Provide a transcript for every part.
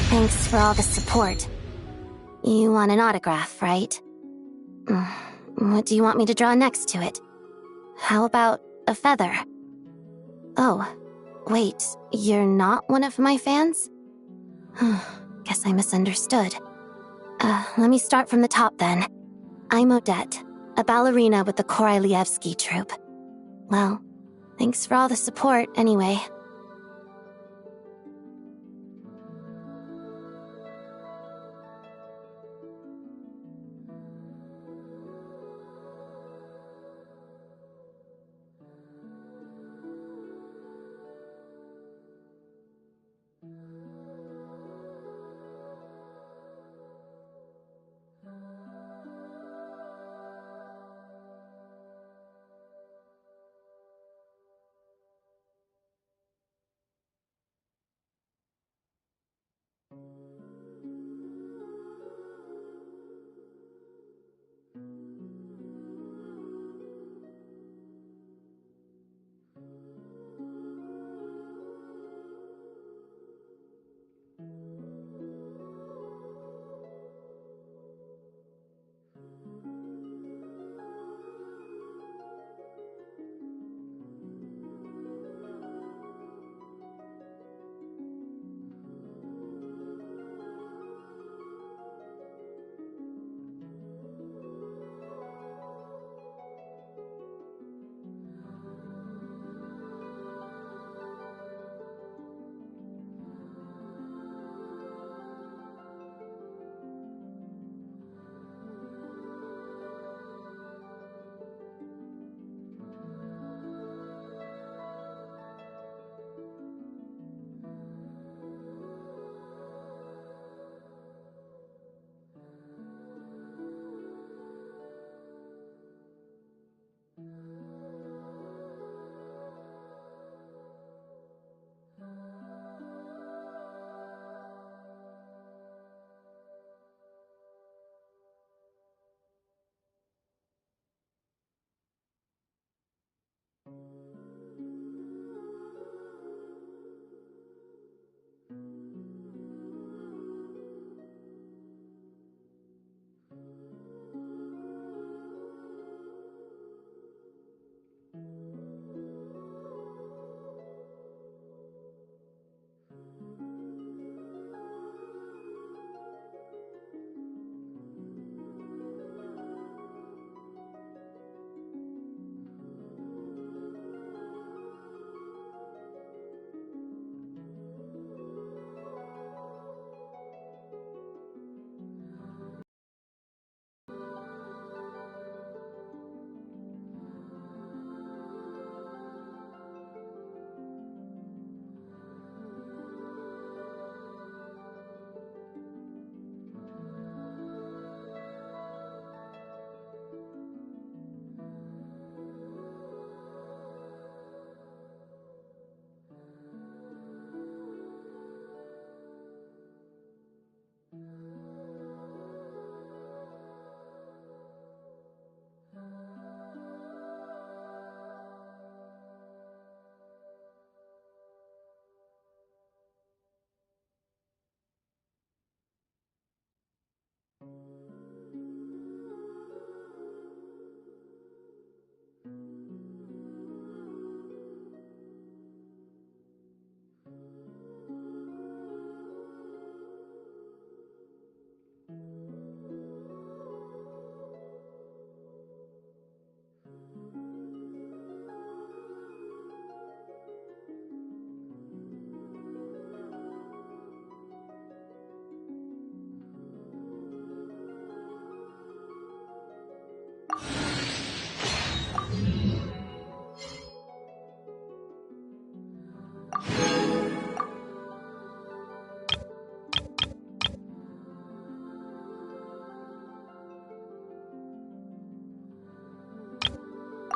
Thanks for all the support. You want an autograph, right? What do you want me to draw next to it? How about a feather? Oh, wait, you're not one of my fans? Guess I misunderstood. Let me start from the top then. I'm Odette, a ballerina with the Korolyevsky troupe. Well, thanks for all the support, anyway.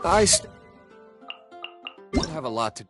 I have a lot to...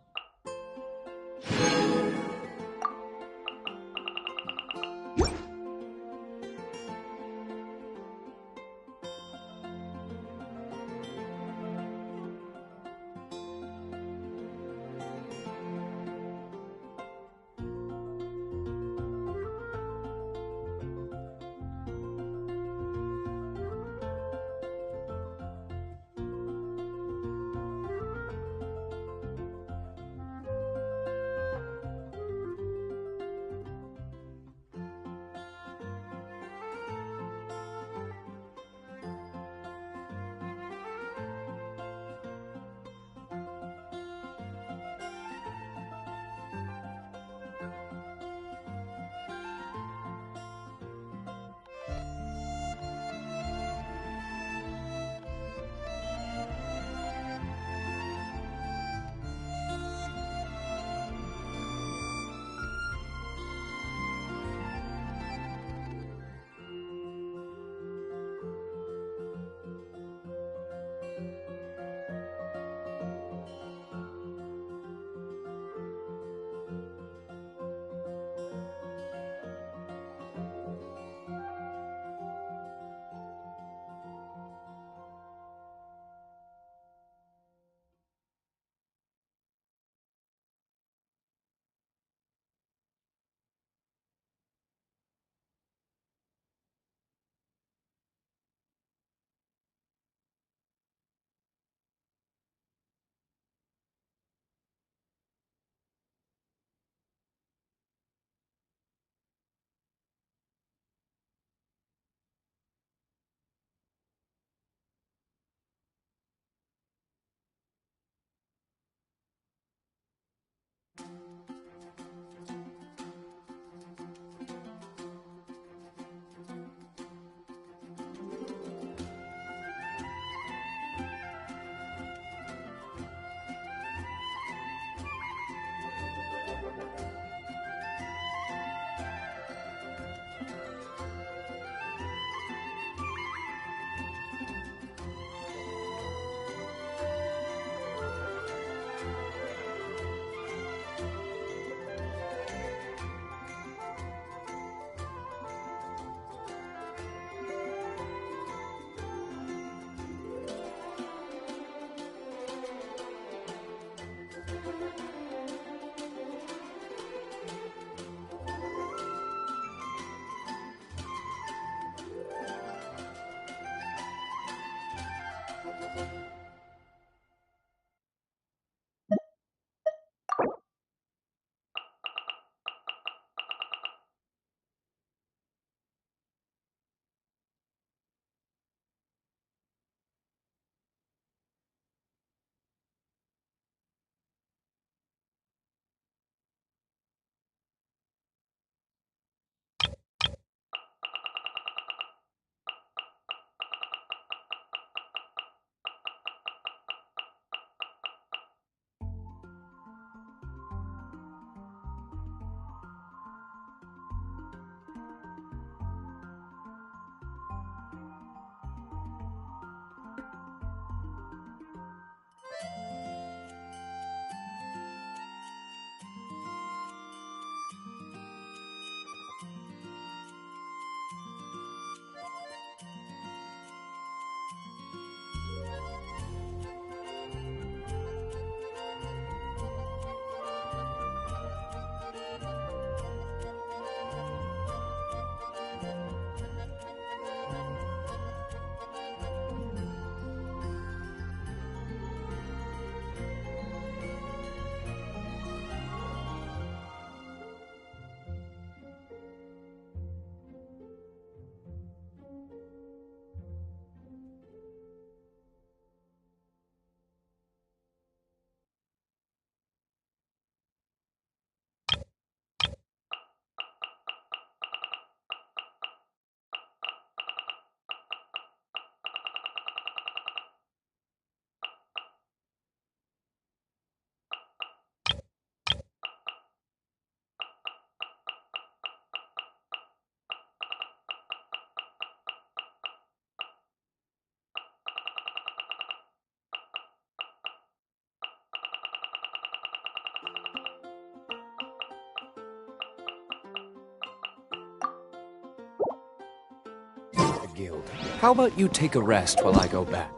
guild. How about you take a rest while I go back?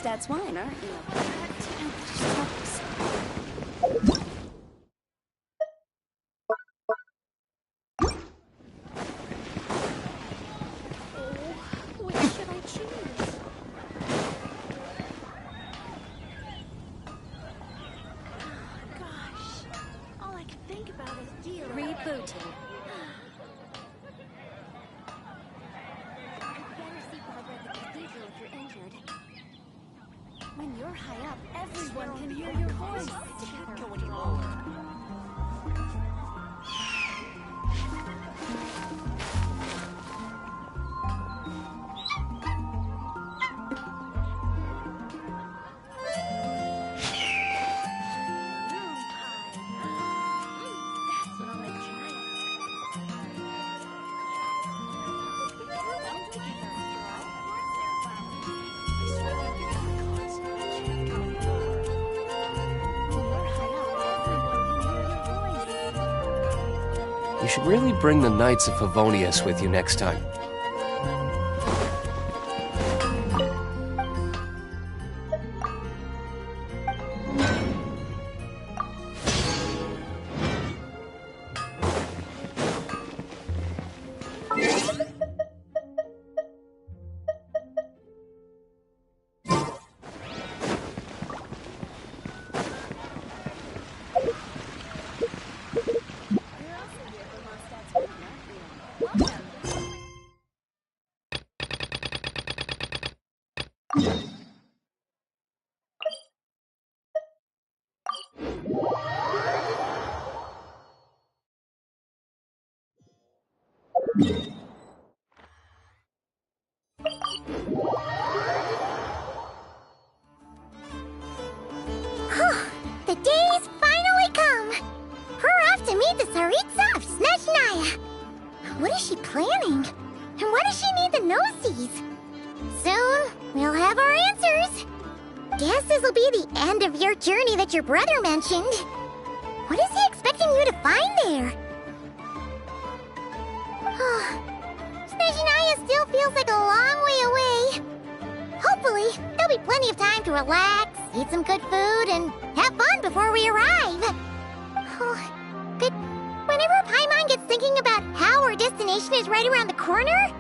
That's wine, aren't you? What should I choose? Gosh, all I can think about is dealing. Rebooting. I'd better see Barbara at the cathedral if you're injured. When you're high up, everyone can hear your voice. Go any lower. That's what I'll make tonight. You should really bring the Knights of Favonius with you next time. The day's finally come! We're off to meet the Tsaritsa of Snezhnaya! What is she planning? And why does she need the Gnosies? Soon, we'll have our answers! Guess this'll be the end of your journey that your brother mentioned. What is he expecting you to find there? Snezhnaya still feels like a long way away. Hopefully, there'll be plenty of time to relax, eat some good food, and have fun before we arrive. But whenever Paimon gets thinking about how our destination is right around the corner,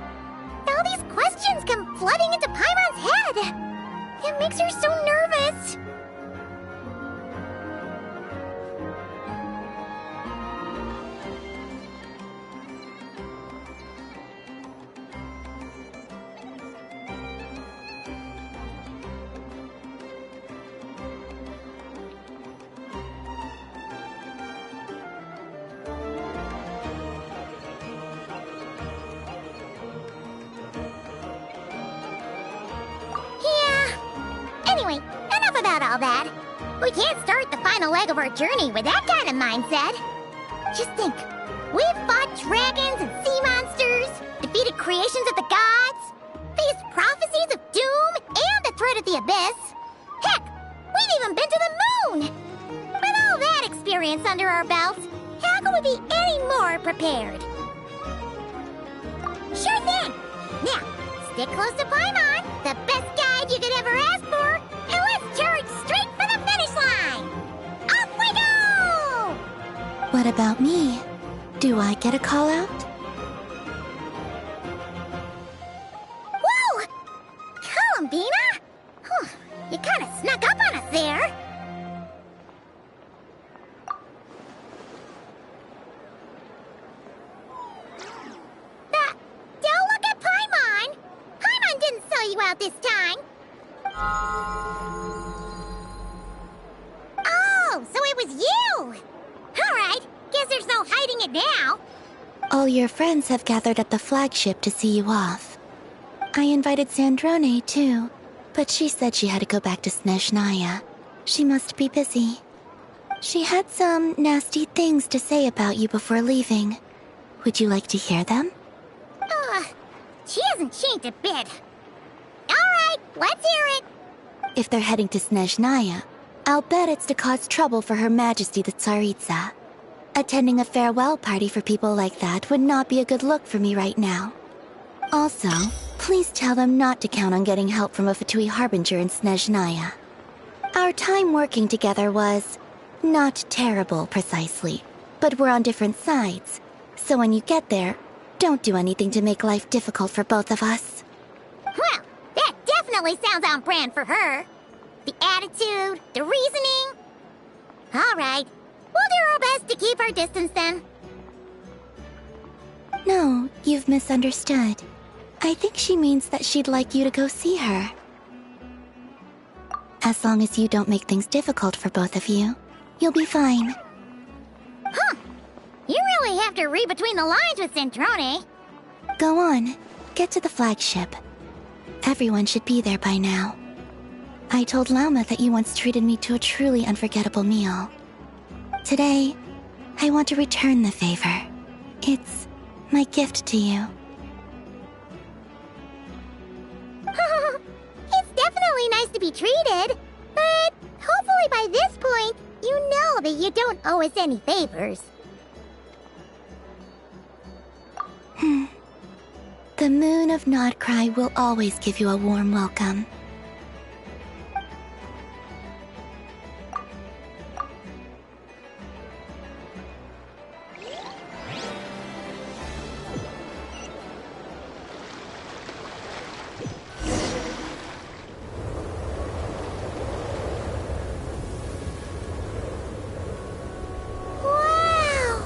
all these questions come flooding into Paimon's head. It makes her so nervous. Anyway, enough about all that. We can't start the final leg of our journey with that kind of mindset. Just think, we've fought dragons and sea monsters, defeated creations of the gods, faced prophecies of doom and the threat of the abyss. Heck, we've even been to the moon! With all that experience under our belts, how can we be any more prepared? Sure thing! Now, stick close to Paimon, the best guide you could ever ask for, and let's charge straight for the finish line! Off we go! What about me? Do I get a call out? Whoa! Columbina? You kinda snuck up on us there. Don't look at Paimon! Paimon didn't sell you out this time. Oh, so it was you! Alright, guess there's no hiding it now. All your friends have gathered at the flagship to see you off. I invited Sandrone too, but she said she had to go back to Snezhnaya. She must be busy. She had some nasty things to say about you before leaving. Would you like to hear them? She hasn't changed a bit. Alright, let's hear it. If they're heading to Snezhnaya, I'll bet it's to cause trouble for Her Majesty the Tsaritsa. Attending a farewell party for people like that would not be a good look for me right now. Also, please tell them not to count on getting help from a Fatui Harbinger in Snezhnaya. Our time working together was not terrible, precisely, but we're on different sides. So when you get there, don't do anything to make life difficult for both of us. Well, that definitely sounds on brand for her. The attitude, the reasoning. Alright, we'll do our best to keep our distance then. No, you've misunderstood. I think she means that she'd like you to go see her. As long as you don't make things difficult for both of you, you'll be fine. Huh. You really have to read between the lines with Centrone. Go on, get to the flagship. Everyone should be there by now. I told Lauma that you once treated me to a truly unforgettable meal. Today, I want to return the favor. It's my gift to you. It's definitely nice to be treated, but hopefully by this point, you know that you don't owe us any favors. The moon of Nodcry will always give you a warm welcome. Wow!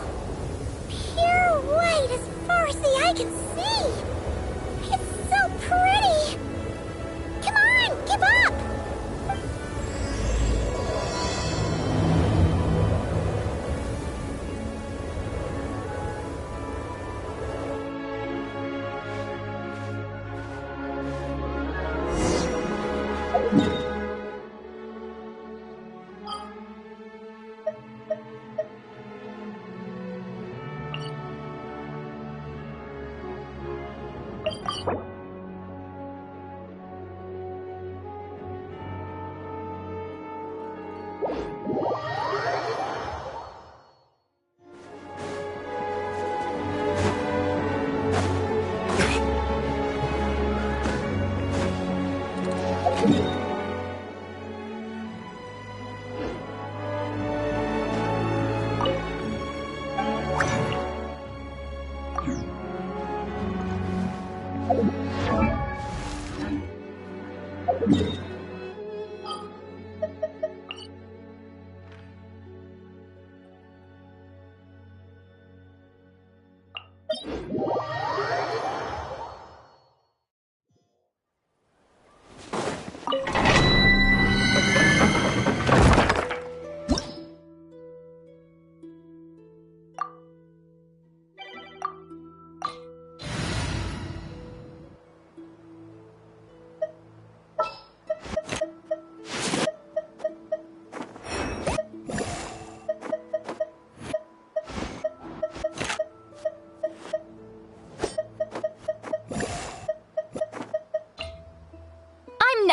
Pure white as far as the eye can see! It's so pretty! Come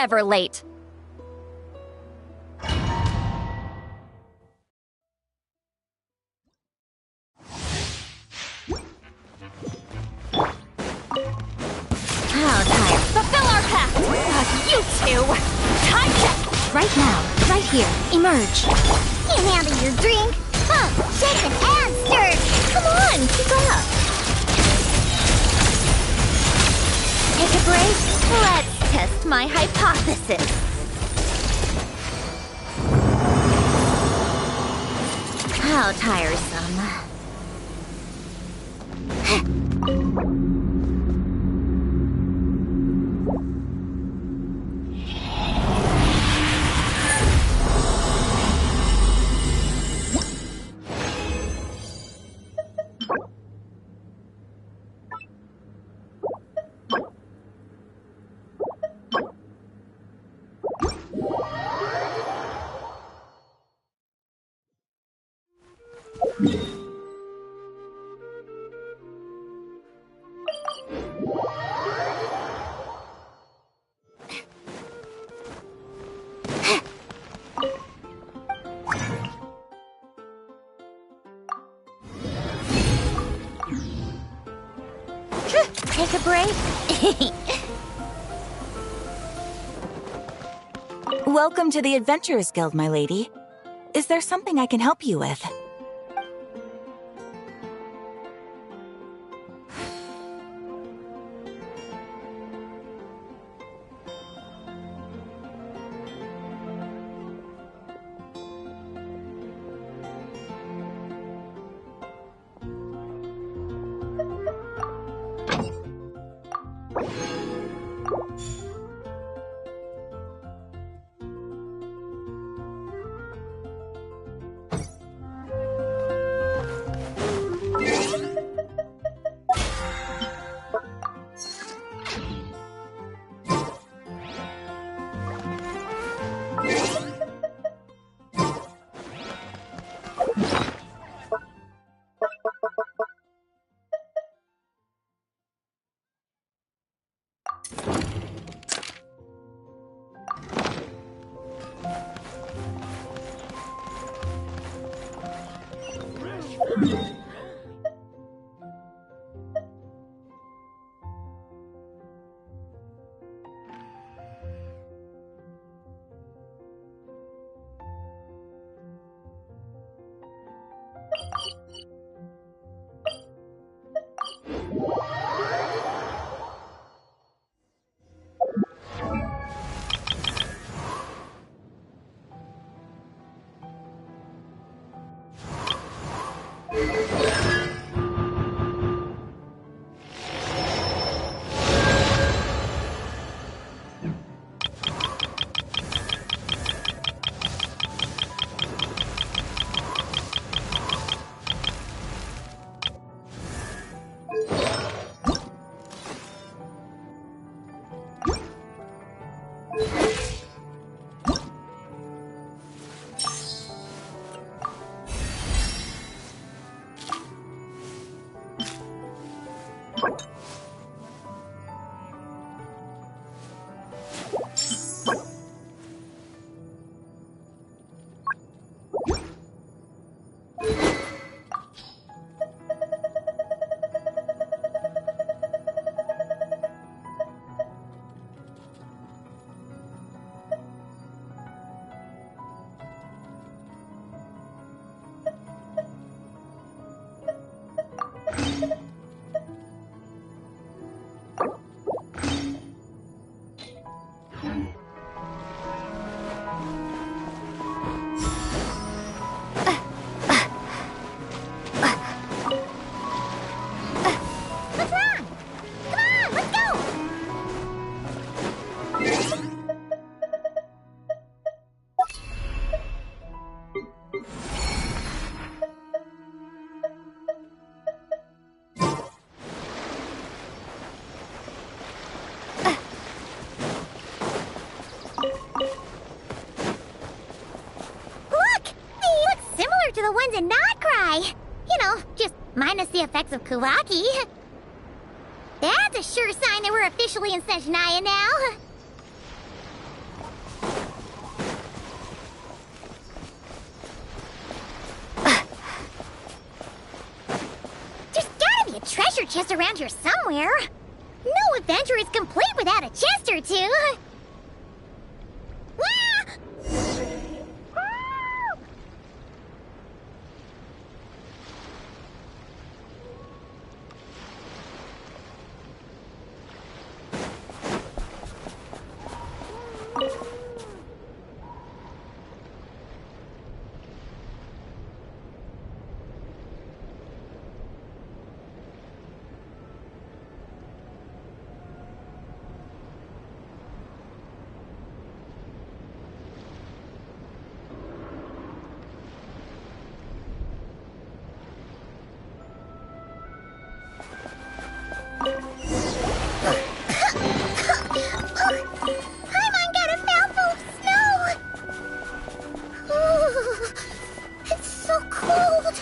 never late. How tired. Fulfill our pact! You two! Time to... Right now, right here, emerge. Can't handle your drink? Huh, shaken and stirred. Come on, keep up. Take a break. Let's test my hypothesis. How tiresome. Take a break. Welcome to the Adventurers Guild, my lady. Is there something I can help you with? To the ones in Notcry. You know, just minus the effects of Kuvaki. That's a sure sign that we're officially in Snezhnaya now. treasure chest around here somewhere. No adventure is complete without a chest or two. Wah! Paimon got a mouthful of snow! Ooh, it's so cold!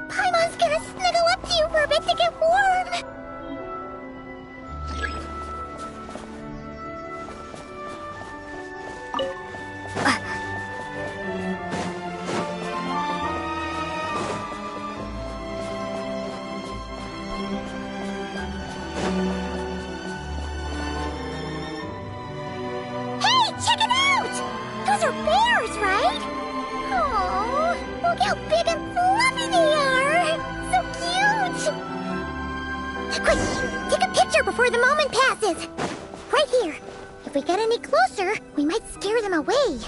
Paimon's gonna snuggle up to you for a bit to get warm! Hey, check it out! Those are bears, right? Oh, look how big and fluffy they are! So cute! Quick, take a picture before the moment passes! Right here. If we get any closer, we might scare them away.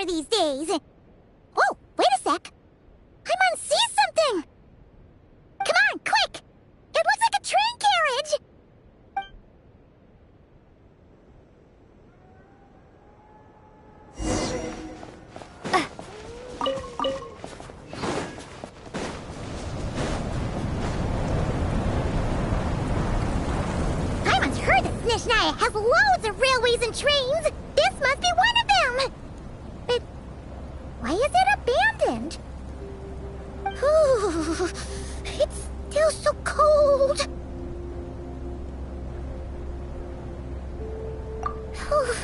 These days. Whoa, wait a sec. Paimon sees something. Come on, quick. It looks like a train carriage. Paimon's heard that Snezhnaya has loads of railways and trains. This must be one of them. But why is it abandoned? Ooh, it's still so cold. Ooh,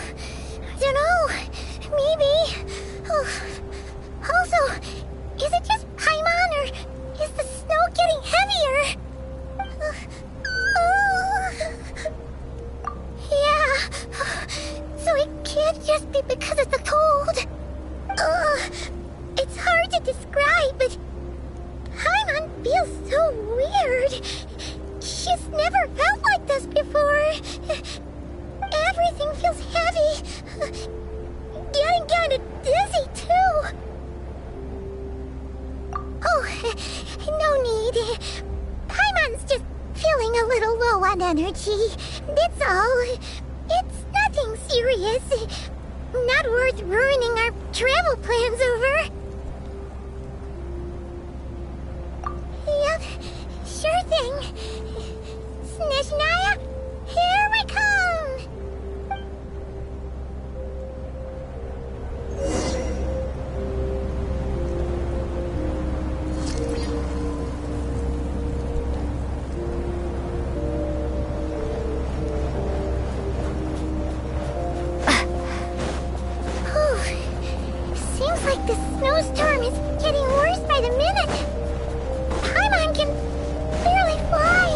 I don't know. Maybe. Also, is it just Paimon or is the snow getting heavier? Yeah. So it can't just be because of the cold. It's hard to describe, but Paimon feels so weird. She's never felt like this before. Everything feels heavy. Getting kinda dizzy, too. Oh, no need. Paimon's just feeling a little low on energy. That's all. It's nothing serious. Not worth ruining our travel plans over. Yep, sure thing. Snezhnaya, here we come! Seems like the snowstorm is getting worse by the minute. Paimon can barely fly.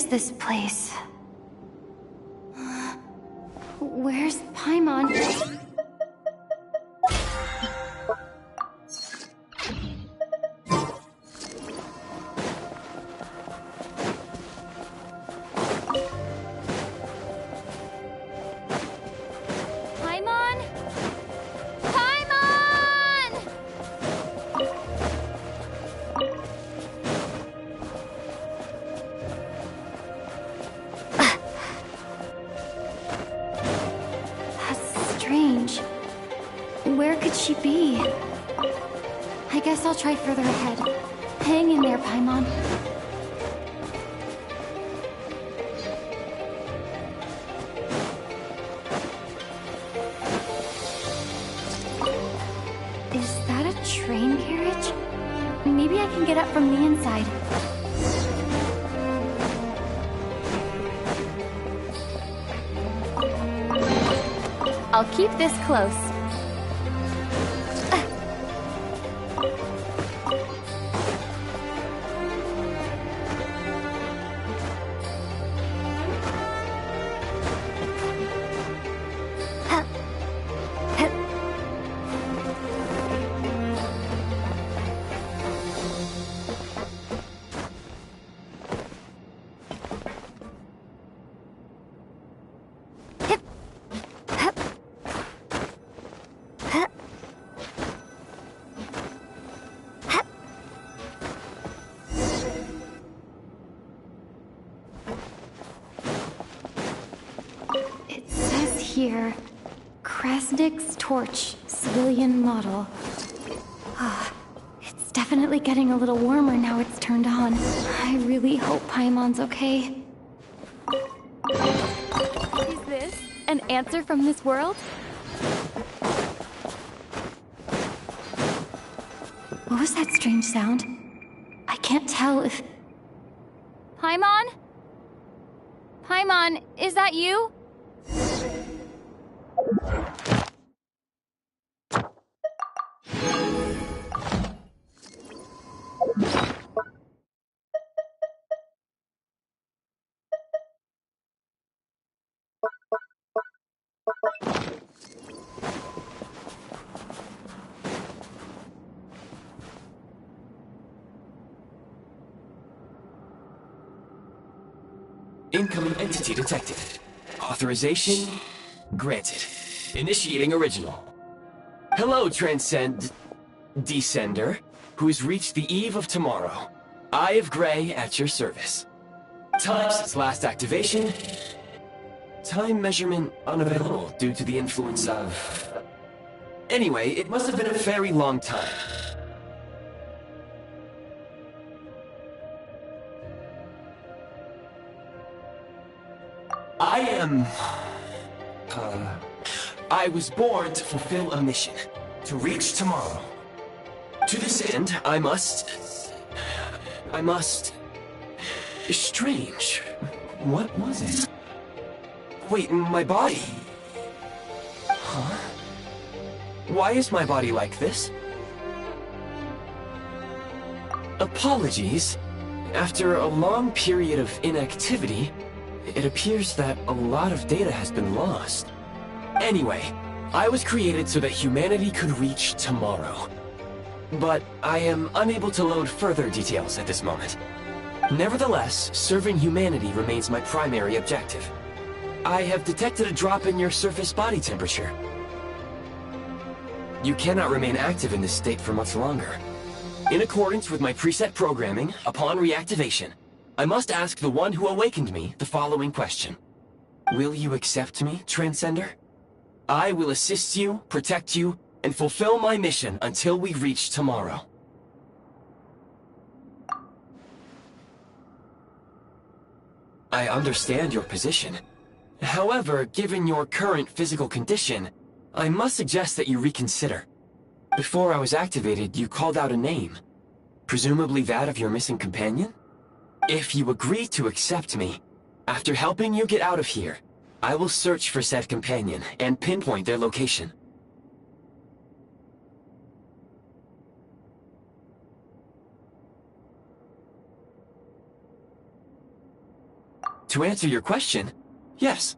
is this place? Where's Paimon? Paimon? Paimon! That's strange. Where could she be? I guess I'll try further ahead. Hang in there, Paimon. Is that a train carriage? Maybe I can get up from the inside. I'll keep this close. It says here, Krasnik's torch, civilian model. Ah, it's definitely getting a little warmer now it's turned on. I really hope Paimon's okay. Is this an answer from this world? What was that strange sound? I can't tell if... Paimon? Paimon, is that you? Incoming entity detected. Authorization granted. Initiating original. Hello, Descender, who's reached the eve of tomorrow. Eye of Grey at your service. Time since last activation. Time measurement unavailable due to the influence of... Anyway, it must have been a very long time. I was born to fulfill a mission. To reach tomorrow. To this end, I must... Strange. What was it? Wait, my body? Huh? Why is my body like this? Apologies. After a long period of inactivity, it appears that a lot of data has been lost. Anyway, I was created so that humanity could reach tomorrow. But I am unable to load further details at this moment. Nevertheless, serving humanity remains my primary objective. I have detected a drop in your surface body temperature. You cannot remain active in this state for much longer. In accordance with my preset programming, upon reactivation, I must ask the one who awakened me the following question. Will you accept me, Transcender? I will assist you, protect you, and fulfill my mission until we reach tomorrow. I understand your position. However, given your current physical condition, I must suggest that you reconsider. Before I was activated, you called out a name. Presumably that of your missing companion? If you agree to accept me, after helping you get out of here, I will search for said companion and pinpoint their location. To answer your question, yes.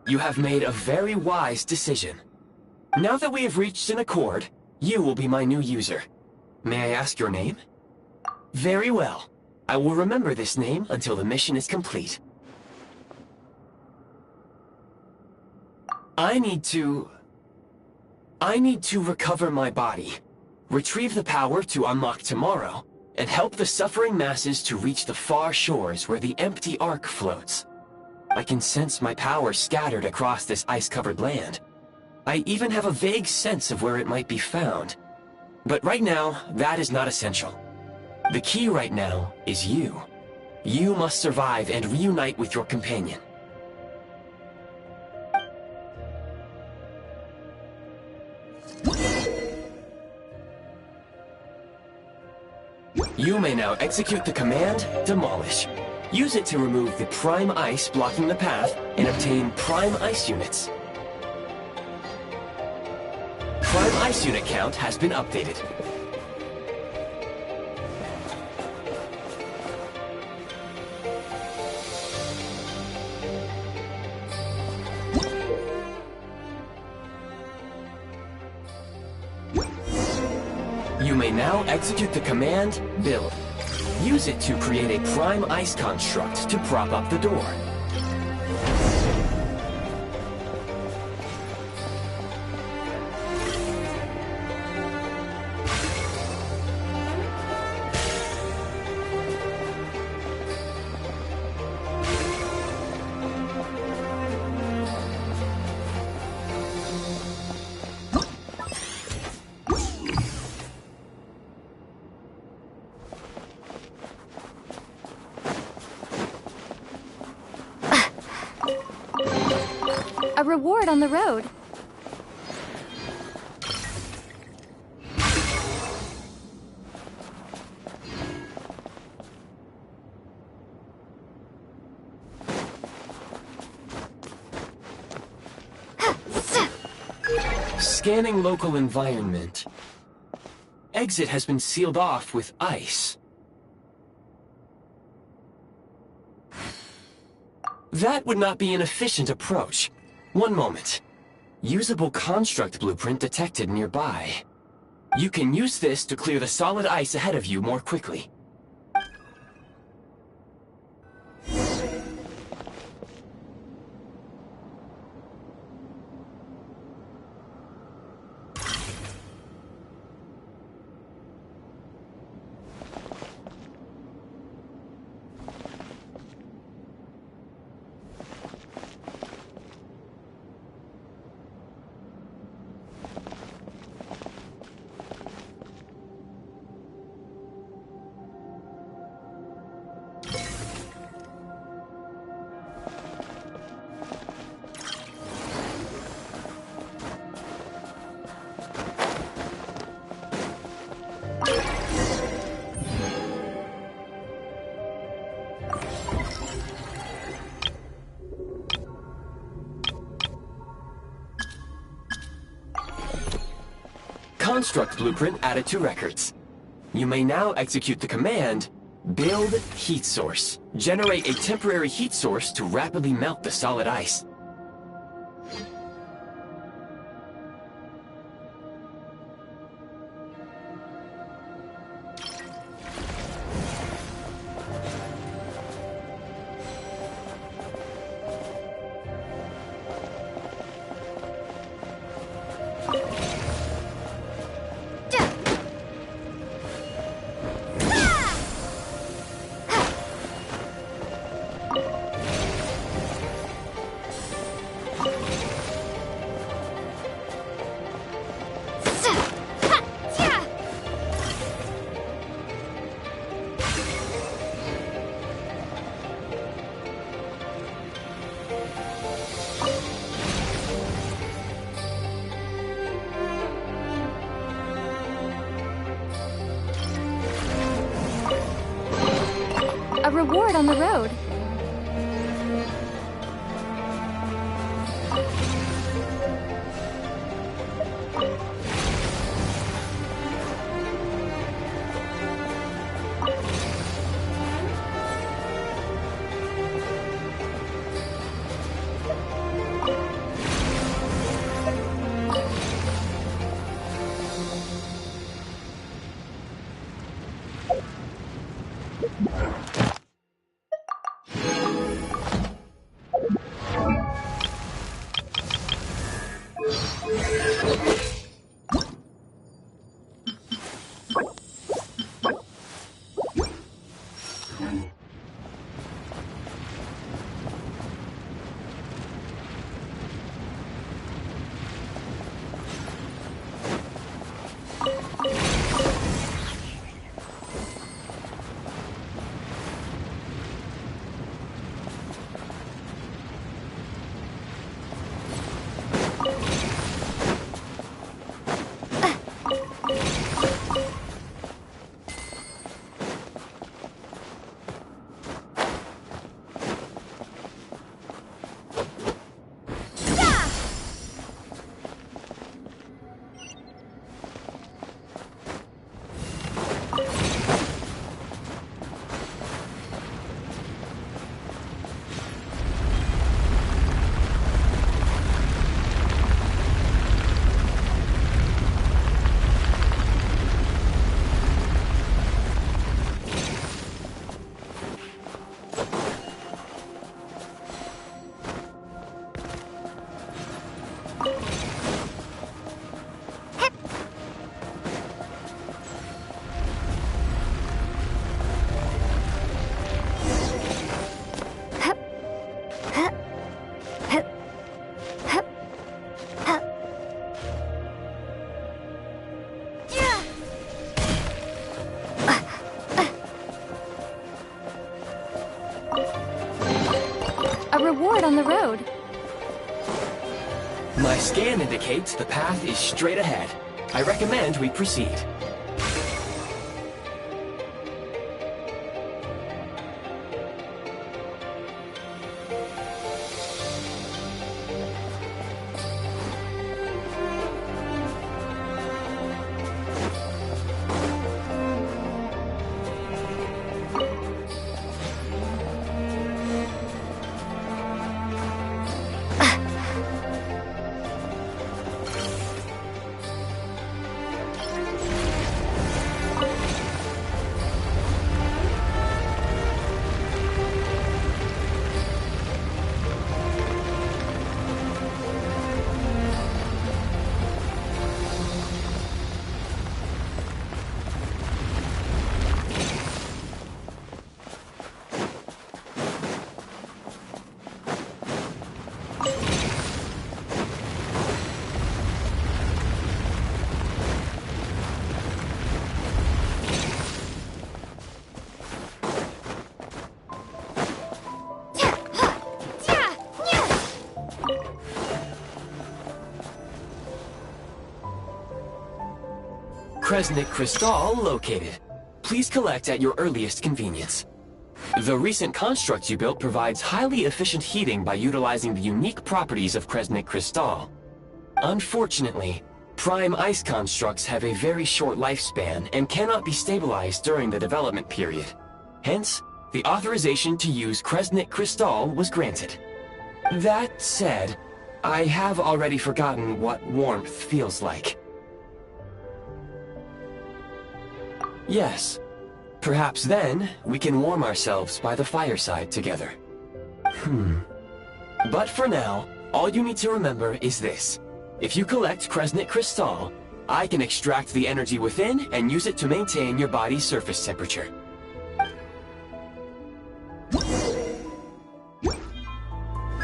You have made a very wise decision. Now that we have reached an accord, you will be my new user. May I ask your name? Very well. I will remember this name until the mission is complete. I need to recover my body, retrieve the power to unlock tomorrow, and help the suffering masses to reach the far shores where the empty Ark floats. I can sense my power scattered across this ice-covered land. I even have a vague sense of where it might be found. But right now, that is not essential. The key right now is you. You must survive and reunite with your companion. You may now execute the command, Demolish. Use it to remove the Prime Ice blocking the path and obtain Prime Ice units. Prime Ice unit count has been updated. You may now execute the command, Build. Use it to create a Prime Ice construct to prop up the door. A reward on the road. Scanning local environment. Exit has been sealed off with ice. That would not be an efficient approach. One moment. Usable construct blueprint detected nearby. You can use this to clear the solid ice ahead of you more quickly. Construct blueprint added to records. You may now execute the command, Build Heat Source. Generate a temporary heat source to rapidly melt the solid ice. A reward on the road. A reward on the road. My scan indicates the path is straight ahead. I recommend we proceed. Kresnik Crystal located. Please collect at your earliest convenience. The recent construct you built provides highly efficient heating by utilizing the unique properties of Kresnik Crystal. Unfortunately, prime ice constructs have a very short lifespan and cannot be stabilized during the development period. Hence, the authorization to use Kresnik Crystal was granted. That said, I have already forgotten what warmth feels like. Yes. Perhaps then, we can warm ourselves by the fireside together. But for now, all you need to remember is this. If you collect Kresnik Crystal, I can extract the energy within and use it to maintain your body's surface temperature.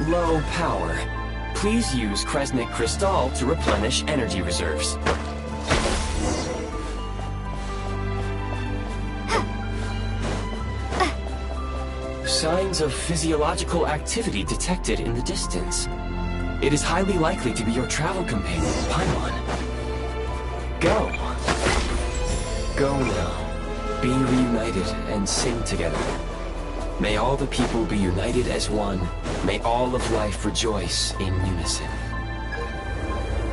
Low power. Please use Kresnik Crystal to replenish energy reserves. Signs of physiological activity detected in the distance. It is highly likely to be your travel companion, Paimon. Go. Go now. Be reunited and sing together. May all the people be united as one. May all of life rejoice in unison.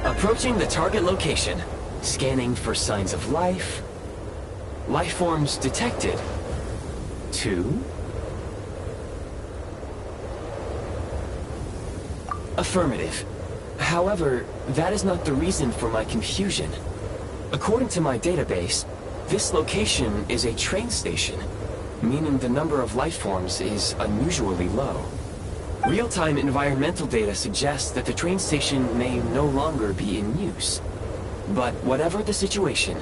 Approaching the target location. Scanning for signs of life. Life forms detected. 2. Affirmative. However, that is not the reason for my confusion. According to my database, this location is a train station, meaning the number of life forms is unusually low. Real-time environmental data suggests that the train station may no longer be in use. But whatever the situation,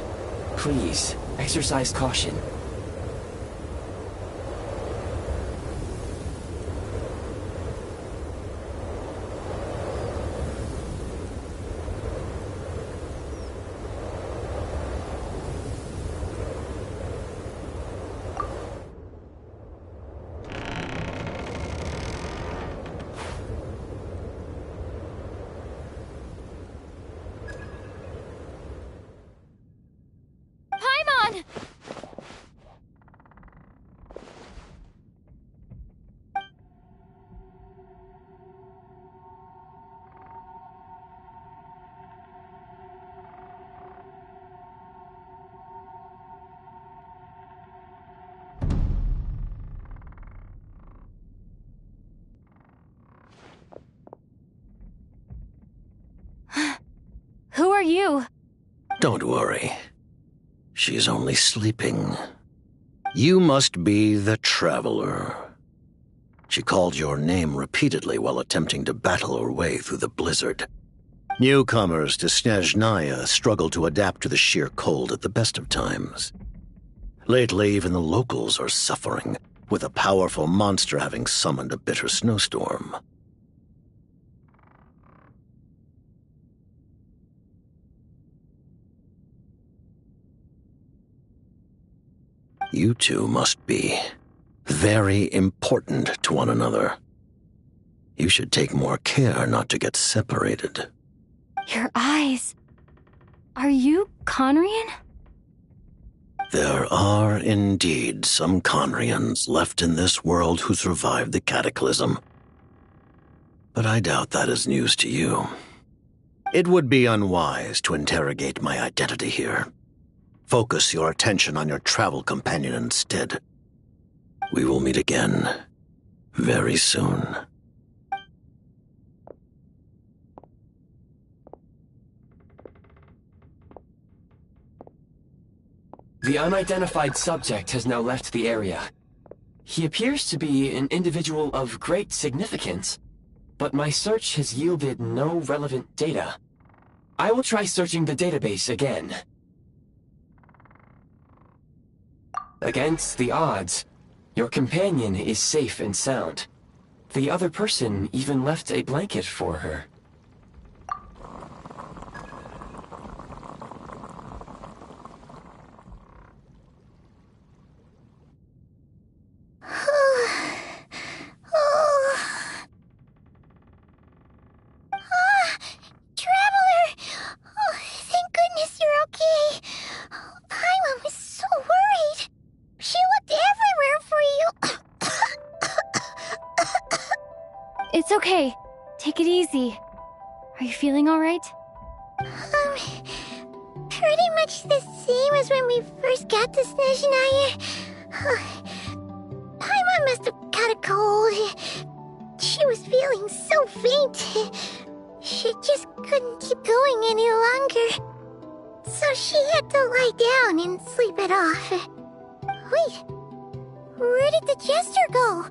please exercise caution. Who are you? Don't worry. She's only sleeping. You must be the Traveler. She called your name repeatedly while attempting to battle her way through the blizzard. Newcomers to Snezhnaya struggle to adapt to the sheer cold at the best of times. Lately, even the locals are suffering, with a powerful monster having summoned a bitter snowstorm. You two must be very important to one another. You should take more care not to get separated. Your eyes. Are you Conrian? There are indeed some Conrians left in this world who survived the cataclysm. But I doubt that is news to you. It would be unwise to interrogate my identity here. Focus your attention on your travel companion instead. We will meet again very soon. The unidentified subject has now left the area. He appears to be an individual of great significance, but my search has yielded no relevant data. I will try searching the database again. Against the odds, your companion is safe and sound. The other person even left a blanket for her. Traveler! Oh, thank goodness you're okay. It's okay. Take it easy. Are you feeling alright? Pretty much the same as when we first got to Snezhnaya. Paimon must have got a cold. She was feeling so faint. She just couldn't keep going any longer. So she had to lie down and sleep it off. Wait, where did the jester go?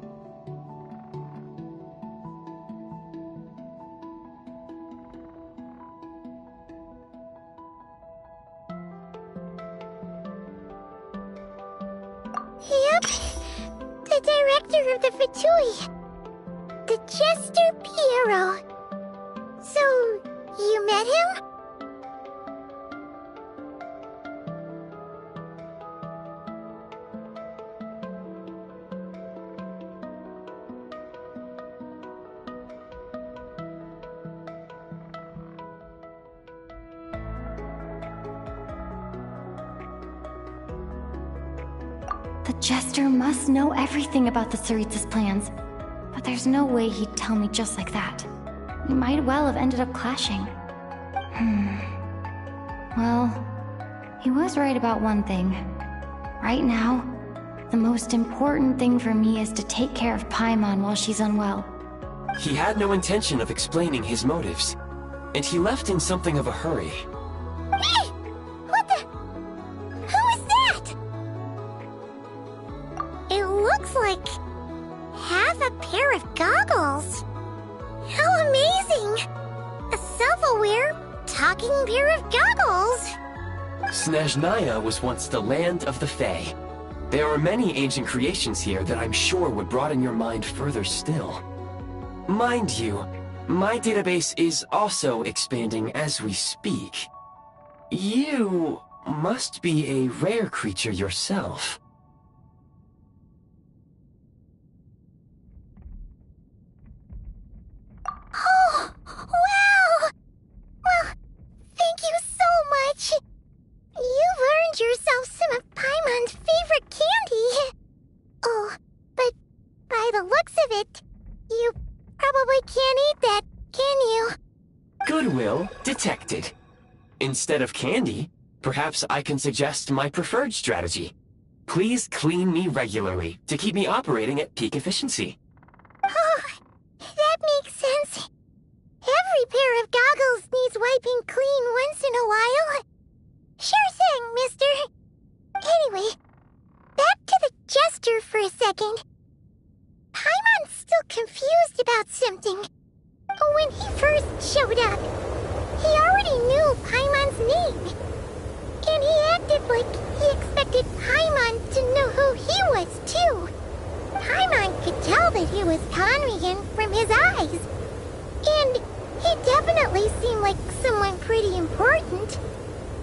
Yep, the director of the Fatui. The Jester Piero. So, you met him? The Jester must know everything about the Tsaritsa's plans. But there's no way he'd tell me just like that. We might well have ended up clashing. Well, he was right about one thing. Right now, the most important thing for me is to take care of Paimon while she's unwell. He had no intention of explaining his motives, and he left in something of a hurry. Hey! What the? Who is that? It looks like half a pair of goggles. How amazing! A self-aware, talking pair of goggles. Snezhnaya was once the land of the Fae. There are many ancient creations here that I'm sure would broaden your mind further still. Mind you, my database is also expanding as we speak. You must be a rare creature yourself. Oh, wow! Well, thank you so much. You've earned yourself some of Paimon's favorite candy. Oh, but by the looks of it, you probably can't eat that, can you? Goodwill detected. Instead of candy, perhaps I can suggest my preferred strategy. Please clean me regularly to keep me operating at peak efficiency. Oh, that makes sense. Every pair of goggles needs wiping clean once in a while. Sure thing, mister. Anyway, back to the Jester for a second. Paimon's still confused about something. When he first showed up, he already knew Paimon's name. And he acted like he expected Paimon to know who he was, too. Paimon could tell that he was Conrian from his eyes. And he definitely seemed like someone pretty important.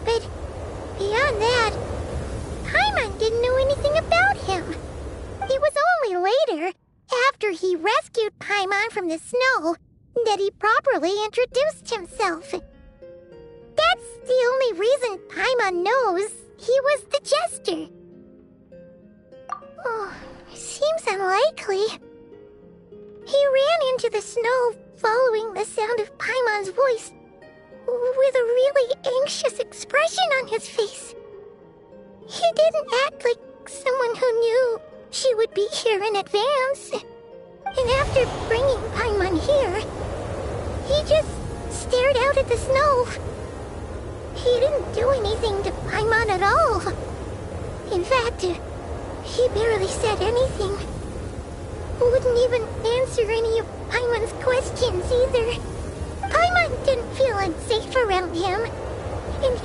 But beyond that, Paimon didn't know anything about him. It was only later, after he rescued Paimon from the snow, that he properly introduced himself. That's the only reason Paimon knows he was the Jester. Oh, seems unlikely. He ran into the snow following the sound of Paimon's voice, with a really anxious expression on his face. He didn't act like someone who knew she would be here in advance. And after bringing Paimon here, he just stared out at the snow. He didn't do anything to Paimon at all. In fact, he barely said anything. Wouldn't even answer any of Paimon's questions either. Paimon didn't feel unsafe around him, and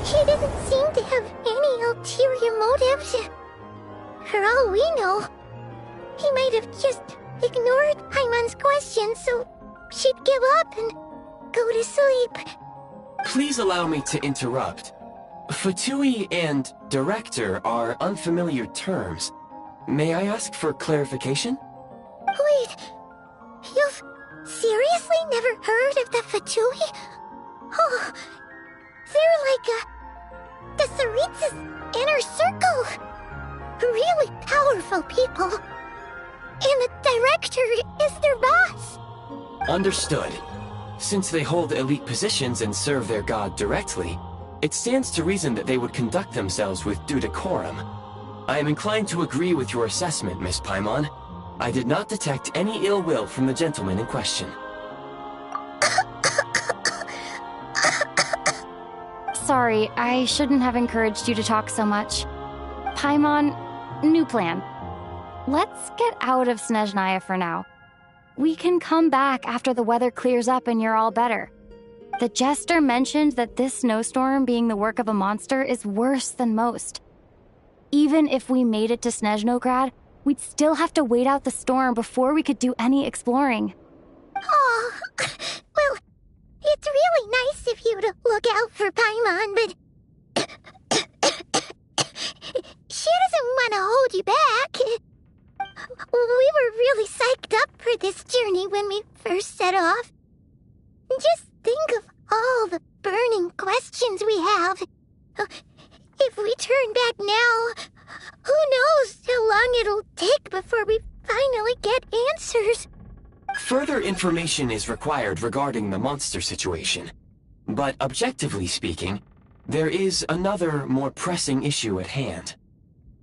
he didn't seem to have any ulterior motives. For all we know, he might have just ignored Paimon's questions so she'd give up and go to sleep. Please allow me to interrupt. Fatui and director are unfamiliar terms. May I ask for clarification? Wait, you've seriously never heard of the Fatui? Oh, they're like the Tsaritsa's inner circle. Really powerful people. And the director is their boss. Understood. Since they hold elite positions and serve their god directly, it stands to reason that they would conduct themselves with due decorum. I am inclined to agree with your assessment, Miss Paimon. I did not detect any ill will from the gentleman in question. Sorry, I shouldn't have encouraged you to talk so much. Paimon, new plan. Let's get out of Snezhnaya for now. We can come back after the weather clears up and you're all better. The jester mentioned that this snowstorm being the work of a monster is worse than most. Even if we made it to Snezhnograd, we'd still have to wait out the storm before we could do any exploring. Oh, well, it's really nice of you to look out for Paimon, but she doesn't want to hold you back. We were really psyched up for this journey when we first set off. Just think of all the burning questions we have. If we turn back now, who knows how long it'll take before we finally get answers. Further information is required regarding the monster situation. But objectively speaking, there is another, more pressing issue at hand.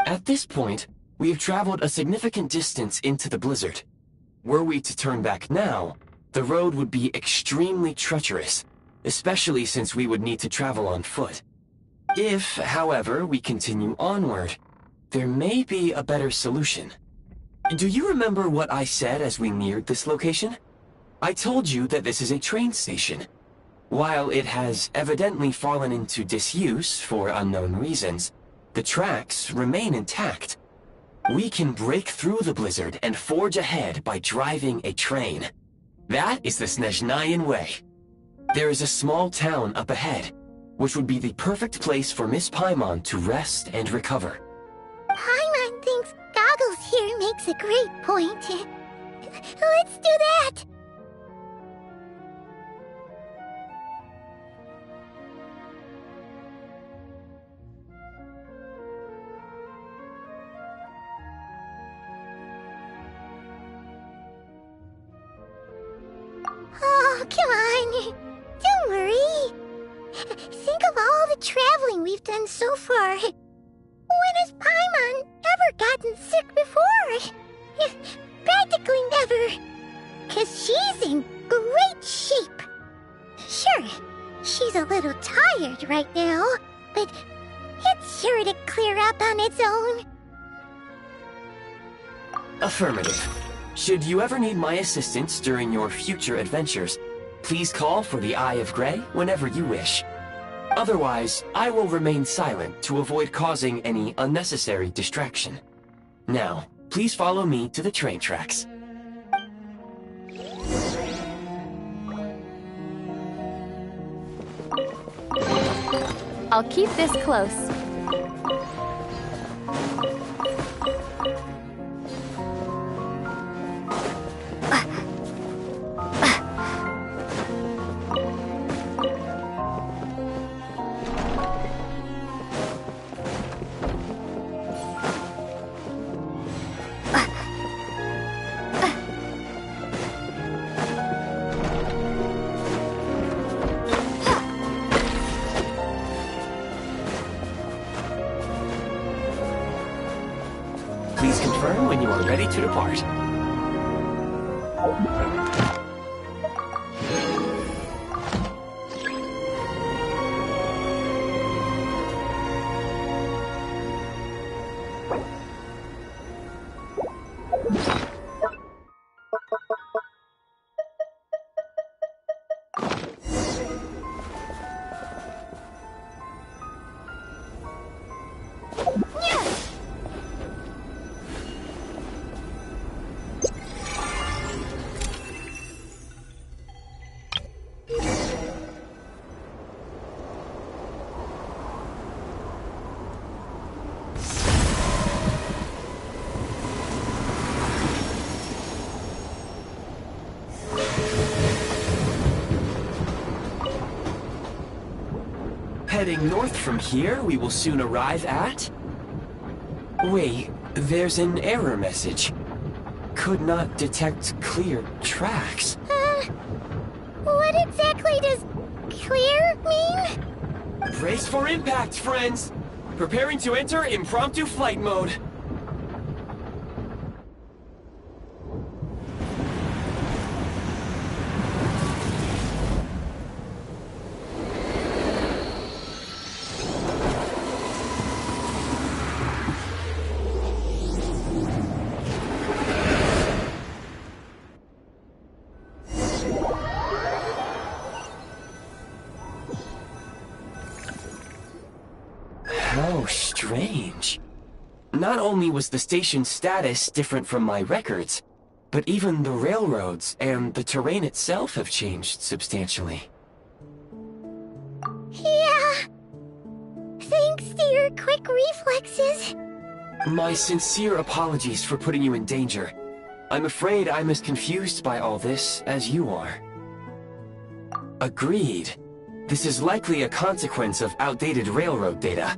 At this point, we have traveled a significant distance into the blizzard. Were we to turn back now, the road would be extremely treacherous, especially since we would need to travel on foot. If, however, we continue onward, there may be a better solution. Do you remember what I said as we neared this location? I told you that this is a train station. While it has evidently fallen into disuse for unknown reasons, the tracks remain intact. We can break through the blizzard and forge ahead by driving a train. That is the Snezhnayan way. There is a small town up ahead, which would be the perfect place for Miss Paimon to rest and recover. Paimon thinks Goggles here makes a great point. Let's do that! Oh, come on. Don't worry. Think of all the traveling we've done so far. When has Paimon ever gotten sick before? Practically never. 'Cause she's in great shape. Sure, she's a little tired right now, but it's sure to clear up on its own. Affirmative. Should you ever need my assistance during your future adventures, please call for the Eye of Grey whenever you wish. Otherwise, I will remain silent to avoid causing any unnecessary distraction. Now, please follow me to the train tracks. I'll keep this close. Please confirm when you are ready to depart. Heading north from here, we will soon arrive at... Wait, there's an error message. Could not detect clear tracks. What exactly does clear mean? Brace for impact, friends! Preparing to enter impromptu flight mode. How strange. Not only was the station's status different from my records, but even the railroads and the terrain itself have changed substantially. Yeah. Thanks to your quick reflexes. My sincere apologies for putting you in danger. I'm afraid I'm as confused by all this as you are. Agreed. This is likely a consequence of outdated railroad data.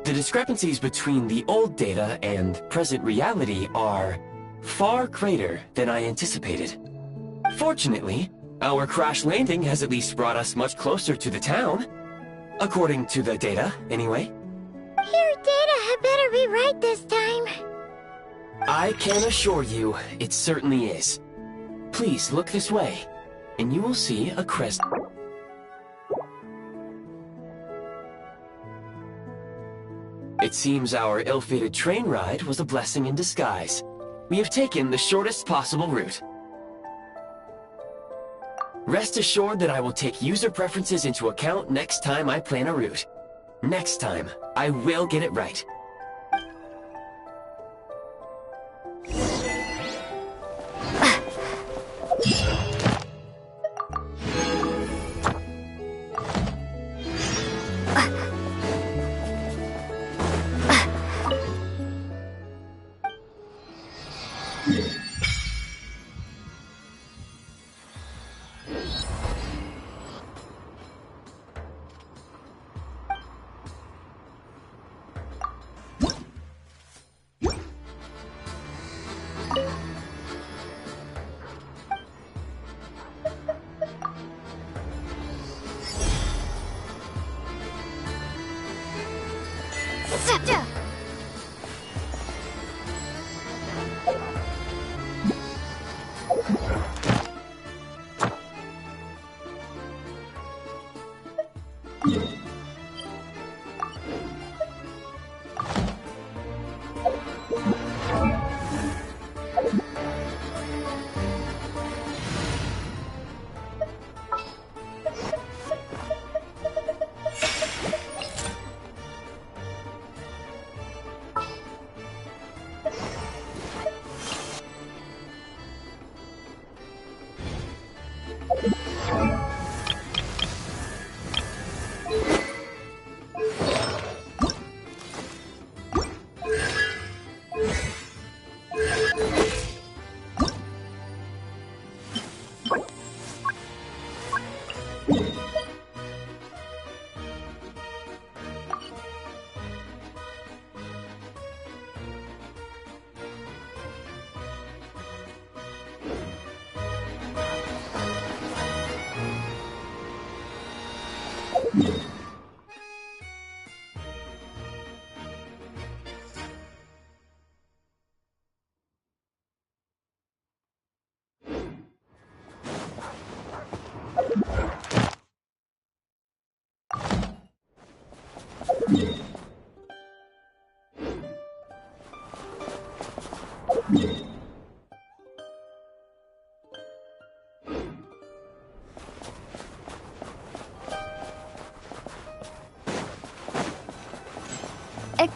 The discrepancies between the old data and present reality are far greater than I anticipated. Fortunately, our crash landing has at least brought us much closer to the town. According to the data, anyway. Your data had better be right this time. I can assure you, it certainly is. Please look this way, and you will see a crest. It seems our ill-fated train ride was a blessing in disguise. We have taken the shortest possible route. Rest assured that I will take user preferences into account next time I plan a route. Next time, I will get it right.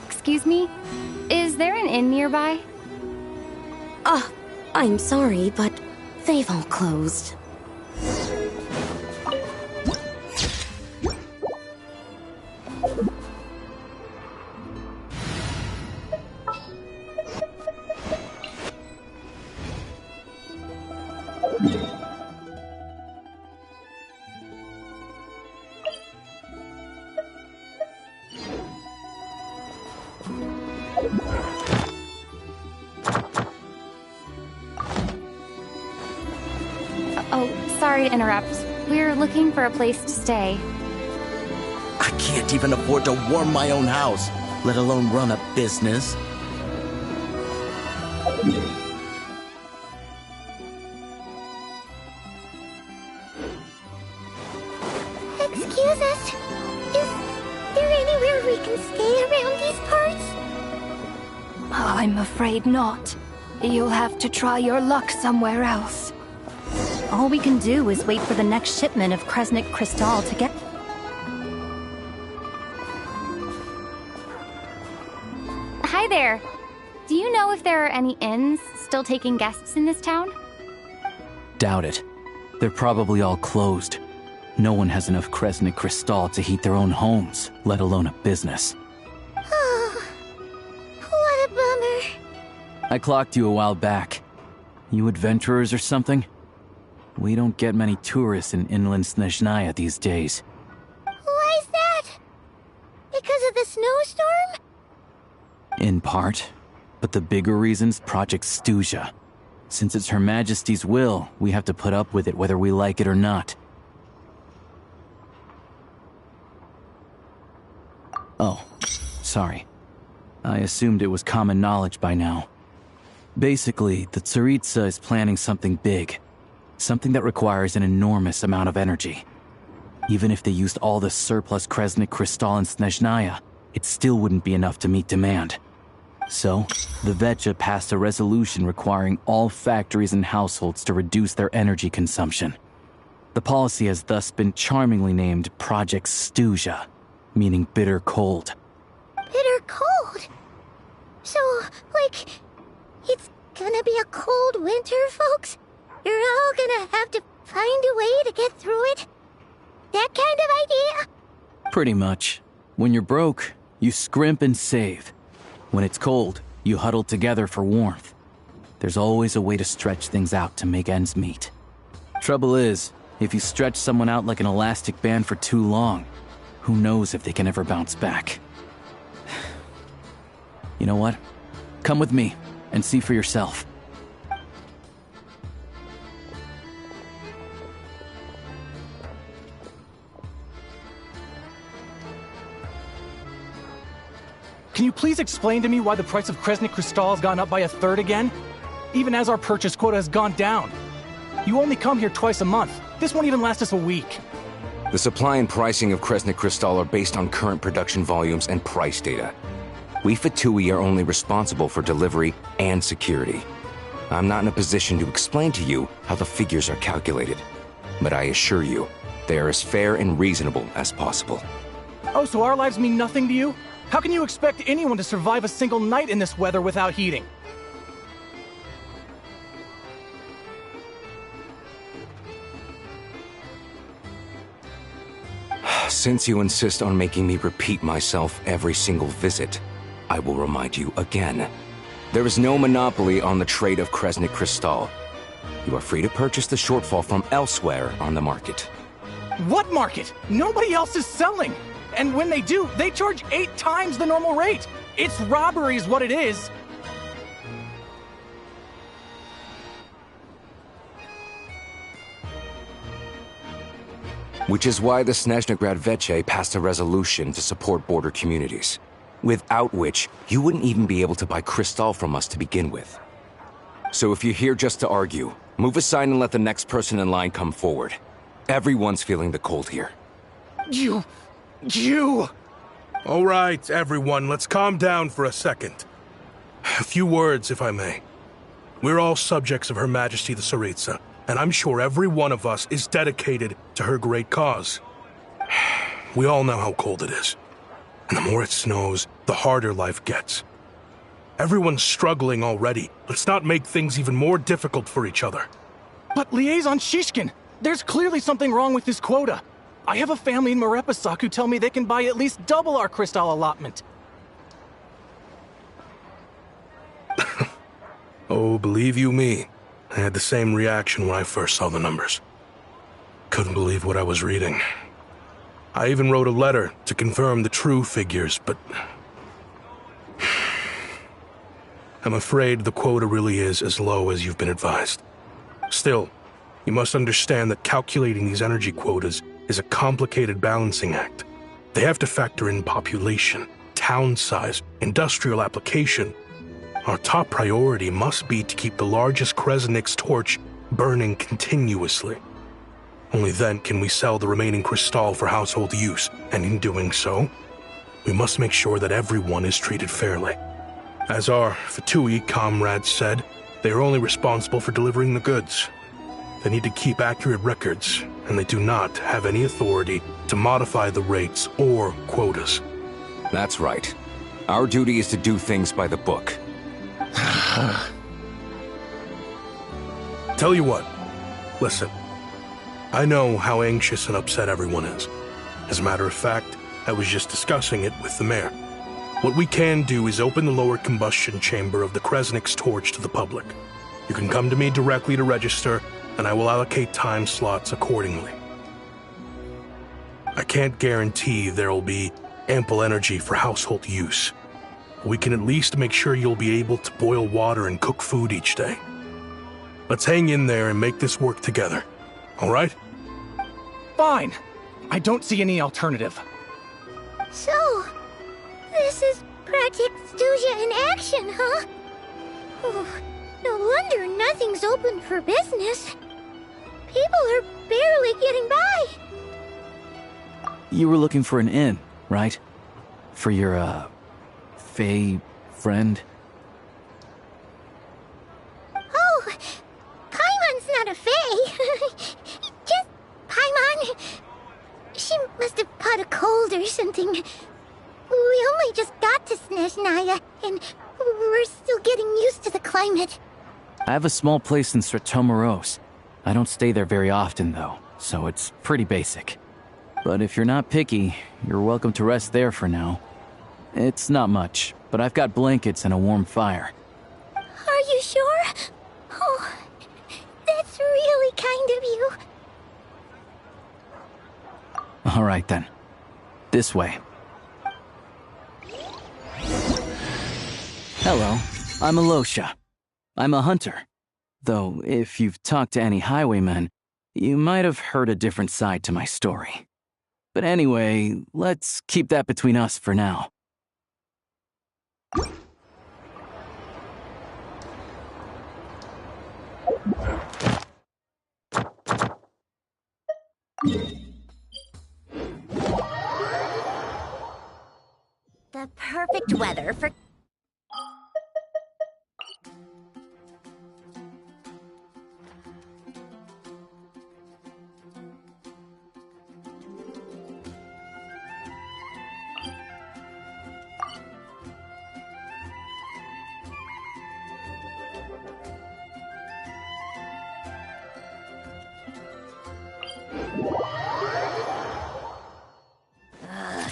Excuse me? Is there an inn nearby? I'm sorry, but they've all closed. Oh, sorry to interrupt. We're looking for a place to stay. I can't even afford to warm my own house, let alone run a business. Excuse us. Is there anywhere we can stay around these parts? I'm afraid not. You'll have to try your luck somewhere else. All we can do is wait for the next shipment of Kresnik Crystal to get... Hi there. Do you know if there are any inns still taking guests in this town? Doubt it. They're probably all closed. No one has enough Kresnik Crystal to heat their own homes, let alone a business. Oh, what a bummer. I clocked you a while back. You adventurers or something? We don't get many tourists in inland Snezhnaya these days. Why is that? Because of the snowstorm? In part. But the bigger reason's Project Stuzha. Since it's Her Majesty's will, we have to put up with it whether we like it or not. Oh, sorry. I assumed it was common knowledge by now. Basically, the Tsaritsa is planning something big. Something that requires an enormous amount of energy. Even if they used all the surplus Kresnik Crystal in Snezhnaya, it still wouldn't be enough to meet demand. So, the Vetja passed a resolution requiring all factories and households to reduce their energy consumption. The policy has thus been charmingly named Project Stuzha, meaning bitter cold. Bitter cold? So, like, it's gonna be a cold winter, folks? You're all gonna have to find a way to get through it? That kind of idea? Pretty much. When you're broke, you scrimp and save. When it's cold, you huddle together for warmth. There's always a way to stretch things out to make ends meet. Trouble is, if you stretch someone out like an elastic band for too long, who knows if they can ever bounce back. You know what? Come with me and see for yourself. Can you please explain to me why the price of Kresnik Crystal has gone up by 1/3 again? Even as our purchase quota has gone down. You only come here twice a month. This won't even last us a week. The supply and pricing of Kresnik Crystal are based on current production volumes and price data. We Fatui are only responsible for delivery and security. I'm not in a position to explain to you how the figures are calculated, but I assure you, they are as fair and reasonable as possible. Oh, so our lives mean nothing to you? How can you expect anyone to survive a single night in this weather without heating? Since you insist on making me repeat myself every single visit, I will remind you again. There is no monopoly on the trade of Kresnik Crystal. You are free to purchase the shortfall from elsewhere on the market. What market? Nobody else is selling! And when they do, they charge 8 times the normal rate! It's robbery is what it is! Which is why the Snezhnegrad Vetche passed a resolution to support border communities, without which you wouldn't even be able to buy Crystal from us to begin with. So if you're here just to argue, move aside and let the next person in line come forward. Everyone's feeling the cold here. You... All right, everyone, let's calm down for a second. A few words, if I may. We're all subjects of Her Majesty the Tsaritsa, and I'm sure every one of us is dedicated to her great cause. We all know how cold it is. And the more it snows, the harder life gets. Everyone's struggling already. Let's not make things even more difficult for each other. But Liaison Shishkin, there's clearly something wrong with this quota. I have a family in Marepasak who tell me they can buy at least double our crystal allotment. Oh, believe you me, I had the same reaction when I first saw the numbers. Couldn't believe what I was reading. I even wrote a letter to confirm the true figures, but... I'm afraid the quota really is as low as you've been advised. Still, You must understand that calculating these energy quotas is a complicated balancing act. They have to factor in population, town size, industrial application. Our top priority must be to keep the largest Kresnik's torch burning continuously. Only then can we sell the remaining crystal for household use, and in doing so, we must make sure that everyone is treated fairly. As our Fatui comrades said, they are only responsible for delivering the goods. They need to keep accurate records, and they do not have any authority to modify the rates or quotas. That's right. Our duty is to do things by the book. Tell you what, listen. I know how anxious and upset everyone is. As a matter of fact, I was just discussing it with the mayor. What we can do is open the lower combustion chamber of the Kresnik's torch to the public. You can come to me directly to register, and I will allocate time slots accordingly. I can't guarantee there will be ample energy for household use. We can at least make sure you'll be able to boil water and cook food each day. Let's hang in there and make this work together. All right? Fine. I don't see any alternative. So, this is Project Stuja in action, huh? Oh, no wonder nothing's open for business. People are barely getting by. You were looking for an inn, right? For your, Fae friend? Oh, Paimon's not a Fae. Just Paimon. She must have caught a cold or something. We only just got to Snezhnaya, and we're still getting used to the climate. I have a small place in Stratomaros. I don't stay there very often, though, so it's pretty basic. But if you're not picky, you're welcome to rest there for now. It's not much, but I've got blankets and a warm fire. Are you sure? Oh, that's really kind of you. All right, then. This way. Hello, I'm Alosha. I'm a hunter. Though, if you've talked to any highwaymen, you might have heard a different side to my story. But anyway, let's keep that between us for now. The perfect weather for...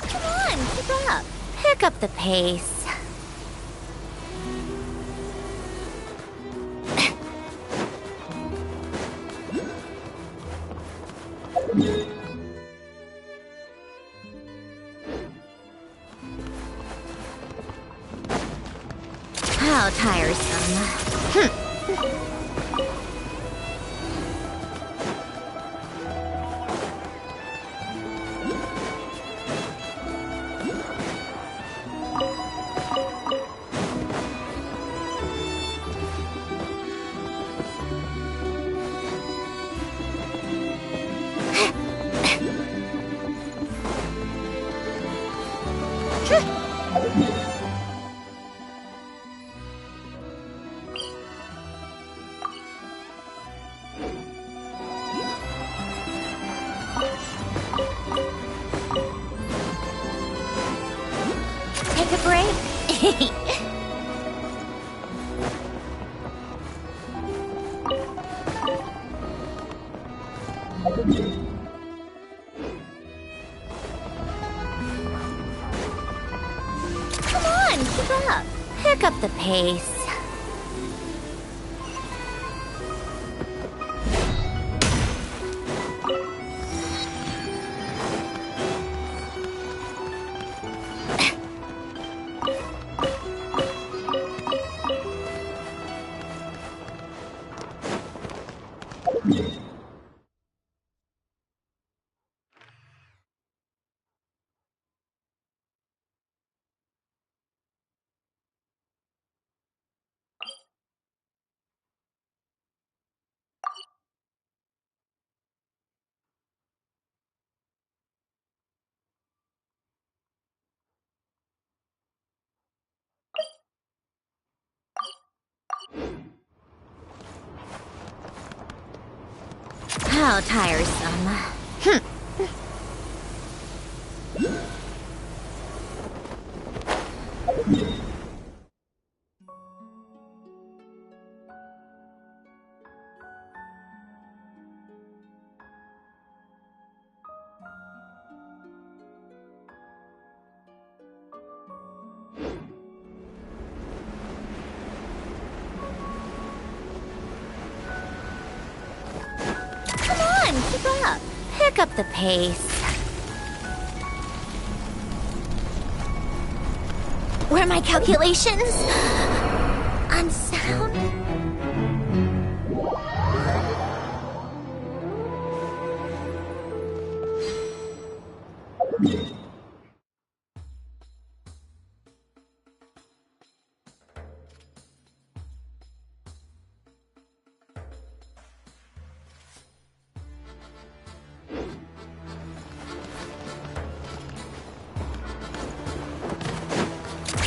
Come on, keep up. Pick up the pace. How tiresome. Take a break. Come on, keep up. Pick up the pace. How tiresome. Come on, keep up. Pick up the pace. Were my calculations unsound?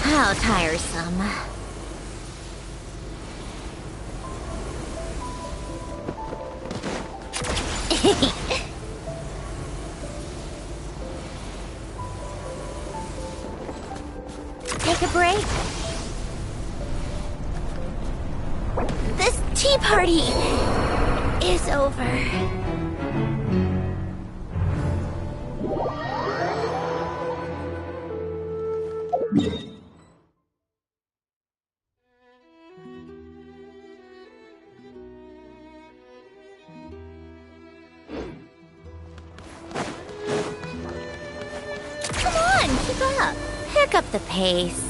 How tiresome. Take a break. This tea party is over. Come on, keep up. Pick up the pace.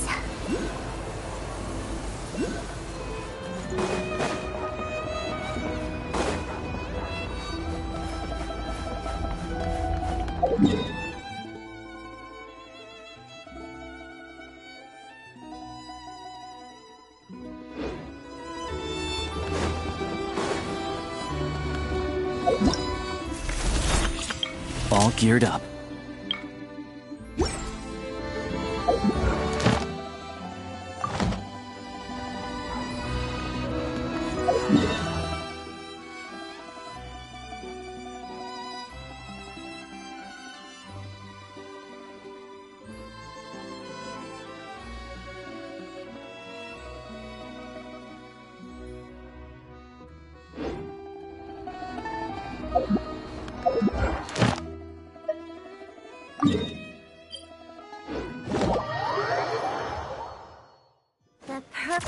All geared up.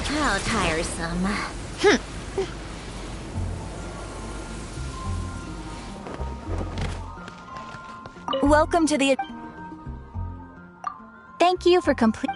How tiresome. Welcome to the... Thank you for complete...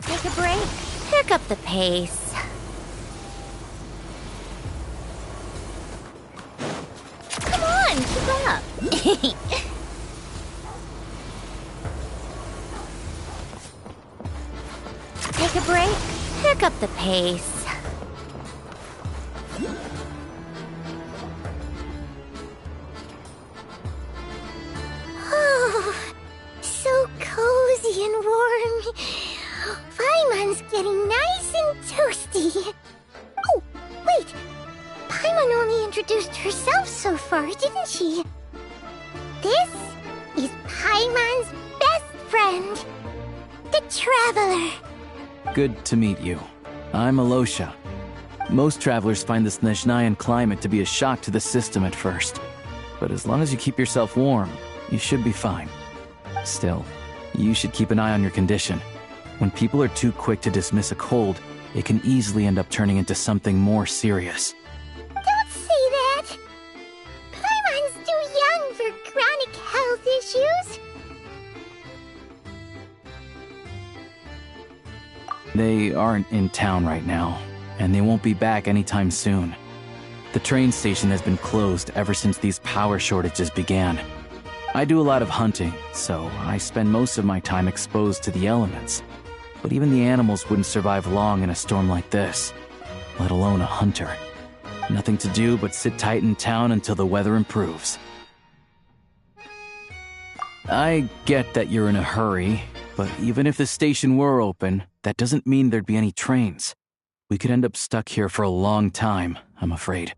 Take a break. Pick up the pace. Come on, keep up. Take a break. Pick up the pace. Oh, so cozy and warm. Paimon's getting nice and toasty. Oh, wait. Paimon only introduced herself so far, didn't she? This is Paimon's best friend, the Traveler. Good to meet you. I'm Alosha. Most travelers find the Snezhnayan climate to be a shock to the system at first. But as long as you keep yourself warm, you should be fine. Still, you should keep an eye on your condition. When people are too quick to dismiss a cold, it can easily end up turning into something more serious. Don't say that! Paimon's too young for chronic health issues. They aren't in town right now, and they won't be back anytime soon. The train station has been closed ever since these power shortages began. I do a lot of hunting, so I spend most of my time exposed to the elements. But even the animals wouldn't survive long in a storm like this, let alone a hunter. Nothing to do but sit tight in town until the weather improves. I get that you're in a hurry, But even if the station were open, that doesn't mean there'd be any trains. We could end up stuck here for a long time, I'm afraid.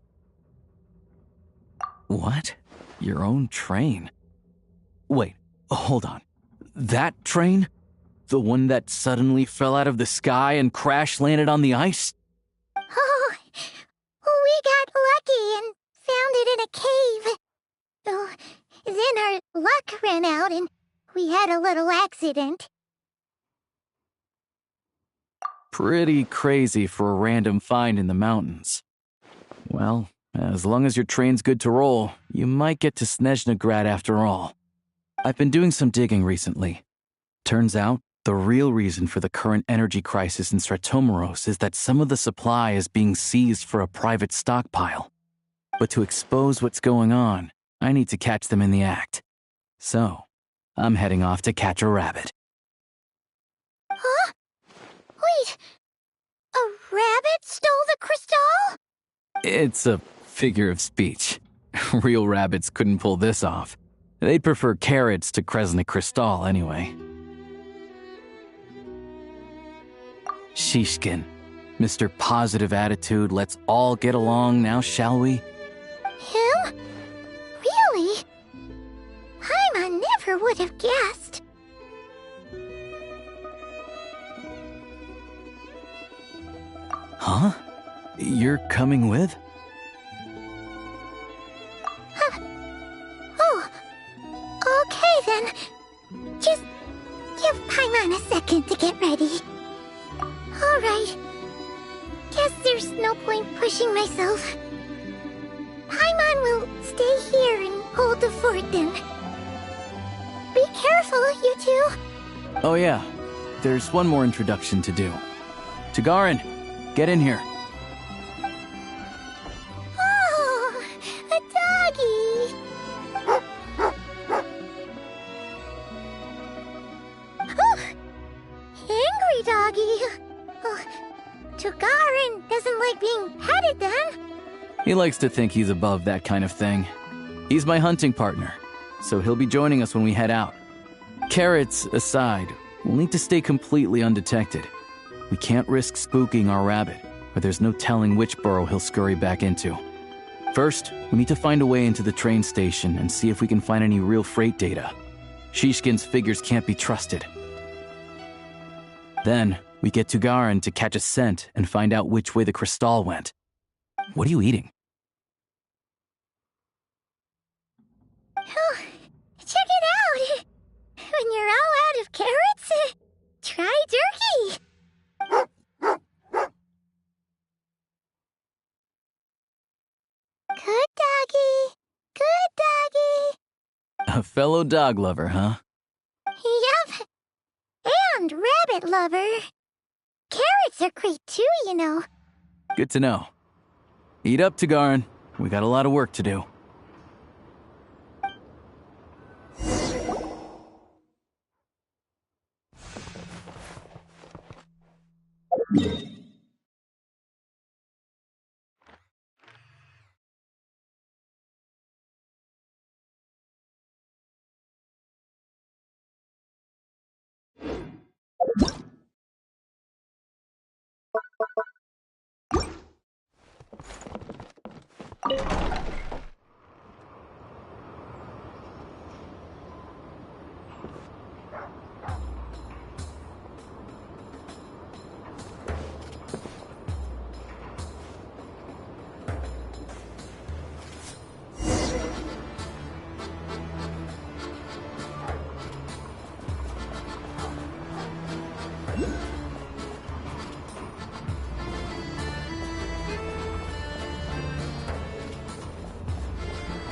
What? Your own train? Wait, hold on. That train? The one that suddenly fell out of the sky and crash-landed on the ice? Oh, we got lucky and found it in a cave. Oh, then our luck ran out and we had a little accident. Pretty crazy for a random find in the mountains. Well, as long as your train's good to roll, you might get to Snezhnegrad after all. I've been doing some digging recently. Turns out, the real reason for the current energy crisis in Stratomeros is that some of the supply is being seized for a private stockpile. But to expose what's going on, I need to catch them in the act. So, I'm heading off to catch a rabbit. Huh? Wait, a rabbit stole the crystal? It's a figure of speech. Real rabbits couldn't pull this off. They'd prefer carrots to Kresnik Kristall anyway. Shishkin, Mr. Positive Attitude, let's all get along now, shall we? Him? Really? Paimon never would have guessed. Huh? You're coming with? Oh, okay then. Just give Paimon a second to get ready. Alright. Guess there's no point pushing myself. Paimon will stay here and hold the fort then. Be careful, you two. Oh yeah, there's one more introduction to do. Tagarin, get in here. Oh, a doggy. Oh, angry doggy. Oh, Tagarin doesn't like being petted then. He likes to think he's above that kind of thing. He's my hunting partner, so he'll be joining us when we head out. Carrots aside, we'll need to stay completely undetected. We can't risk spooking our rabbit, or there's no telling which burrow he'll scurry back into. First, we need to find a way into the train station and see if we can find any real freight data. Shishkin's figures can't be trusted. Then, we get Tagarin to catch a scent and find out which way the crystal went. What are you eating? Oh, check it out! When you're all out of carrots, try jerky! Good doggy! Good doggy! A fellow dog lover, huh? Yup! And rabbit lover! Carrots are great too, you know. Good to know. Eat up, Tagarin. We got a lot of work to do.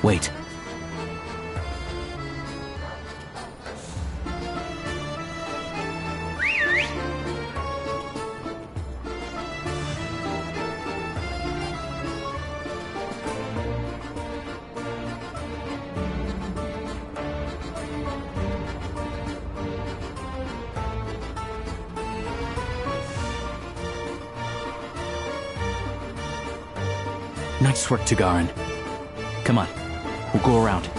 Wait. Nice work, Tagarin. Come on, we'll go around.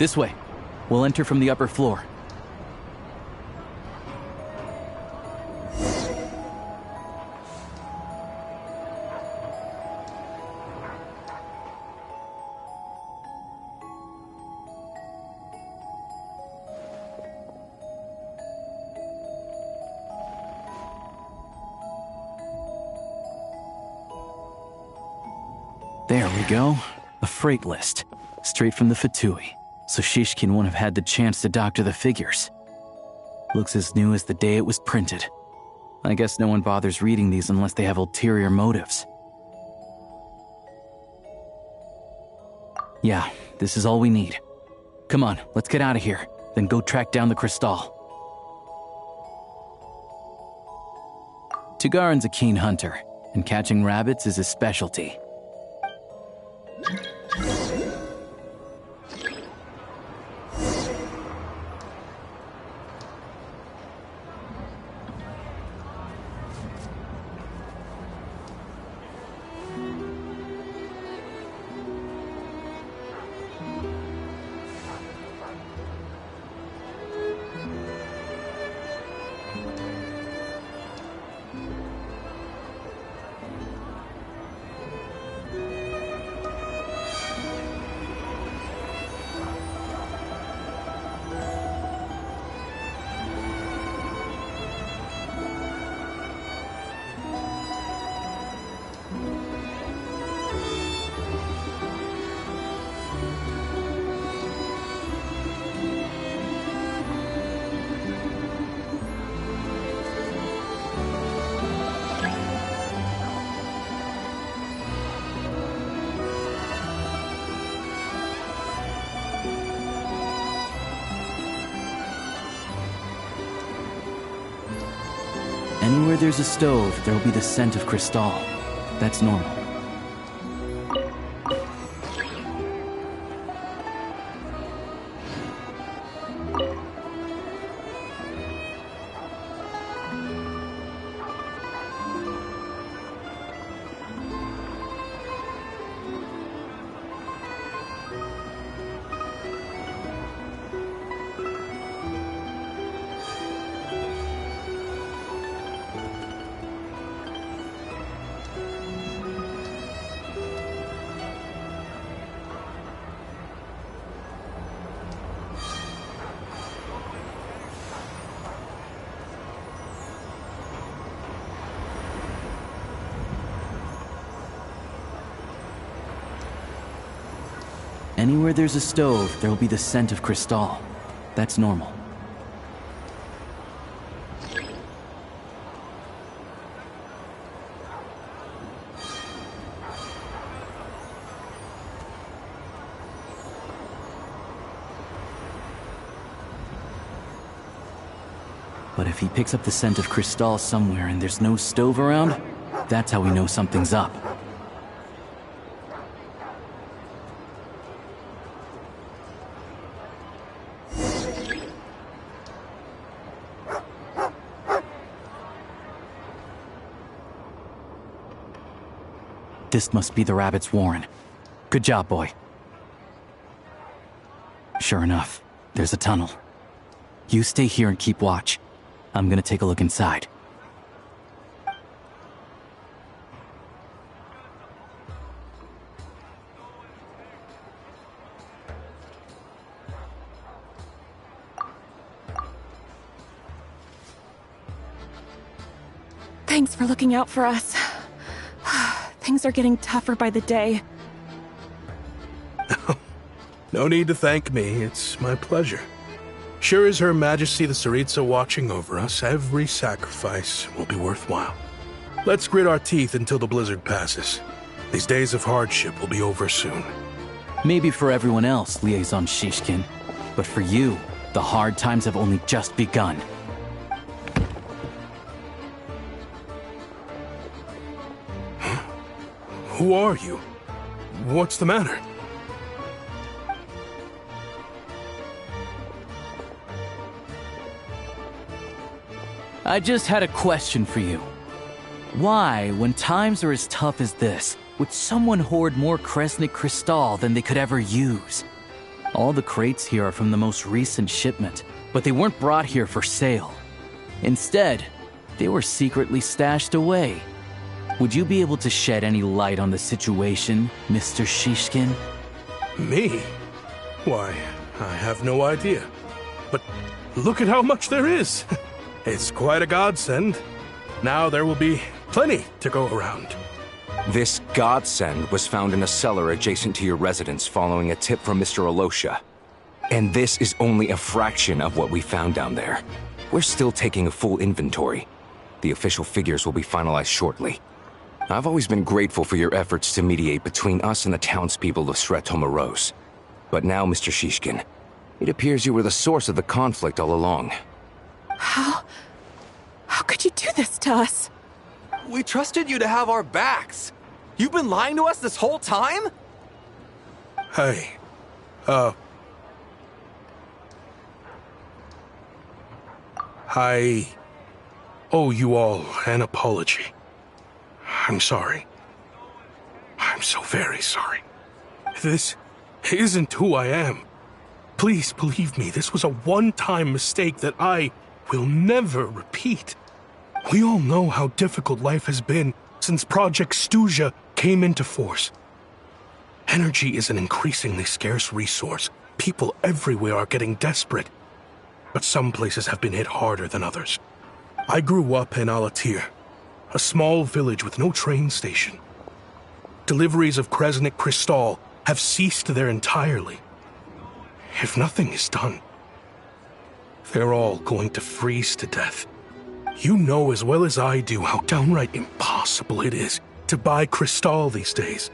This way. We'll enter from the upper floor. There we go. A freight list. Straight from the Fatui. So Shishkin won't have had the chance to doctor the figures. Looks as new as the day it was printed. I guess no one bothers reading these unless they have ulterior motives. Yeah, this is all we need. Come on, let's get out of here. Then go track down the Crystal. Tugarin's a keen hunter, and catching rabbits is his specialty. Anywhere there's a stove, there'll be the scent of Crystal. That's normal. Anywhere there's a stove, there'll be the scent of Crystal. That's normal. But if he picks up the scent of Crystal somewhere and there's no stove around, that's how we know something's up. This must be the rabbit's warren. Good job, boy. Sure enough, there's a tunnel. You stay here and keep watch. I'm gonna take a look inside. Thanks for looking out for us. Things are getting tougher by the day. No need to thank me. It's my pleasure. Sure as Her Majesty the Tsaritsa watching over us, every sacrifice will be worthwhile. Let's grit our teeth until the blizzard passes. These days of hardship will be over soon. Maybe for everyone else, Liaison Shishkin. But for you, the hard times have only just begun. Who are you? What's the matter? I just had a question for you. Why, when times are as tough as this, would someone hoard more Kresnik Crystal than they could ever use? All the crates here are from the most recent shipment, but they weren't brought here for sale. Instead, they were secretly stashed away. Would you be able to shed any light on the situation, Mr. Shishkin? Me? Why, I have no idea. But look at how much there is. It's quite a godsend. Now there will be plenty to go around. This godsend was found in a cellar adjacent to your residence following a tip from Mr. Alosha. And this is only a fraction of what we found down there. We're still taking a full inventory. The official figures will be finalized shortly. I've always been grateful for your efforts to mediate between us and the townspeople of Sretomaros. But now, Mr. Shishkin, it appears you were the source of the conflict all along. How could you do this to us? We trusted you to have our backs. You've been lying to us this whole time? Hey, I owe you all an apology. I'm sorry. I'm so very sorry. This isn't who I am. Please believe me, this was a one-time mistake that I will never repeat. We all know how difficult life has been since Project Stuja came into force. Energy is an increasingly scarce resource. People everywhere are getting desperate. But some places have been hit harder than others. I grew up in Alatir, a small village with no train station. Deliveries of Kresnik Kristall have ceased there entirely. If nothing is done, they're all going to freeze to death. You know as well as I do how downright impossible it is to buy Kristall these days.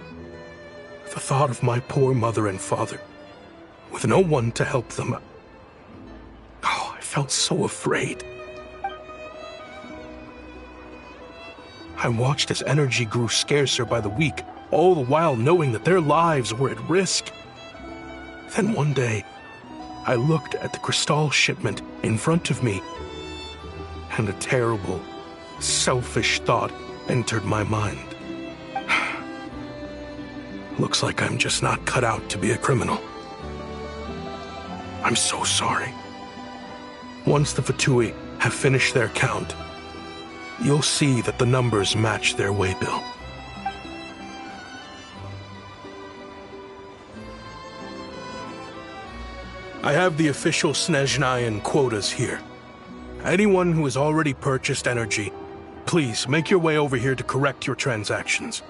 The thought of my poor mother and father, with no one to help them, I felt so afraid. I watched as energy grew scarcer by the week, all the while knowing that their lives were at risk. Then one day, I looked at the Kristall shipment in front of me, and a terrible, selfish thought entered my mind. Looks like I'm just not cut out to be a criminal. I'm so sorry. Once the Fatui have finished their count, you'll see that the numbers match their waybill. I have the official Snezhnayan quotas here. Anyone who has already purchased energy, please make your way over here to correct your transactions.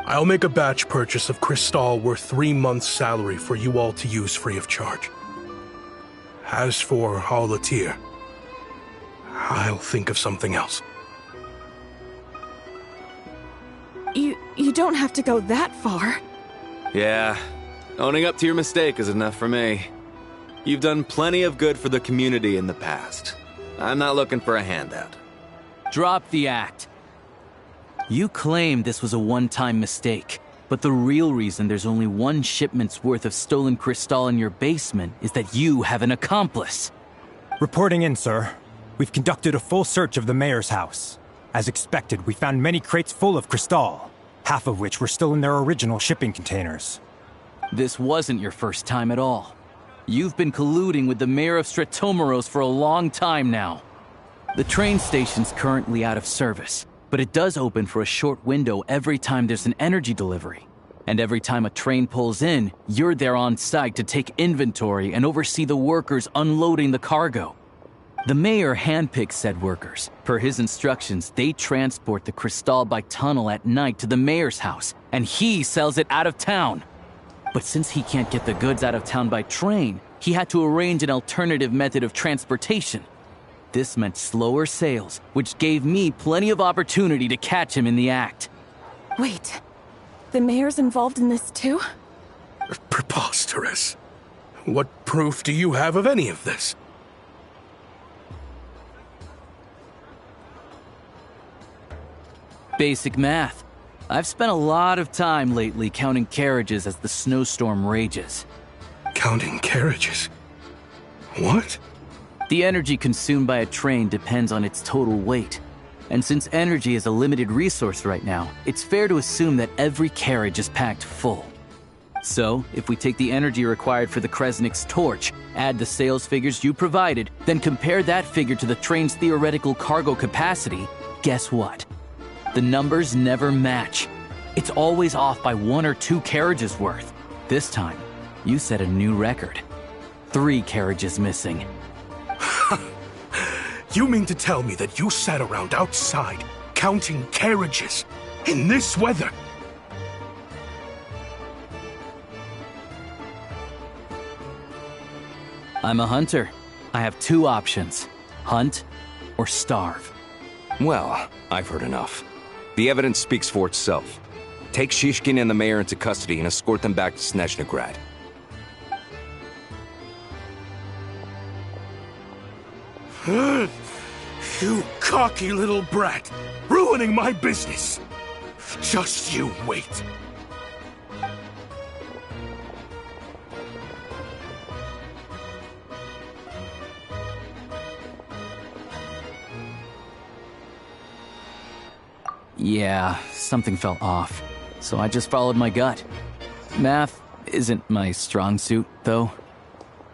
I'll make a batch purchase of Kristall worth 3 months' salary for you all to use free of charge. As for Alatir, I'll think of something else. You don't have to go that far. Yeah, owning up to your mistake is enough for me. You've done plenty of good for the community in the past. I'm not looking for a handout. Drop the act. You claim this was a one-time mistake, but the real reason there's only 1 shipment's worth of stolen Kristall in your basement is that you have an accomplice. Reporting in, sir. We've conducted a full search of the mayor's house. As expected, we found many crates full of Kristall, half of which were still in their original shipping containers. This wasn't your first time at all. You've been colluding with the mayor of Sretomaros for a long time now. The train station's currently out of service, but it does open for a short window every time there's an energy delivery. And every time a train pulls in, you're there on site to take inventory and oversee the workers unloading the cargo. The mayor handpicks said workers. Per his instructions, they transport the Kristall by tunnel at night to the mayor's house, and he sells it out of town. But since he can't get the goods out of town by train, he had to arrange an alternative method of transportation. This meant slower sales, which gave me plenty of opportunity to catch him in the act. Wait, the mayor's involved in this too? Preposterous. What proof do you have of any of this? Basic math. I've spent a lot of time lately counting carriages as the snowstorm rages. Counting carriages? What? The energy consumed by a train depends on its total weight. And since energy is a limited resource right now, it's fair to assume that every carriage is packed full. So, if we take the energy required for the Kresnik's torch, add the sales figures you provided, then compare that figure to the train's theoretical cargo capacity, guess what? The numbers never match. It's always off by 1 or 2 carriages worth. This time, you set a new record. 3 carriages missing. You mean to tell me that you sat around outside, counting carriages, in this weather? I'm a hunter. I have 2 options. Hunt or starve. Well, I've heard enough. The evidence speaks for itself. Take Shishkin and the mayor into custody and escort them back to Snezhnograd. You cocky little brat! Ruining my business! Just you wait. Yeah, something felt off, so I just followed my gut. Math isn't my strong suit, though.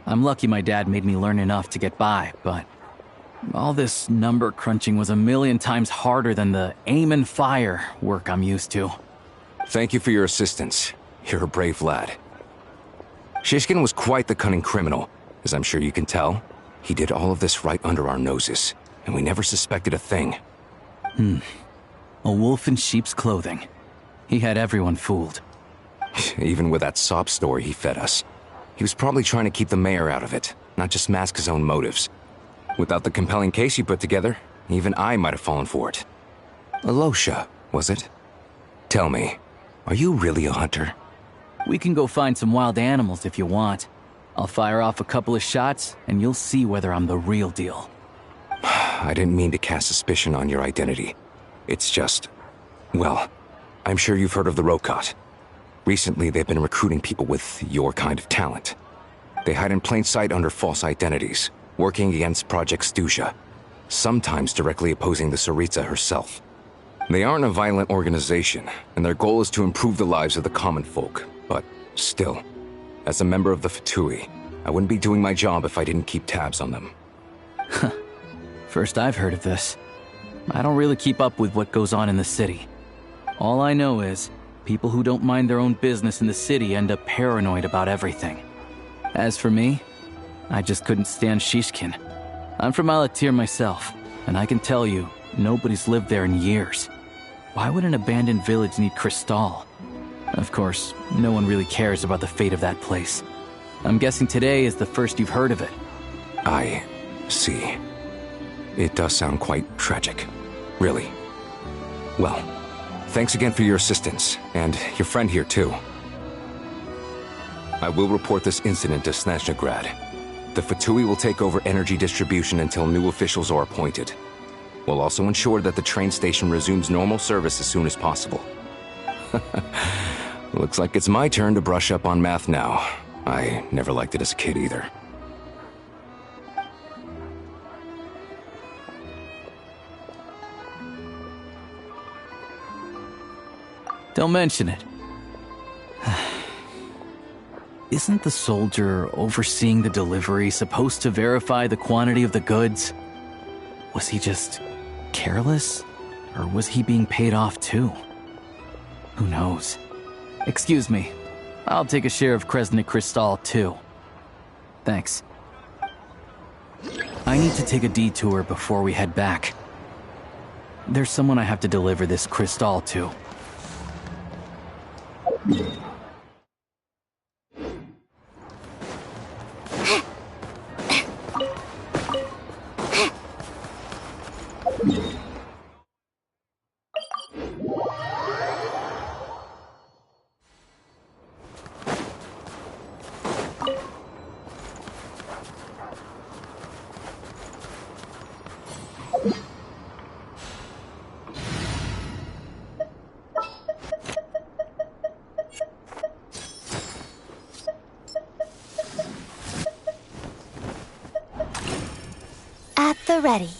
I'm lucky my dad made me learn enough to get by, but all this number crunching was a million times harder than the aim and fire work I'm used to. Thank you for your assistance. You're a brave lad. Shishkin was quite the cunning criminal, as I'm sure you can tell. He did all of this right under our noses, and we never suspected a thing. A wolf in sheep's clothing. He had everyone fooled. Even with that sob story he fed us. He was probably trying to keep the mayor out of it, not just mask his own motives. Without the compelling case you put together, even I might have fallen for it. Alosha, was it? Tell me, are you really a hunter? We can go find some wild animals if you want. I'll fire off a couple of shots, and you'll see whether I'm the real deal. I didn't mean to cast suspicion on your identity. It's just... well, I'm sure you've heard of the Rokot. Recently, they've been recruiting people with your kind of talent. They hide in plain sight under false identities, working against Project Stusha, sometimes directly opposing the Tsaritsa herself. They aren't a violent organization, and their goal is to improve the lives of the common folk, but still, as a member of the Fatui, I wouldn't be doing my job if I didn't keep tabs on them. First I've heard of this. I don't really keep up with what goes on in the city. All I know is, people who don't mind their own business in the city end up paranoid about everything. As for me, I just couldn't stand Shishkin. I'm from Alatir myself, and I can tell you, nobody's lived there in years. Why would an abandoned village need Crystal? Of course, no one really cares about the fate of that place. I'm guessing today is the first you've heard of it. I see. It does sound quite tragic. Really. Well, thanks again for your assistance, and your friend here too. I will report this incident to Snezhnograd. The Fatui will take over energy distribution until new officials are appointed. We'll also ensure that the train station resumes normal service as soon as possible. Looks like it's my turn to brush up on math now. I never liked it as a kid either. Don't mention it. Isn't the soldier overseeing the delivery supposed to verify the quantity of the goods? Was he just careless? Or was he being paid off too? Who knows? Excuse me. I'll take a share of Kresnik Crystal too. Thanks. I need to take a detour before we head back. There's someone I have to deliver this crystal to. At the ready.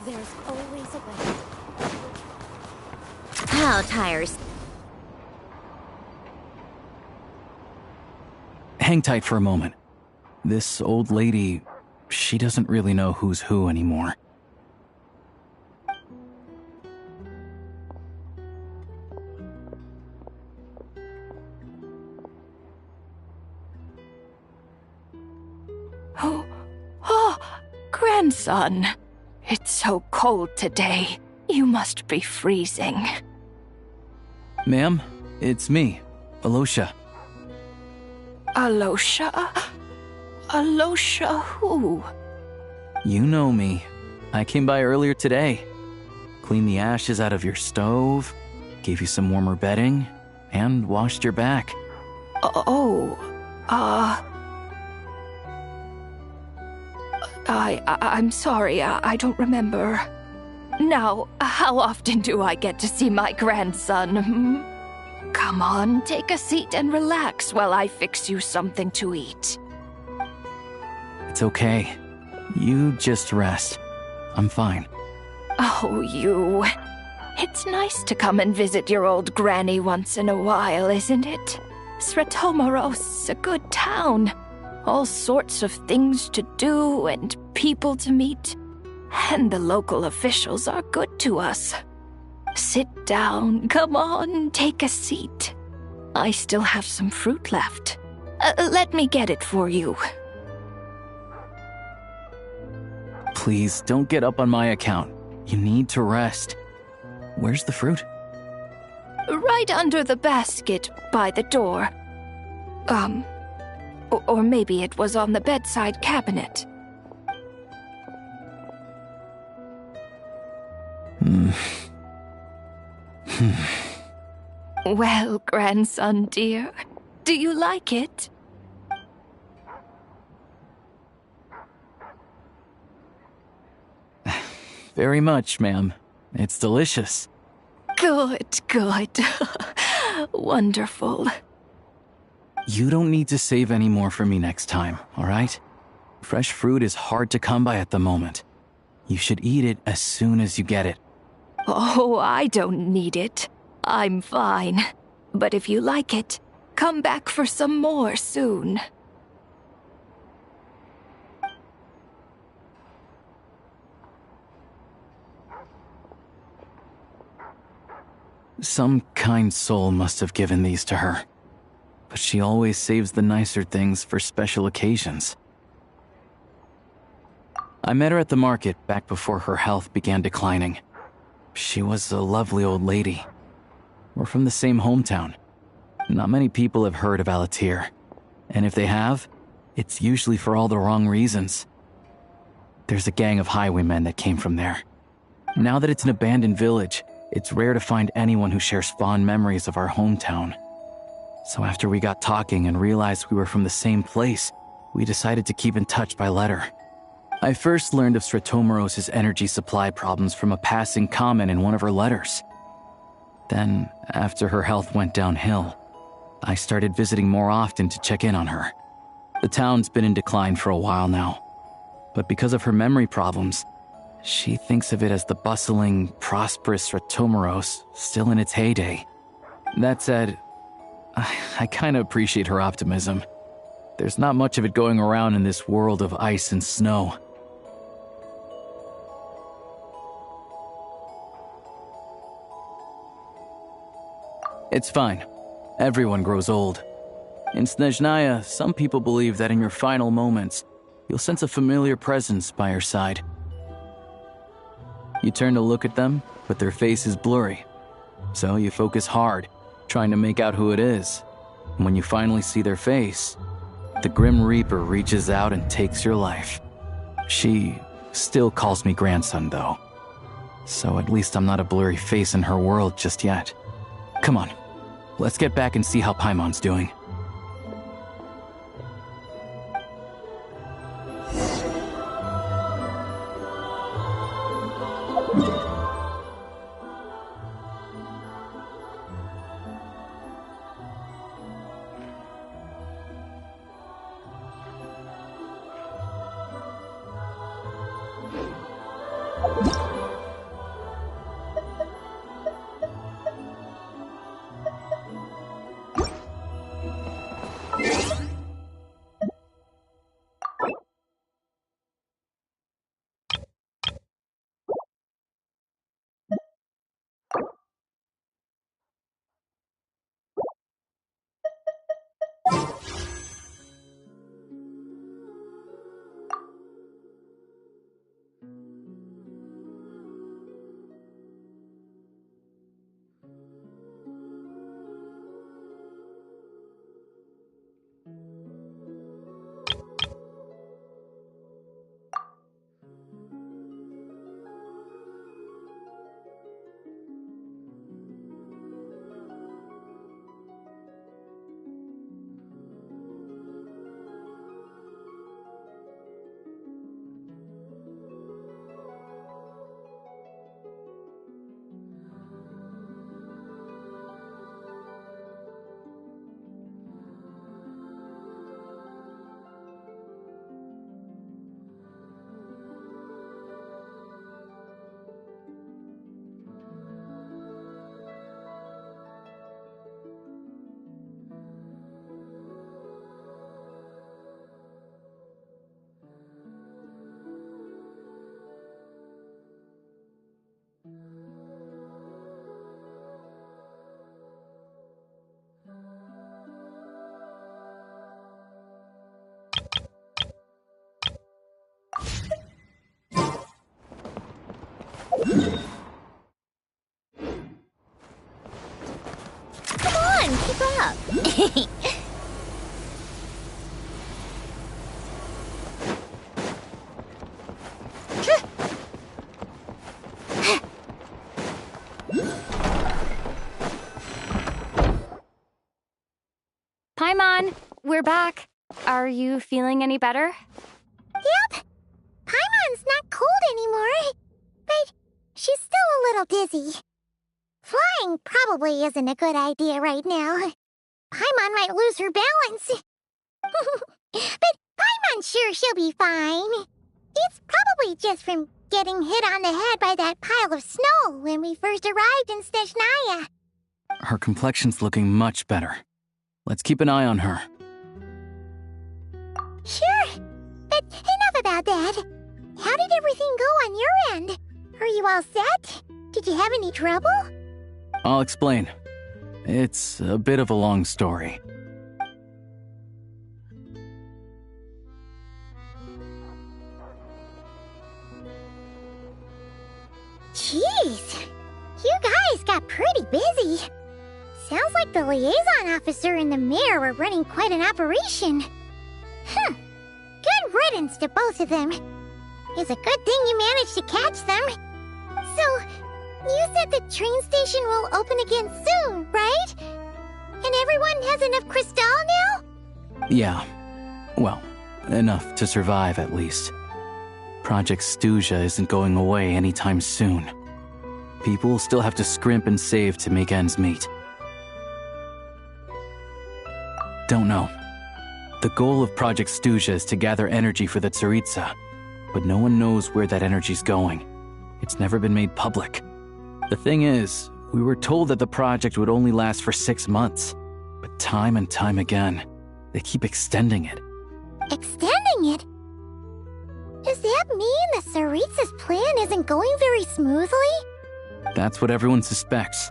There's always a way. How tires? Hang tight for a moment. This old lady, she doesn't really know who's who anymore. Oh, grandson. It's so cold today. You must be freezing. Ma'am, it's me, Alosha. Alosha? Alosha who? You know me. I came by earlier today. Cleaned the ashes out of your stove, gave you some warmer bedding, and washed your back. I'm sorry, I don't remember. Now, how often do I get to see my grandson? Come on, take a seat and relax while I fix you something to eat. It's okay. You just rest. I'm fine. Oh, you. It's nice to come and visit your old granny once in a while, isn't it? Sretomaros, a good town. All sorts of things to do and people to meet. And the local officials are good to us. Sit down, come on, take a seat. I still have some fruit left. Let me get it for you. Please, don't get up on my account. You need to rest. Where's the fruit? Right under the basket by the door. Or maybe it was on the bedside cabinet. Well, grandson dear, do you like it? Very much, ma'am. It's delicious. Good, good. Wonderful. You don't need to save any more for me next time, all right? Fresh fruit is hard to come by at the moment. You should eat it as soon as you get it. Oh, I don't need it. I'm fine. But if you like it, come back for some more soon. Some kind soul must have given these to her. But she always saves the nicer things for special occasions. I met her at the market back before her health began declining. She was a lovely old lady. We're from the same hometown. Not many people have heard of Alatir. And if they have, it's usually for all the wrong reasons. There's a gang of highwaymen that came from there. Now that it's an abandoned village, it's rare to find anyone who shares fond memories of our hometown. So after we got talking and realized we were from the same place, we decided to keep in touch by letter. I first learned of Stratomoros's energy supply problems from a passing comment in one of her letters. Then, after her health went downhill, I started visiting more often to check in on her. The town's been in decline for a while now, but because of her memory problems, she thinks of it as the bustling, prosperous Stratomoros still in its heyday. That said, I kinda appreciate her optimism. There's not much of it going around in this world of ice and snow. It's fine. Everyone grows old. In Snezhnaya, some people believe that in your final moments, you'll sense a familiar presence by your side. You turn to look at them, but their face is blurry. So you focus hard, trying to make out who it is. And when you finally see their face, the Grim Reaper reaches out and takes your life. She still calls me grandson, though. So at least I'm not a blurry face in her world just yet. Come on, let's get back and see how Paimon's doing. Come on, keep up. Paimon, we're back. Are you feeling any better? Yep. Paimon's not cold anymore, but she's still a little dizzy. Flying probably isn't a good idea right now. Paimon might lose her balance. But Paimon's sure she'll be fine. It's probably just from getting hit on the head by that pile of snow when we first arrived in Snezhnaya. Her complexion's looking much better. Let's keep an eye on her. Sure, but enough about that. How did everything go on your end? Are you all set? Did you have any trouble? I'll explain. It's a bit of a long story. Jeez, you guys got pretty busy. Sounds like the liaison officer and the mayor were running quite an operation. Good riddance to both of them. It's a good thing you managed to catch them. So, you said the train station will open again soon, right? And everyone has enough crystal now? Yeah. Well, enough to survive at least. Project Stuja isn't going away anytime soon. People will still have to scrimp and save to make ends meet. Don't know. The goal of Project Stuja is to gather energy for the Tsaritsa, but no one knows where that energy's going. It's never been made public. The thing is, we were told that the project would only last for 6 months, but time and time again, they keep extending it. Extending it? Does that mean the Tsaritsa's plan isn't going very smoothly? That's what everyone suspects.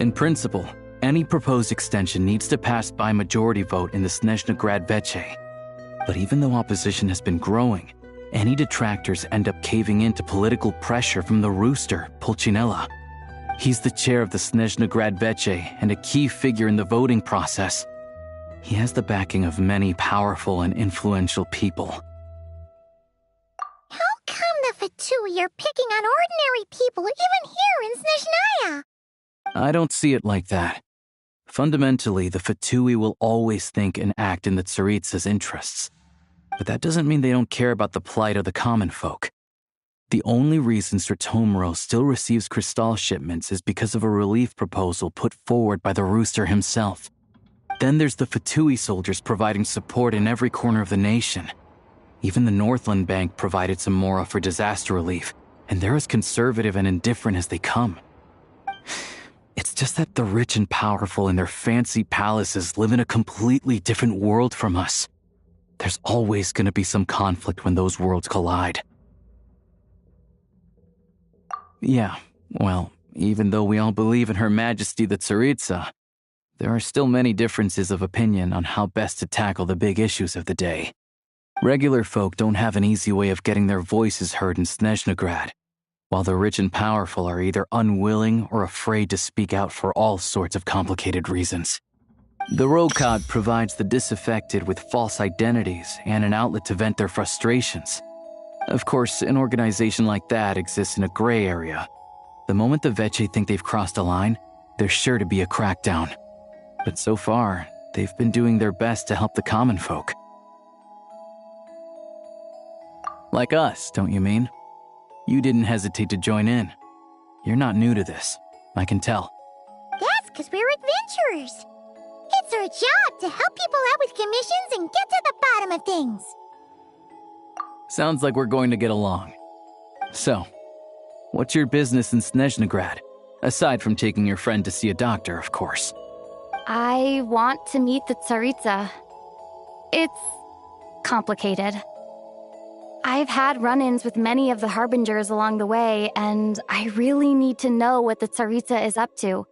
In principle, any proposed extension needs to pass by majority vote in the Snezhna Grad Veche. But even though opposition has been growing, any detractors end up caving in to political pressure from the rooster, Pulcinella. He's the chair of the Snezhna Grad Veche and a key figure in the voting process. He has the backing of many powerful and influential people. How come the Fatui are picking on ordinary people even here in Snezhnaya? I don't see it like that. Fundamentally, the Fatui will always think and act in the Tsaritsa's interests. But that doesn't mean they don't care about the plight of the common folk. The only reason Sratomiro still receives crystal shipments is because of a relief proposal put forward by the rooster himself. Then there's the Fatui soldiers providing support in every corner of the nation. Even the Northland Bank provided some mora for disaster relief, and they're as conservative and indifferent as they come. It's just that the rich and powerful in their fancy palaces live in a completely different world from us. There's always going to be some conflict when those worlds collide. Yeah, well, even though we all believe in Her Majesty the Tsaritsa, there are still many differences of opinion on how best to tackle the big issues of the day. Regular folk don't have an easy way of getting their voices heard in Snezhna Grad, while the rich and powerful are either unwilling or afraid to speak out for all sorts of complicated reasons. The Rokad provides the disaffected with false identities and an outlet to vent their frustrations. Of course, an organization like that exists in a gray area. The moment the Veche think they've crossed a line, there's sure to be a crackdown. But so far, they've been doing their best to help the common folk. Like us, don't you mean? You didn't hesitate to join in. You're not new to this, I can tell. That's because we're adventurers. It's our job to help people out with commissions and get to the bottom of things. Sounds like we're going to get along. So, what's your business in Snezhna Grad? Aside from taking your friend to see a doctor, of course. I want to meet the Tsaritsa. It's complicated. I've had run-ins with many of the Harbingers along the way, and I really need to know what the Tsaritsa is up to.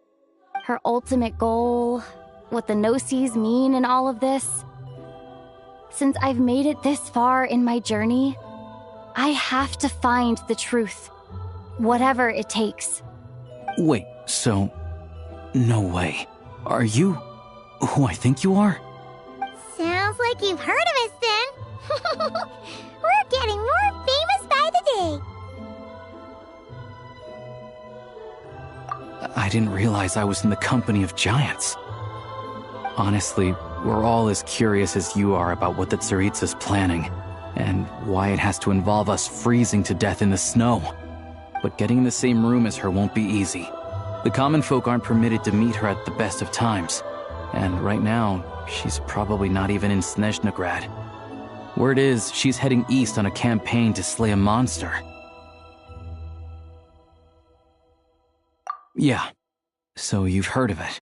Her ultimate goal, what the Gnosis mean in all of this. Since I've made it this far in my journey, I have to find the truth, whatever it takes. Wait, so... no way. Are you who I think you are? Sounds like you've heard of us then. We're getting more famous by the day. I didn't realize I was in the company of giants. Honestly, we're all as curious as you are about what the Tsaritsa's planning, and why it has to involve us freezing to death in the snow. But getting in the same room as her won't be easy. The common folk aren't permitted to meet her at the best of times, and right now, she's probably not even in Snezhna Grad. Word is, she's heading east on a campaign to slay a monster. Yeah, so you've heard of it.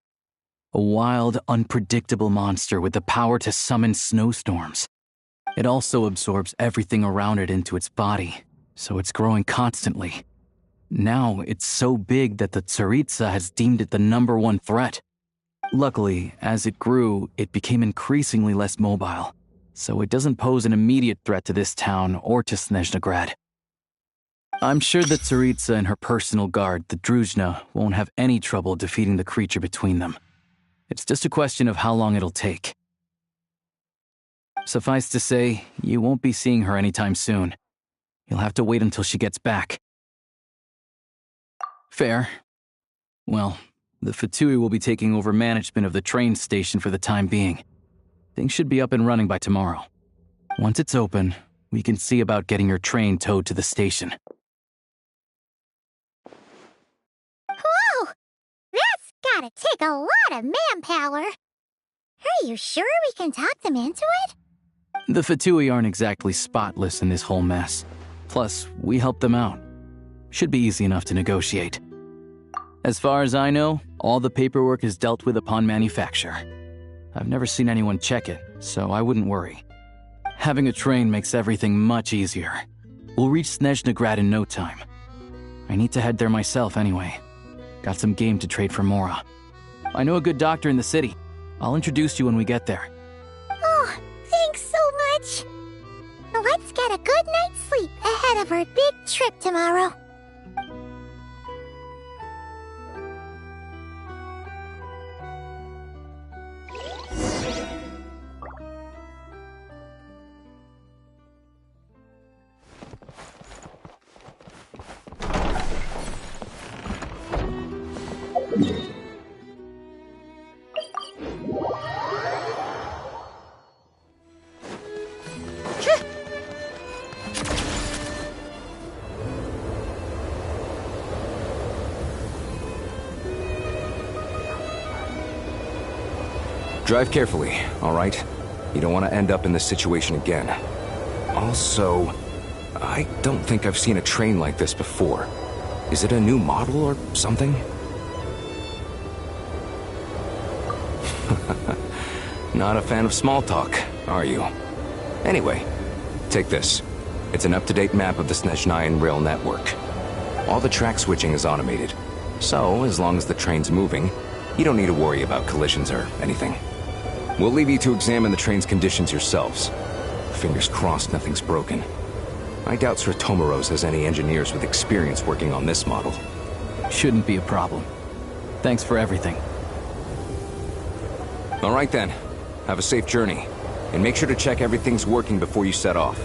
A wild, unpredictable monster with the power to summon snowstorms. It also absorbs everything around it into its body, so it's growing constantly. Now, it's so big that the Tsaritsa has deemed it the #1 threat. Luckily, as it grew, it became increasingly less mobile, so it doesn't pose an immediate threat to this town or to Snezhna Grad. I'm sure that Tsaritsa and her personal guard, the Druzhna, won't have any trouble defeating the creature between them. It's just a question of how long it'll take. Suffice to say, you won't be seeing her anytime soon. You'll have to wait until she gets back. Fair. Well, the Fatui will be taking over management of the train station for the time being. Things should be up and running by tomorrow. Once it's open, we can see about getting your train towed to the station. Whoa! That's gotta take a lot of manpower. Are you sure we can talk them into it? The Fatui aren't exactly spotless in this whole mess. Plus, we helped them out. Should be easy enough to negotiate. As far as I know, all the paperwork is dealt with upon manufacture. I've never seen anyone check it, so I wouldn't worry. Having a train makes everything much easier. We'll reach Snezhna Grad in no time. I need to head there myself anyway. Got some game to trade for Mora. I know a good doctor in the city. I'll introduce you when we get there. Oh, thanks so much. Let's get a good night's sleep ahead of our big trip tomorrow. Drive carefully, all right? You don't want to end up in this situation again. Also, I don't think I've seen a train like this before. Is it a new model or something? Not a fan of small talk, are you? Anyway, take this. It's an up-to-date map of the Snezhnayan rail network. All the track switching is automated. So, as long as the train's moving, you don't need to worry about collisions or anything. We'll leave you to examine the train's conditions yourselves. Fingers crossed nothing's broken. I doubt Sir Tomoros has any engineers with experience working on this model. Shouldn't be a problem. Thanks for everything. All right then. Have a safe journey. And make sure to check everything's working before you set off.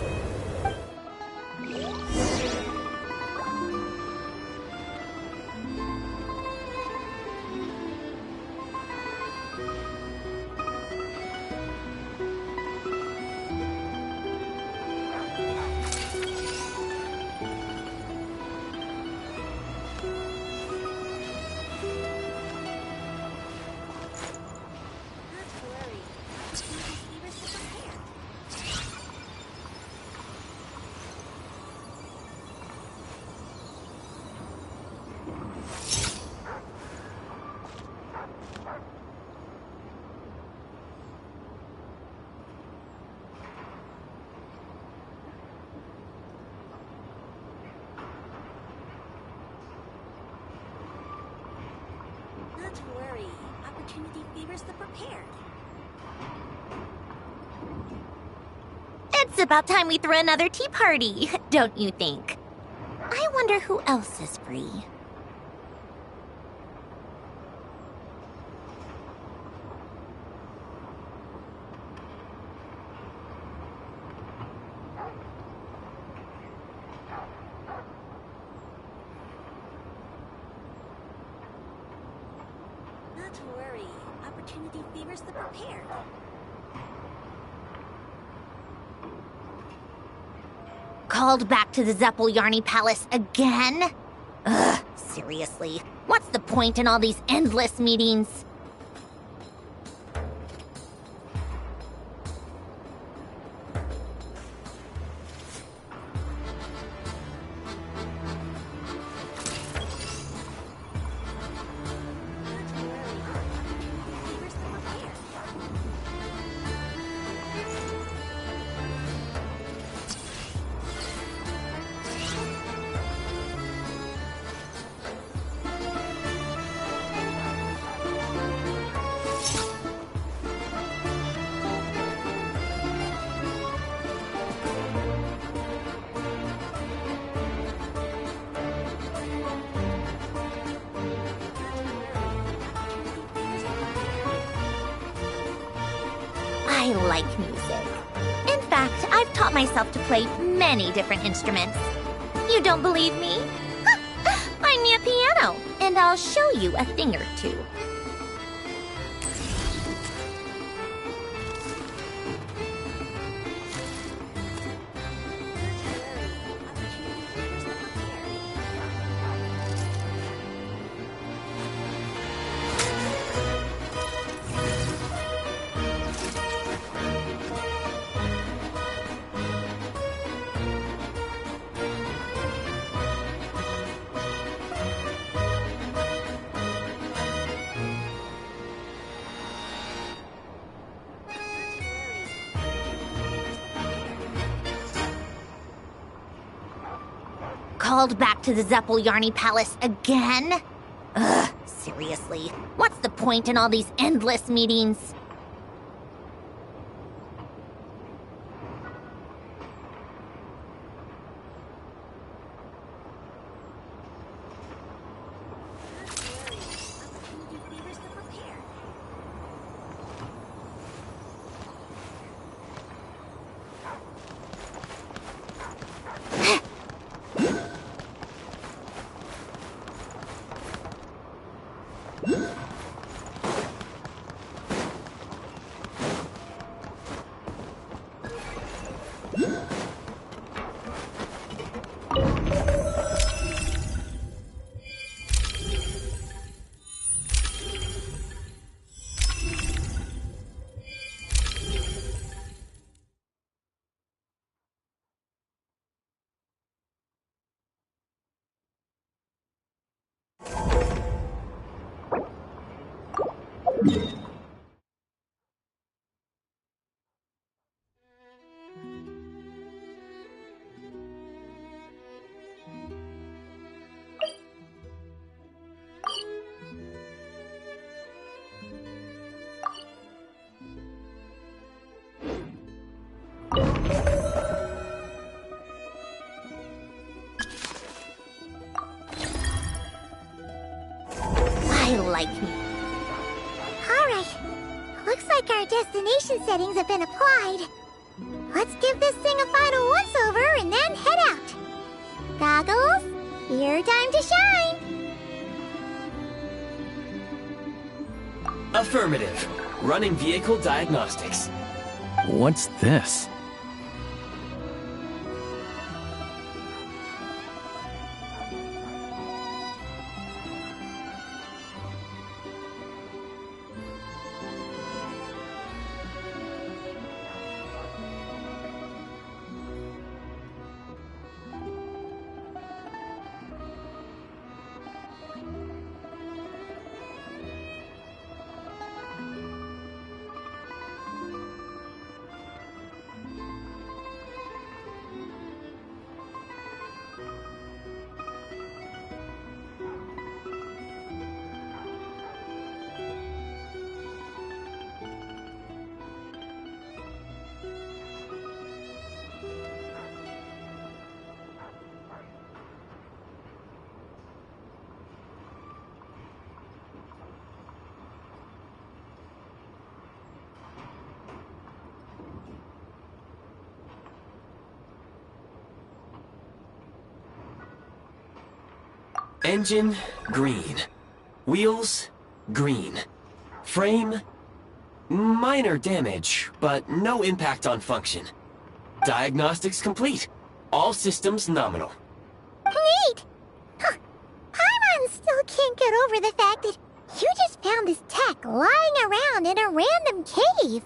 Not to worry. Opportunity favors the prepared. It's about time we threw another tea party, don't you think? I wonder who else is free. Not to worry. Opportunity favors the prepared. Called back to the Zeppeljärny Palace again? Ugh, seriously. What's the point in all these endless meetings? I like music. In fact, I've taught myself to play many different instruments. You don't believe me? Find me a piano, and I'll show you a thing or two. Called back to the Zeppeljärni Palace again? Ugh, seriously. What's the point in all these endless meetings? I like me. Alright. Looks like our destination settings have been applied. Let's give this thing a final once-over and then head out. Goggles, your time to shine! Affirmative. Running vehicle diagnostics. What's this? Engine, green. Wheels, green. Frame, minor damage, but no impact on function. Diagnostics complete. All systems nominal. Neat! Huh. Paimon still can't get over the fact that you just found this tech lying around in a random cave.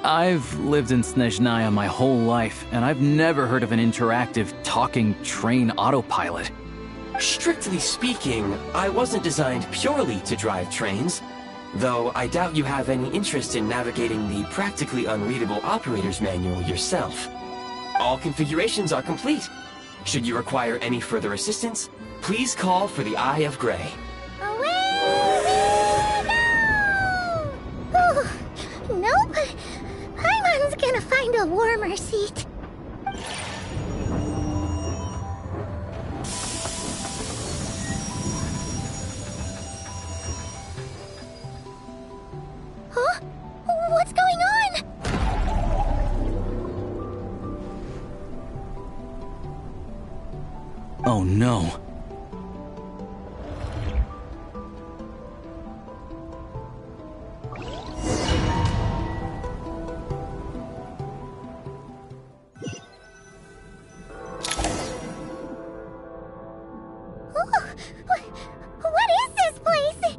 I've lived in Snezhnaya my whole life, and I've never heard of an interactive, talking train autopilot. Strictly speaking, I wasn't designed purely to drive trains, though I doubt you have any interest in navigating the practically unreadable operator's manual yourself. All configurations are complete. Should you require any further assistance, please call for the Eye of Grey. Nope. Paimon's gonna find a warmer seat. Huh? What's going on? Oh no. What is this place?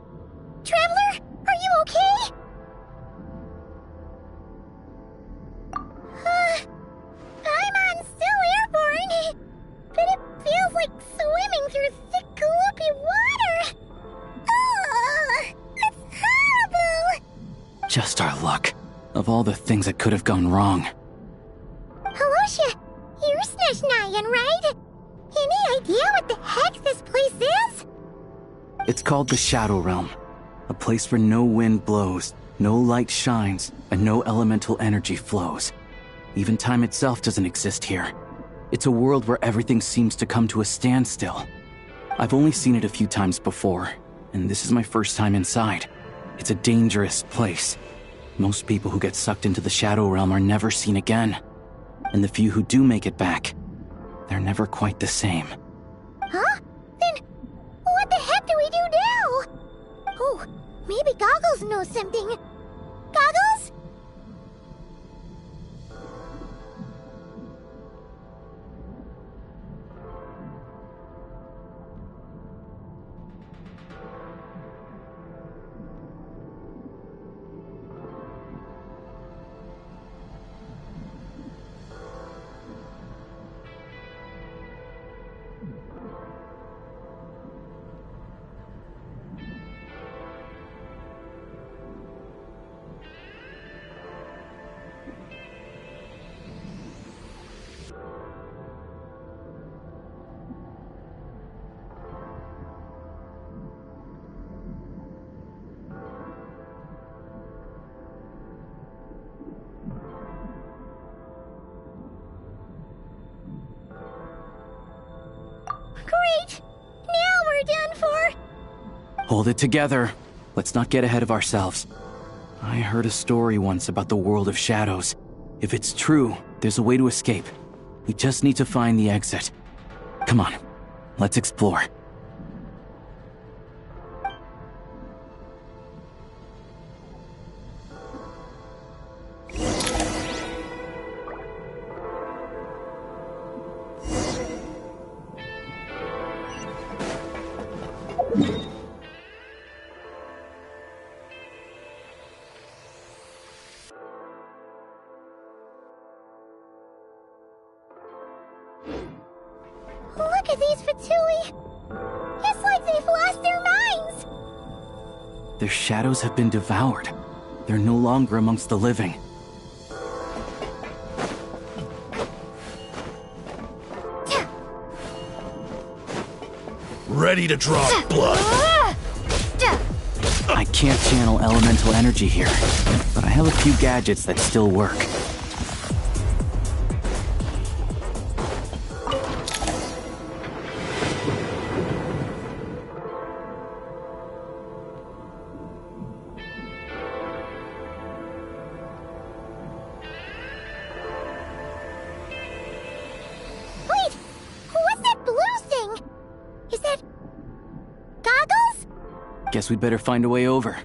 Traveler, are you okay? Paimon's still airborne, but it feels like swimming through thick, gloopy water. Ugh, it's horrible. Just our luck. Of all the things that could have gone wrong. Halosha, you're Snezhnayan, right? Any idea what the heck this place is? It's called the Shadow Realm. A place where no wind blows, no light shines, and no elemental energy flows. Even time itself doesn't exist here. It's a world where everything seems to come to a standstill. I've only seen it a few times before, and this is my first time inside. It's a dangerous place. Most people who get sucked into the Shadow Realm are never seen again. And the few who do make it back, they're never quite the same. Huh? Then what the heck do we do now? Oh, maybe Goggles knows something. Goggles? Great! Now we're done for! Hold it together. Let's not get ahead of ourselves. I heard a story once about the world of shadows. If it's true, there's a way to escape. We just need to find the exit. Come on, let's explore. Look at these Fatui! It's like they Their shadows have been devoured. They're no longer amongst the living. Ready to draw blood. I can't channel elemental energy here, but I have a few gadgets that still work. Wait! What's that blue thing? Is that... goggles? Guess we'd better find a way over.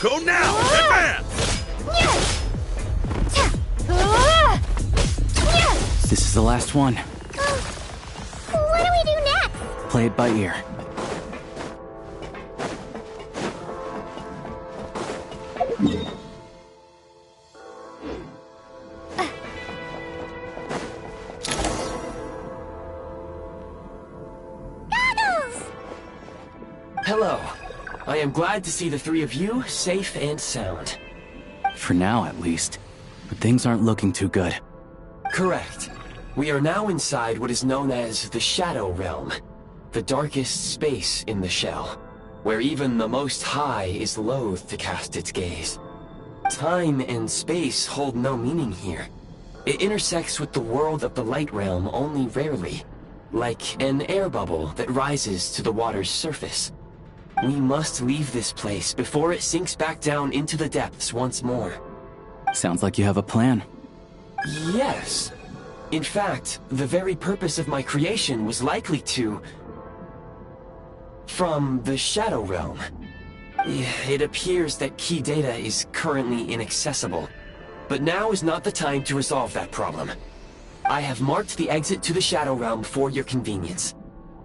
Go now! Advance! This is the last one. What do we do next? Play it by ear. Goggles! Hello. I am glad to see the three of you safe and sound. For now, at least. But things aren't looking too good. Correct. We are now inside what is known as the Shadow Realm, the darkest space in the shell, where even the Most High is loath to cast its gaze. Time and space hold no meaning here. It intersects with the world of the Light Realm only rarely, like an air bubble that rises to the water's surface. We must leave this place before it sinks back down into the depths once more. Sounds like you have a plan. Yes. In fact, the very purpose of my creation was likely to... from the Shadow Realm. It appears that key data is currently inaccessible, but now is not the time to resolve that problem. I have marked the exit to the Shadow Realm for your convenience.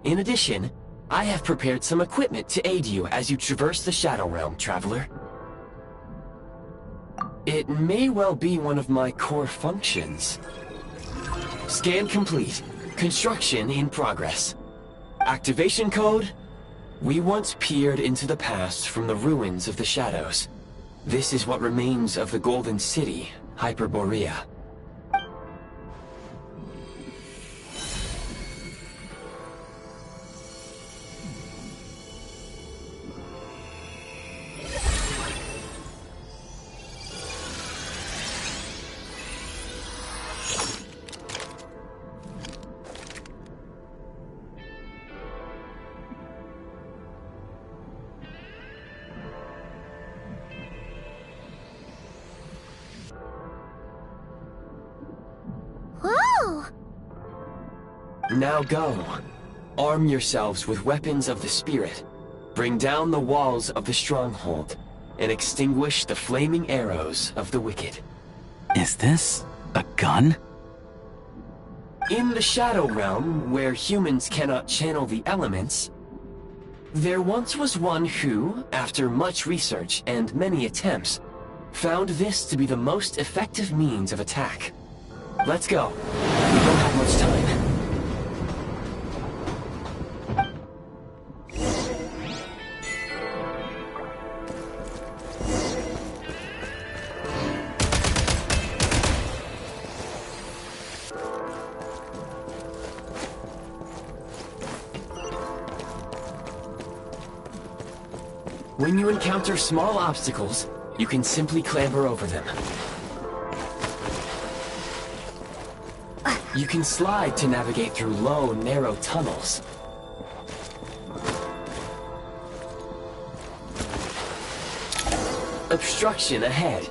In addition, I have prepared some equipment to aid you as you traverse the Shadow Realm, Traveler. It may well be one of my core functions. Scan complete. Construction in progress. Activation code? We once peered into the past from the ruins of the Shadows. This is what remains of the Golden City, Hyperborea. Whoa! Now go. Arm yourselves with weapons of the spirit. Bring down the walls of the stronghold, and extinguish the flaming arrows of the wicked. Is this a gun? In the Shadow Realm, where humans cannot channel the elements, there once was one who, after much research and many attempts, found this to be the most effective means of attack. Let's go. We don't have much time. When you encounter small obstacles, you can simply clamber over them. You can slide to navigate through low, narrow tunnels. Obstruction ahead.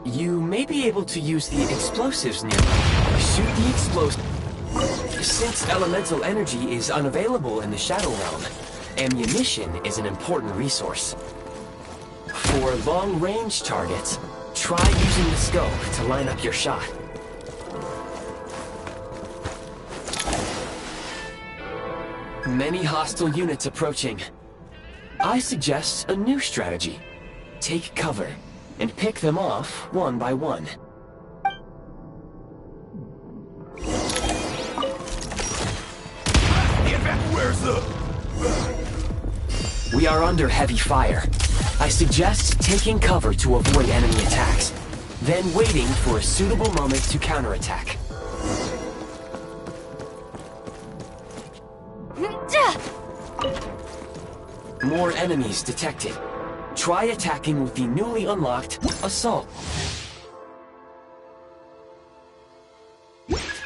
You may be able to use the explosives nearby. Shoot the explosive. Since elemental energy is unavailable in the Shadow Realm, ammunition is an important resource. For long-range targets, try using the scope to line up your shot. Many hostile units approaching. I suggest a new strategy. Take cover, and pick them off one by one. Where's the... We are under heavy fire. I suggest taking cover to avoid enemy attacks, then waiting for a suitable moment to counterattack. More enemies detected. Try attacking with the newly unlocked Assault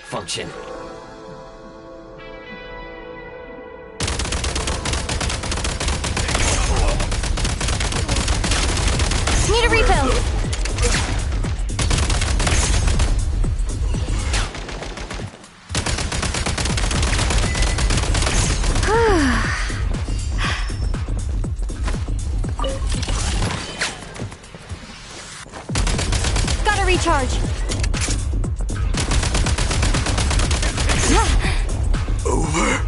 function. Need a refill! Gotta recharge. Over.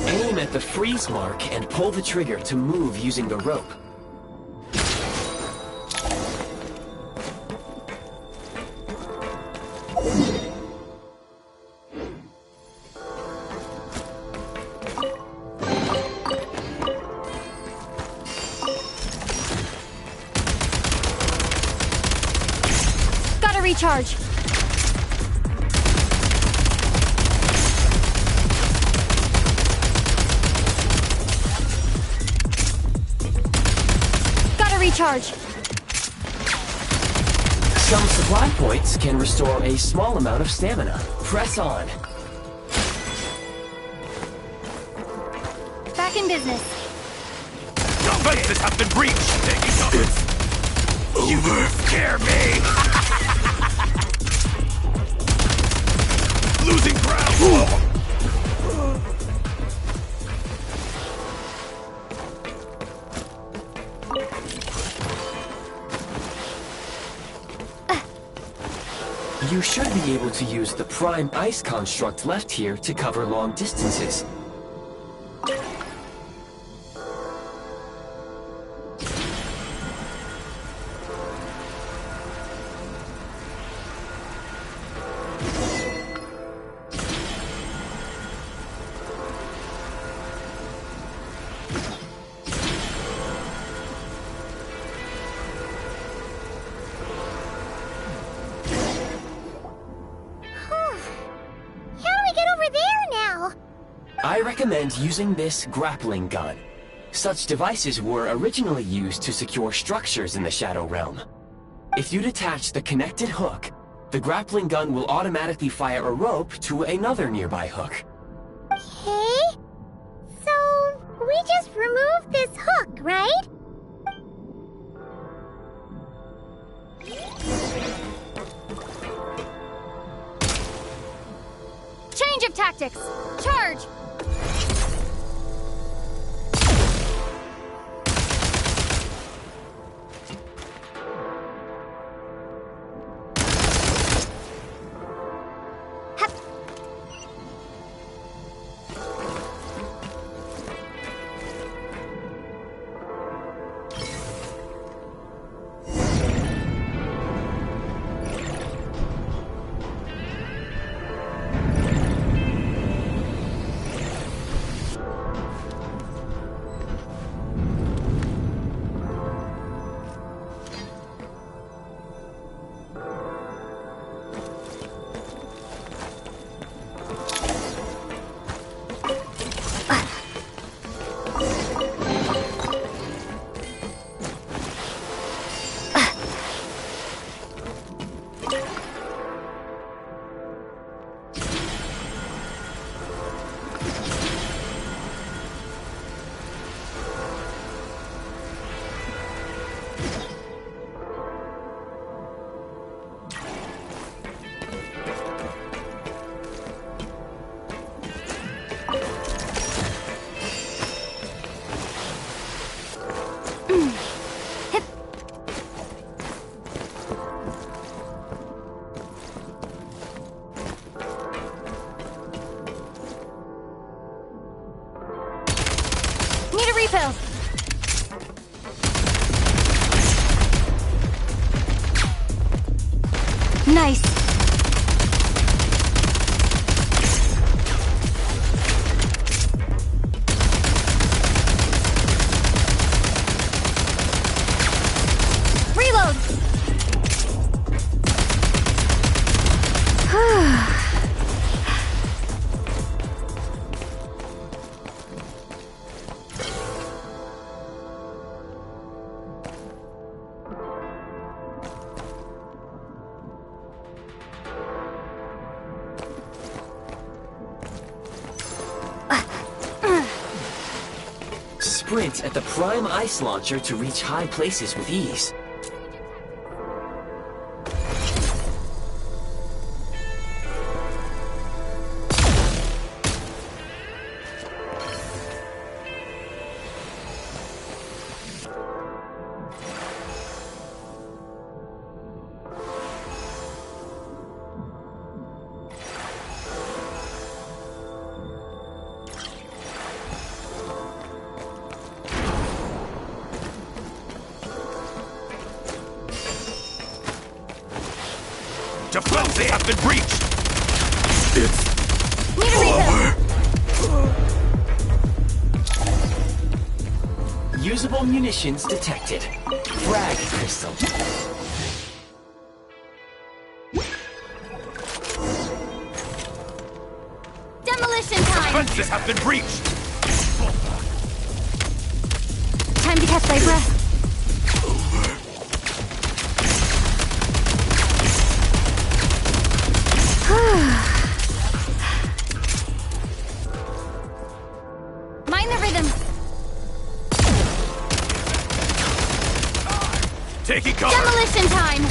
Aim at the freeze mark and pull the trigger to move using the rope. Gotta recharge. Recharge. Some supply points can restore a small amount of stamina. Press on. Back in business. Defenses have been breached. You scare me. Losing ground. You should be able to use the Prime Ice construct left here to cover long distances. I recommend using this grappling gun. Such devices were originally used to secure structures in the Shadow Realm. If you detach the connected hook, the grappling gun will automatically fire a rope to another nearby hook. Okay. So, we just remove this hook, right? Change of tactics! Charge! sprint at the prime ice launcher to reach high places with ease. Defenses have been breached! It's over! Usable munitions detected. Frag crystal. Demolition time! Defenses have been breached! Time to catch my breath. Mind the rhythm. Taking cover! Demolition time!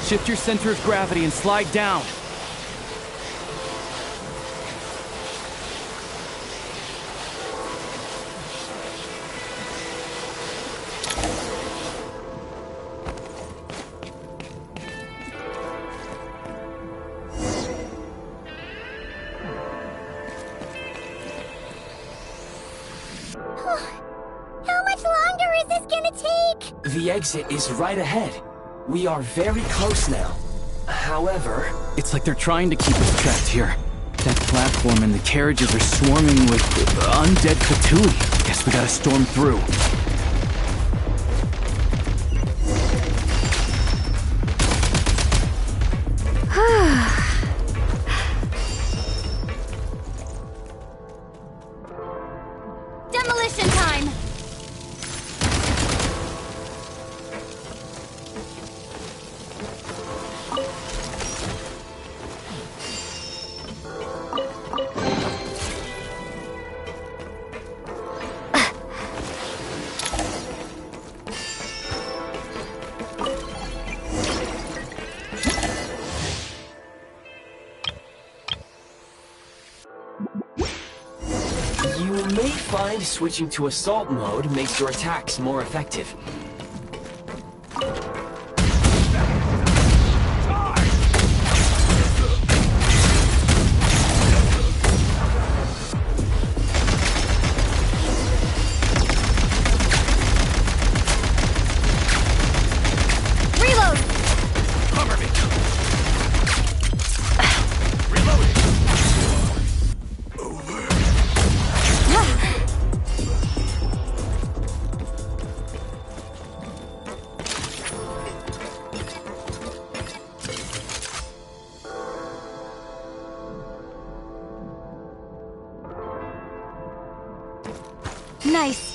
Shift your center of gravity and slide down. How much longer is this gonna take? The exit is right ahead. We are very close now. However... It's like they're trying to keep us trapped here. That platform and the carriages are swarming with undead Fatui. Guess we gotta storm through. Demolition time! You may find switching to assault mode makes your attacks more effective. Reload! Cover me! Nice.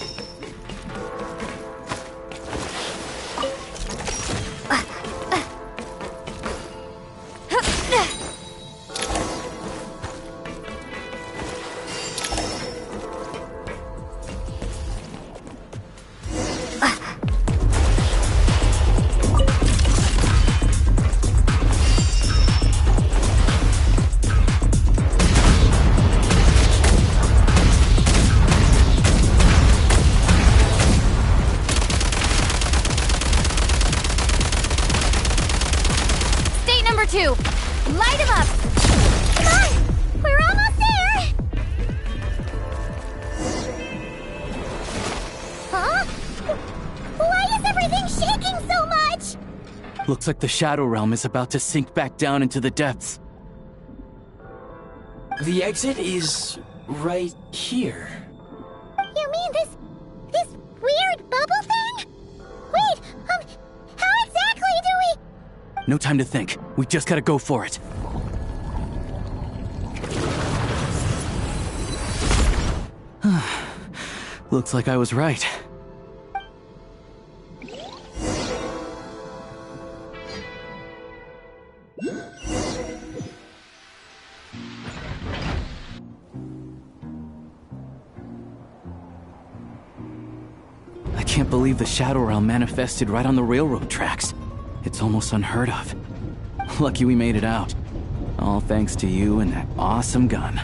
Two. Light him up! Come on! We're almost there! Huh? Why is everything shaking so much? Looks like the Shadow Realm is about to sink back down into the depths. The exit is right here. You mean this weird bubble thing? We No time to think. We just gotta go for it. Looks like I was right. I can't believe the Shadow Realm manifested right on the railroad tracks. It's almost unheard of. Lucky we made it out. All thanks to you and that awesome gun.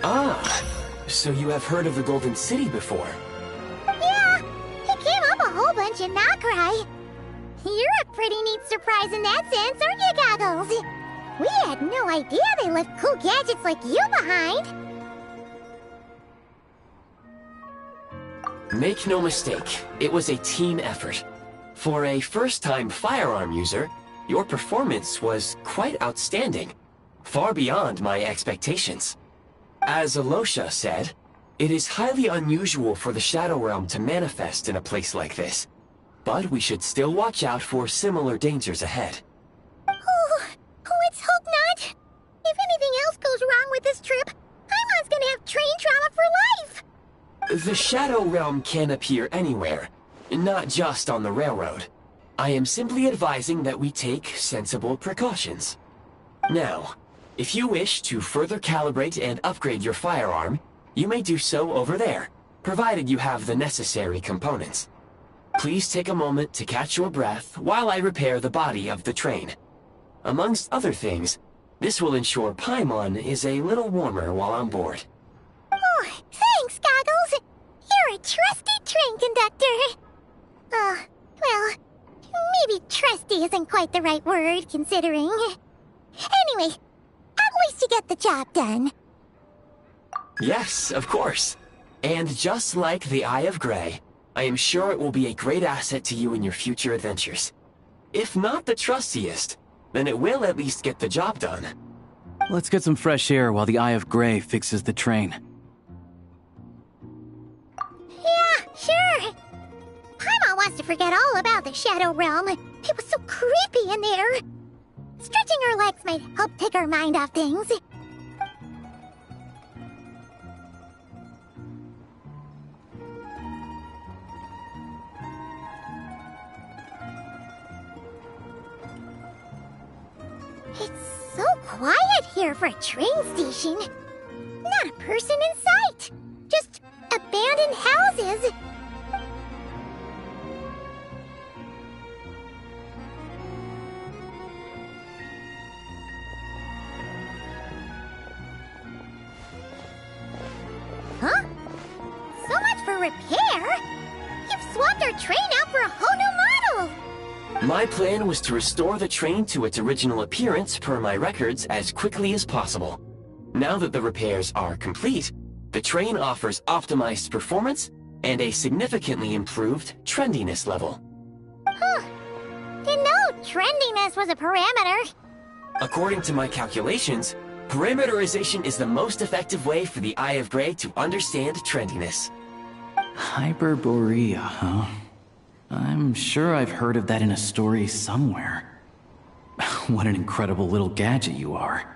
Ah, so you have heard of the Golden City before? Yeah, he came up a whole bunch in Nokrai. You're a pretty neat surprise in that sense, aren't you, Goggles? We had no idea they left cool gadgets like you behind. Make no mistake, it was a team effort. For a first-time firearm user, your performance was quite outstanding, far beyond my expectations. As Alosha said, it is highly unusual for the Shadow Realm to manifest in a place like this, but we should still watch out for similar dangers ahead. Oh, let's hope not. If anything else goes wrong with this trip, Paimon's gonna have train trauma for life. The Shadow Realm can appear anywhere, not just on the railroad. I am simply advising that we take sensible precautions. Now, if you wish to further calibrate and upgrade your firearm, you may do so over there, provided you have the necessary components. Please take a moment to catch your breath while I repair the body of the train. Amongst other things, this will ensure Paimon is a little warmer while on board. Oh, thanks, Goggles. You're a trusty train conductor. Well, maybe trusty isn't quite the right word, considering. Anyway, at least you get the job done. Yes, of course. And just like the Eye of Grey, I am sure it will be a great asset to you in your future adventures. If not the trustiest, then it will at least get the job done. Let's get some fresh air while the Eye of Grey fixes the train. Yeah, sure. Paimon wants to forget all about the Shadow Realm. It was so creepy in there. Stretching our legs might help take our mind off things. It's so quiet here for a train station. Not a person in sight. Just abandoned houses. Huh? So much for repair? You've swapped our train out for a whole new model! My plan was to restore the train to its original appearance per my records as quickly as possible. Now that the repairs are complete, the train offers optimized performance and a significantly improved trendiness level. Huh. Didn't know trendiness was a parameter. According to my calculations, parameterization is the most effective way for the Eye of Grey to understand trendiness. Hyperborea, huh? I'm sure I've heard of that in a story somewhere. What an incredible little gadget you are.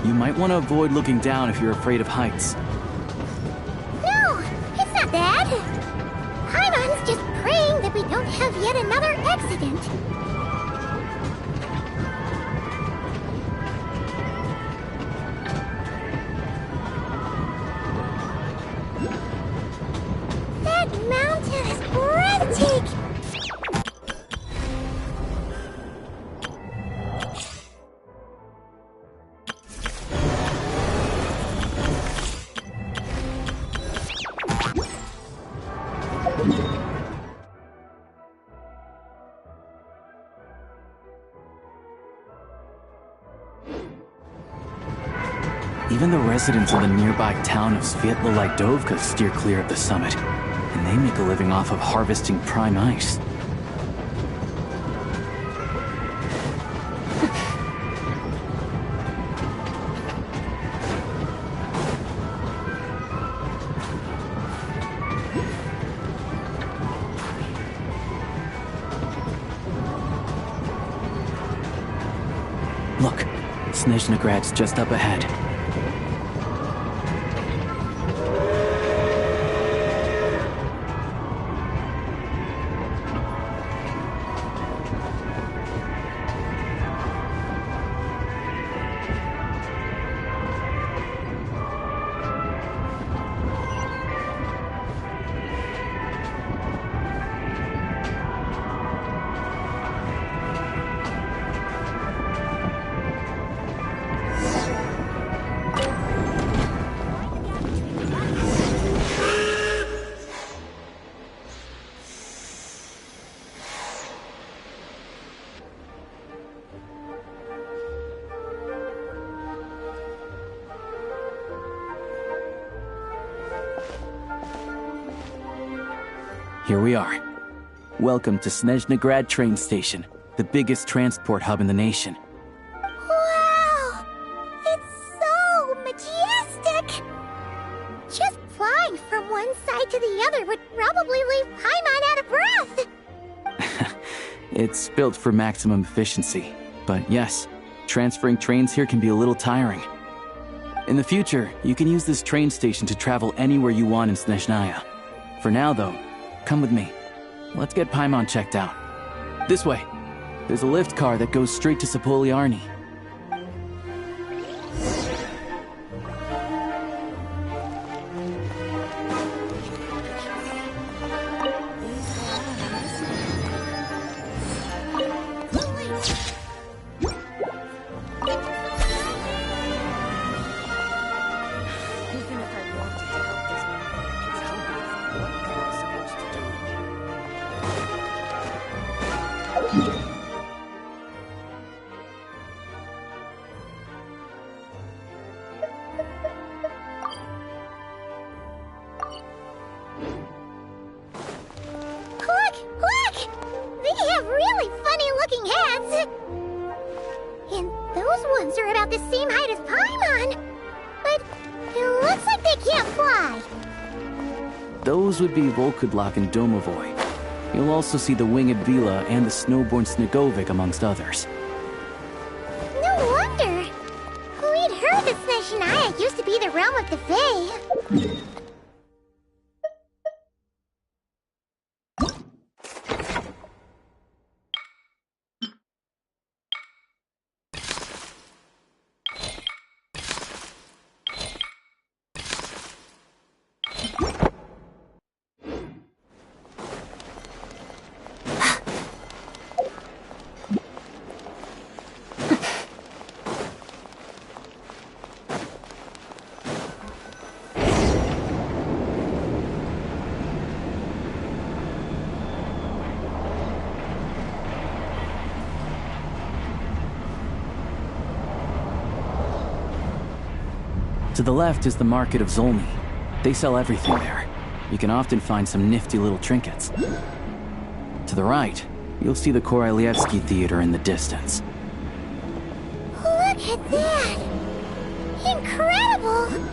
You might want to avoid looking down if you're afraid of heights. No, it's not that. Paimon's just praying that we don't have yet another accident. That mountain is breathtaking. Even the residents of the nearby town of Svietla Lidovka steer clear of the summit, and they make a living off of harvesting prime ice. Look, Snezhnograd's just up ahead. Here we are. Welcome to Snezhnograd train station, the biggest transport hub in the nation. Wow! It's so majestic! Just flying from one side to the other would probably leave Paimon out of breath! It's built for maximum efficiency, but yes, transferring trains here can be a little tiring. In the future, you can use this train station to travel anywhere you want in Snezhnaya. For now, though, come with me. Let's get Paimon checked out. This way. There's a lift car that goes straight to Sapoliarny. those ones are about the same height as Paimon. But it looks like they can't fly. Those would be Volkudlak and Domovoy. You'll also see the winged Vila and the snowborn Snegovik amongst others. No wonder. We'd heard that Snezhnaya used to be the realm of the Fae. To the left is the Market of Zolny. They sell everything there. You can often find some nifty little trinkets. To the right, you'll see the Korolyevsky Theater in the distance. Look at that! Incredible!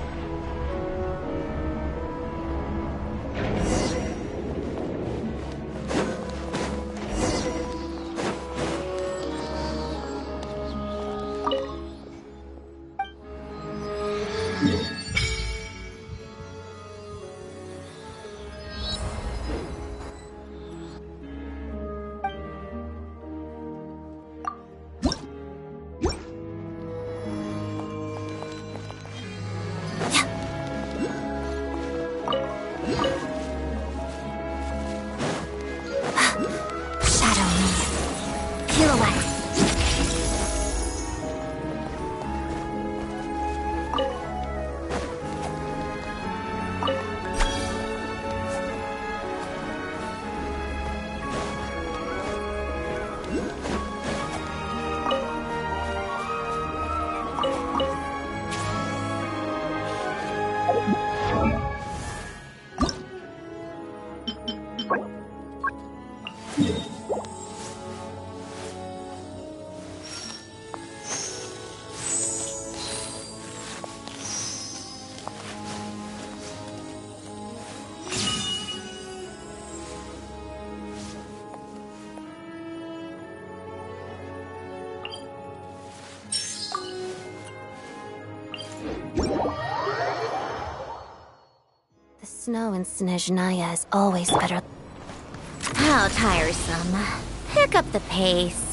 Snow in Snezhnaya is always better. How tiresome. Pick up the pace.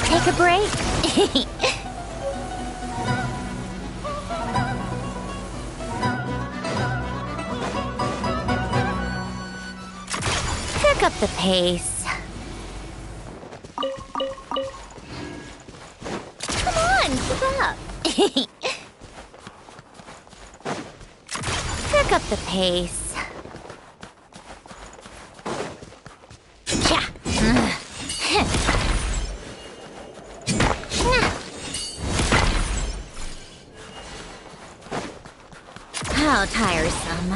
Take a break. Pick up the pace. Come on, keep up. Pick up the pace. How tiresome.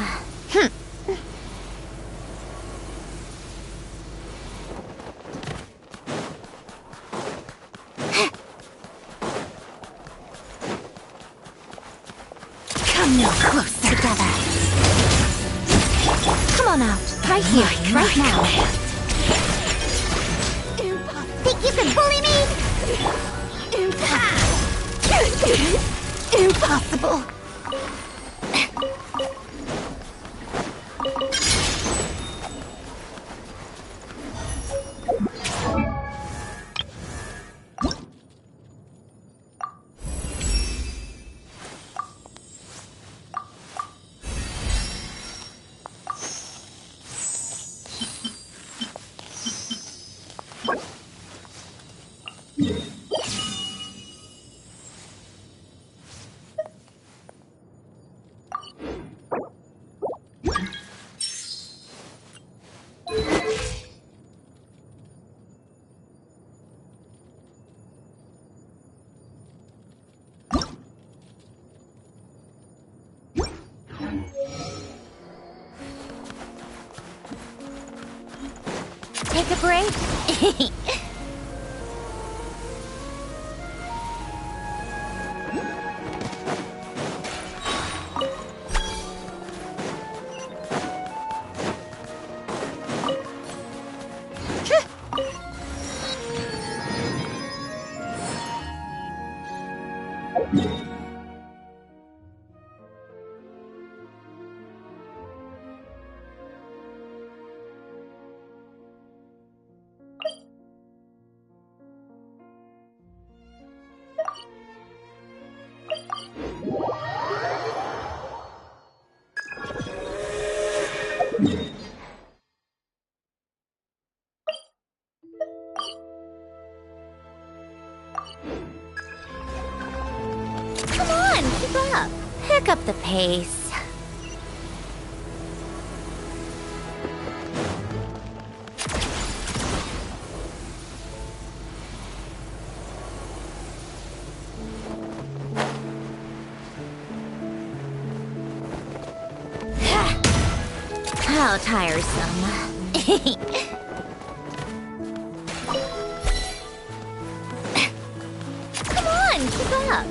Come no closer together. Come on out. Right here, right now. Think you can bully me? Impossible. Take a break? Come on, keep up. Pick up the pace. How tiresome. Come on, keep up.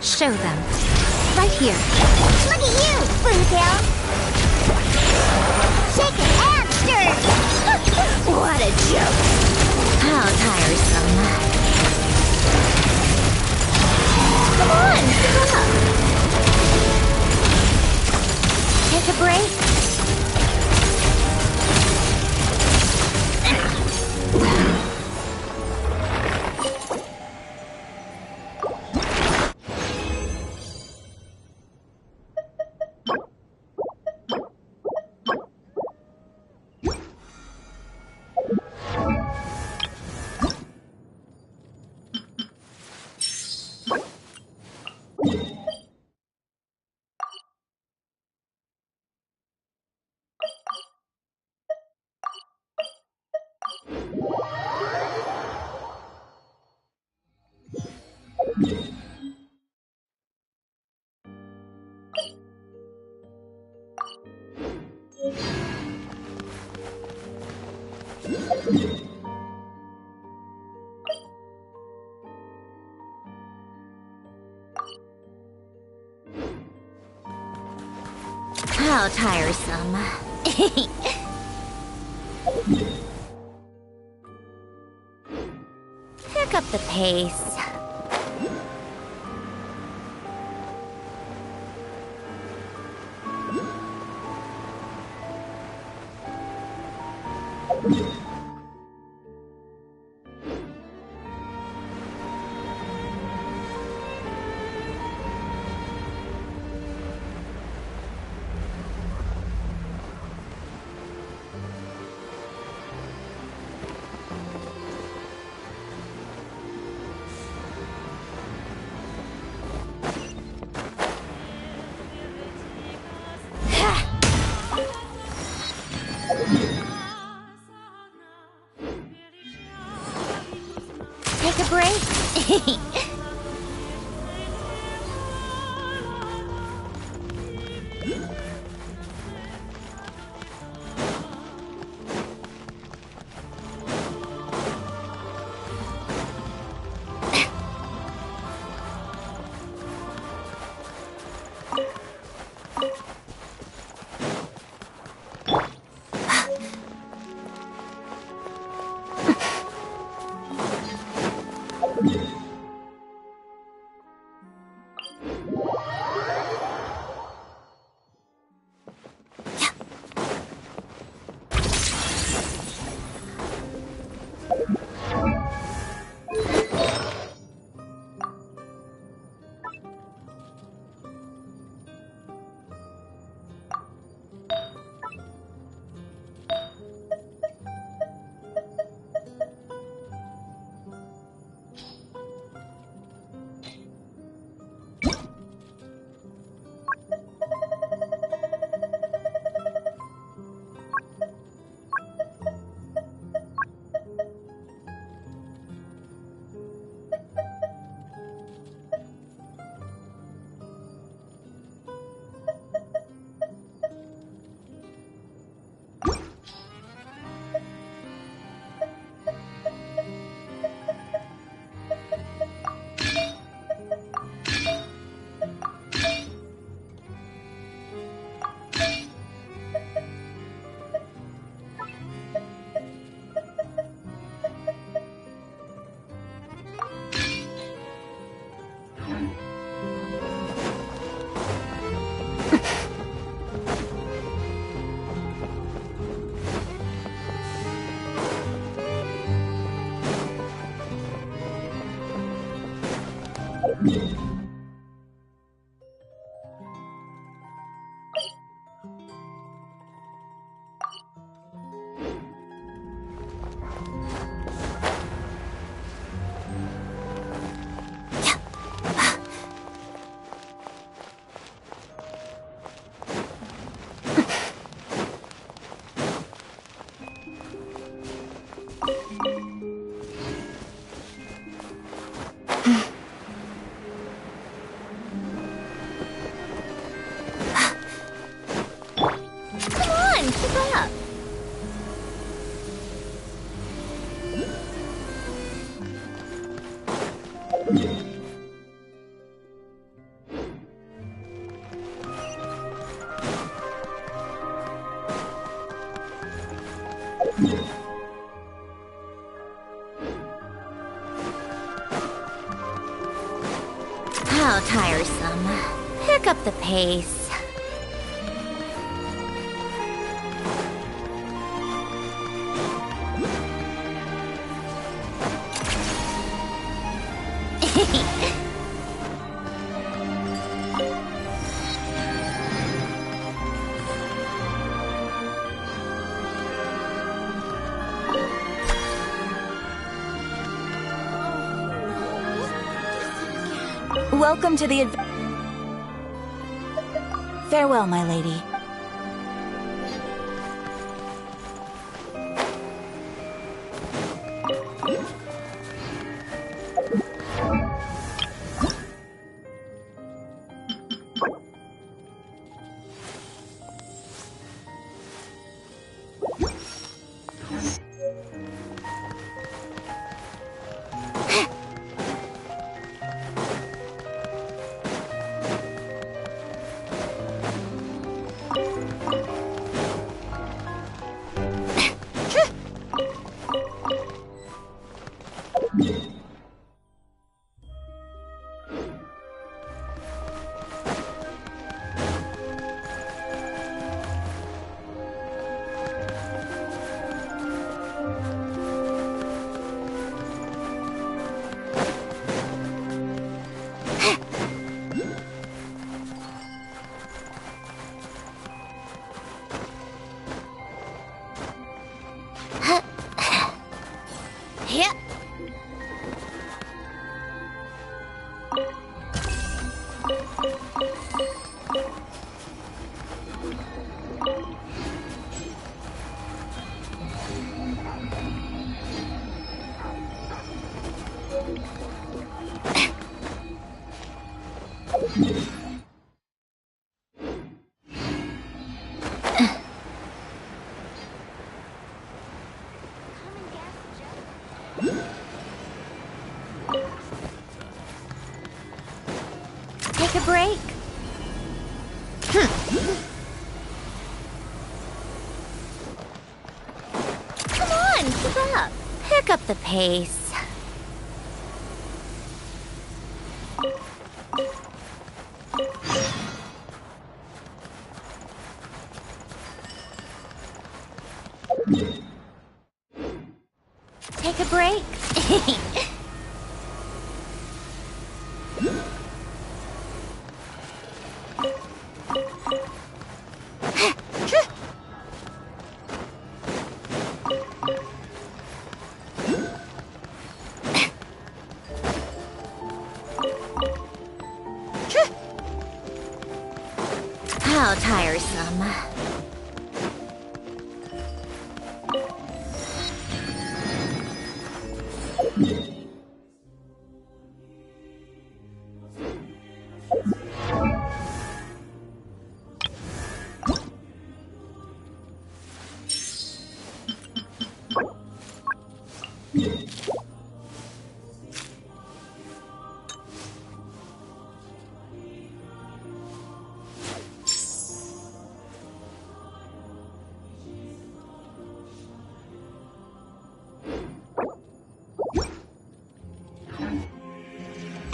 Show them. Right here. Look at you, Boomtail! Shaken and stirred! What a joke. How tiresome. Come on, come up. Take a break? How tiresome. Pick up the pace. Take a break. How tiresome. Pick up the pace. Welcome to the Farewell, my lady. up. Pick up the pace. Take a break. How tiresome.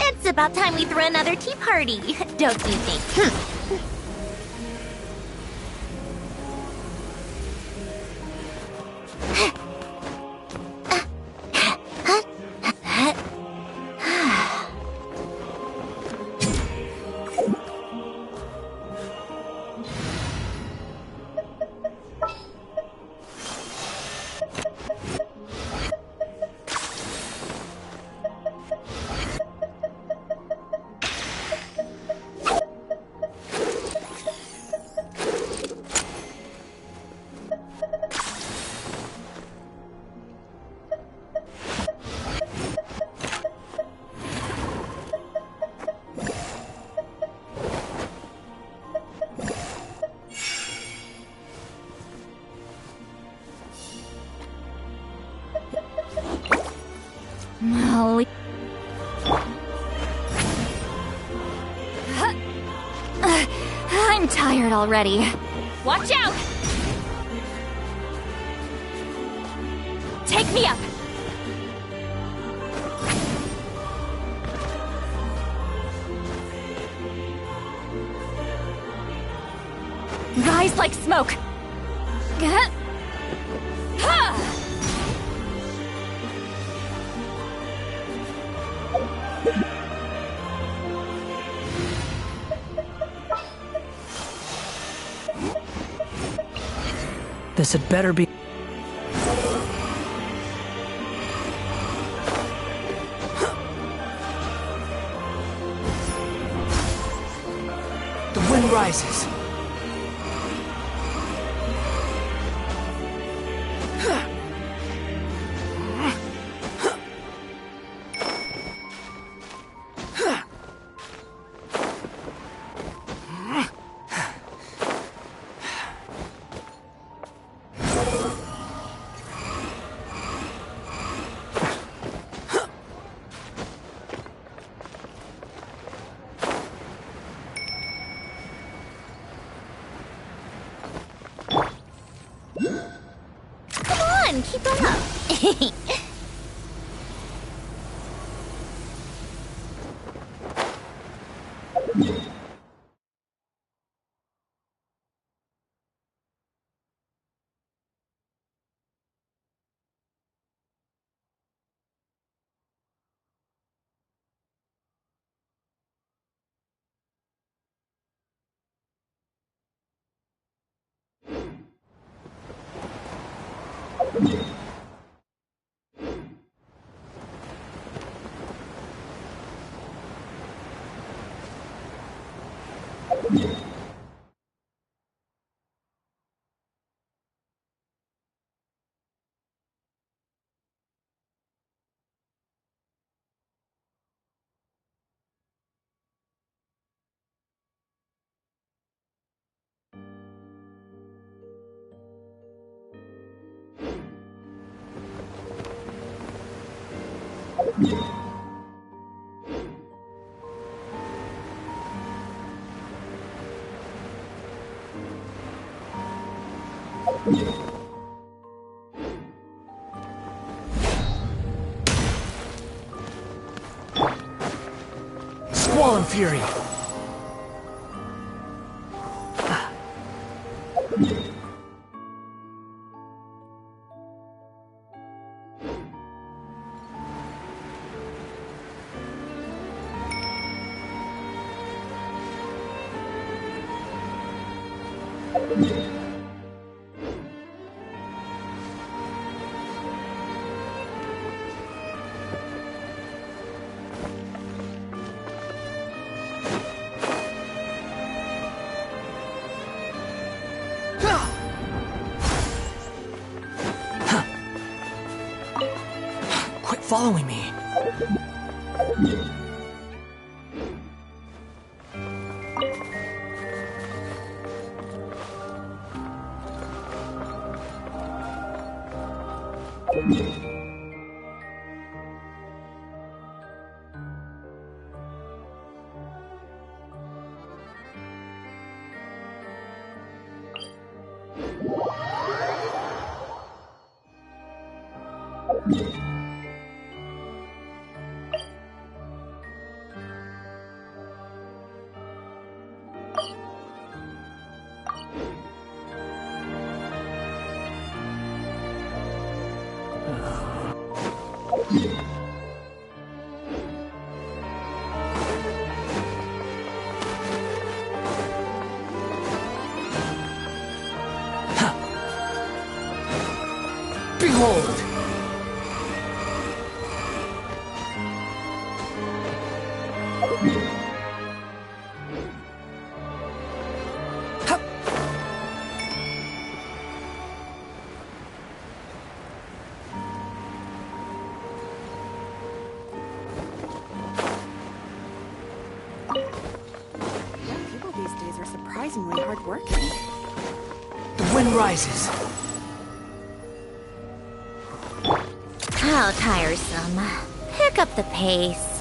It's about time we throw another tea party, don't you think? Molly. I'm tired already. Watch out! Take me up! Rise like smoke! This had better be... The wind rises. Keep up! Fallen Fury! Quit following me. Behold! People these days are surprisingly hardworking. The wind rises. How tiresome. Pick up the pace.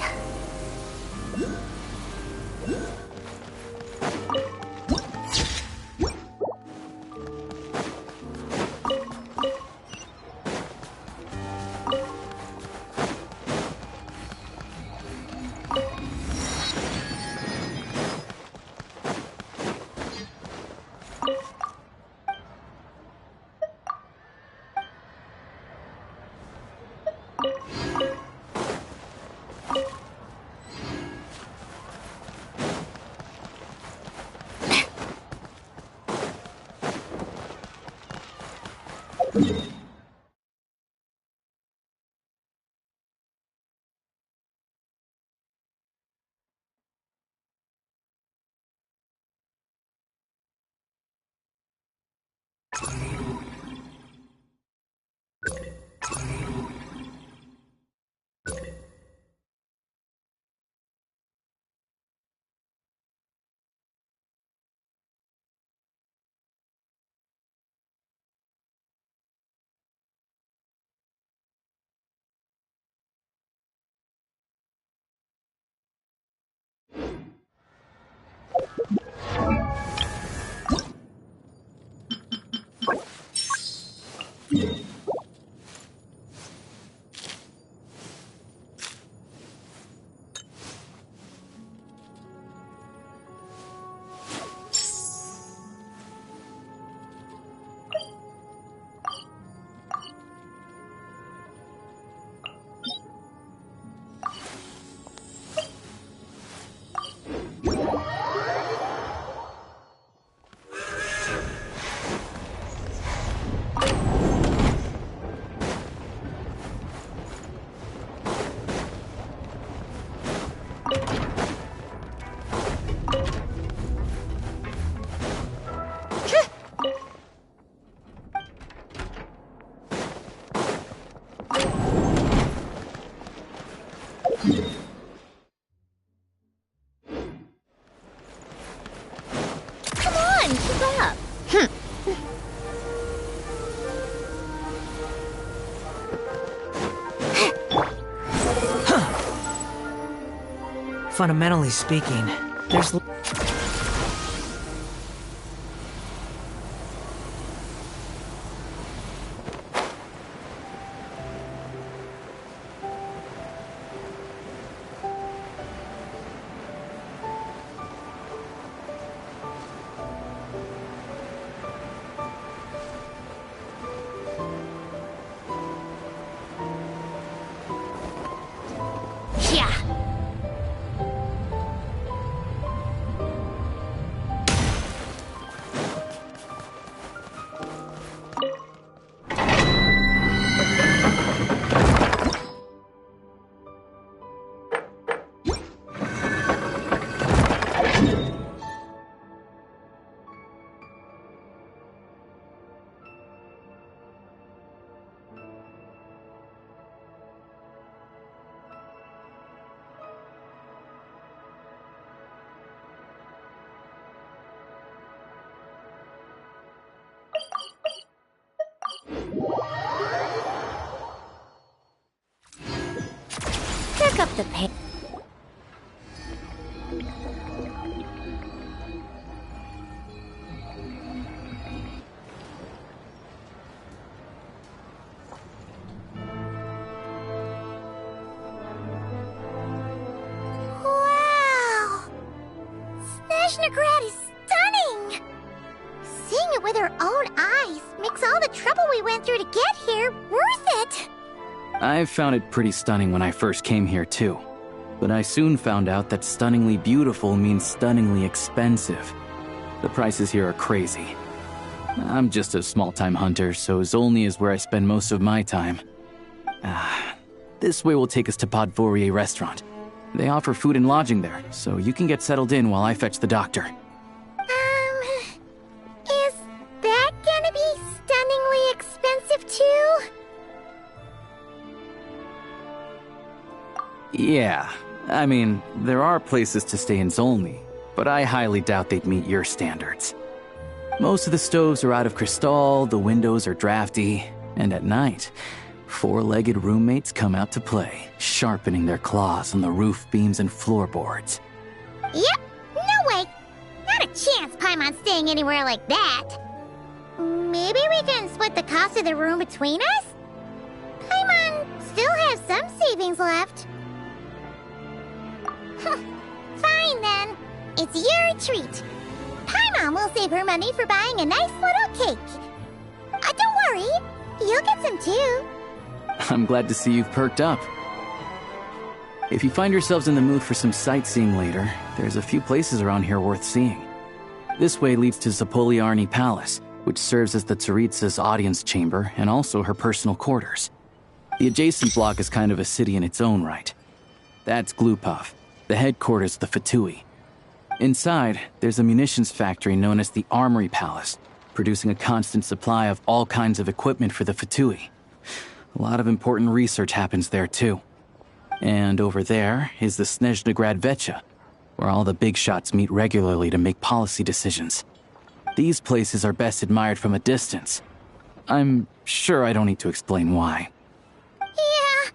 Fundamentally speaking, there's... up the pace. Wow! Snezhnegrad is stunning! Seeing it with our own eyes makes all the trouble we went through to get here worth it! I found it pretty stunning when I first came here too. But I soon found out that stunningly beautiful means stunningly expensive. The prices here are crazy. I'm just a small-time hunter, so Zolny is where I spend most of my time. This way will take us to Podvorier Restaurant. They offer food and lodging there, so you can get settled in while I fetch the doctor. Is that gonna be stunningly expensive too? Yeah, I mean, there are places to stay in Zolny, but I highly doubt they'd meet your standards. Most of the stoves are out of crystal, the windows are drafty, and at night, four-legged roommates come out to play, sharpening their claws on the roof beams and floorboards. Yep, no way. Not a chance Paimon's staying anywhere like that. Maybe we can split the cost of the room between us? Paimon still has some savings left. Fine then. It's your treat. Paimon will save her money for buying a nice little cake. Don't worry, you'll get some too. I'm glad to see you've perked up. If you find yourselves in the mood for some sightseeing later, there's a few places around here worth seeing. This way leads to Zapoliarny Palace, which serves as the Tsaritsa's audience chamber and also her personal quarters. The adjacent block is kind of a city in its own right. That's Glupov, the headquarters of the Fatui. Inside, there's a munitions factory known as the Armory Palace, producing a constant supply of all kinds of equipment for the Fatui. A lot of important research happens there, too. And over there is the Snezhnegrad Vecha, where all the big shots meet regularly to make policy decisions. These places are best admired from a distance. I'm sure I don't need to explain why. Yeah,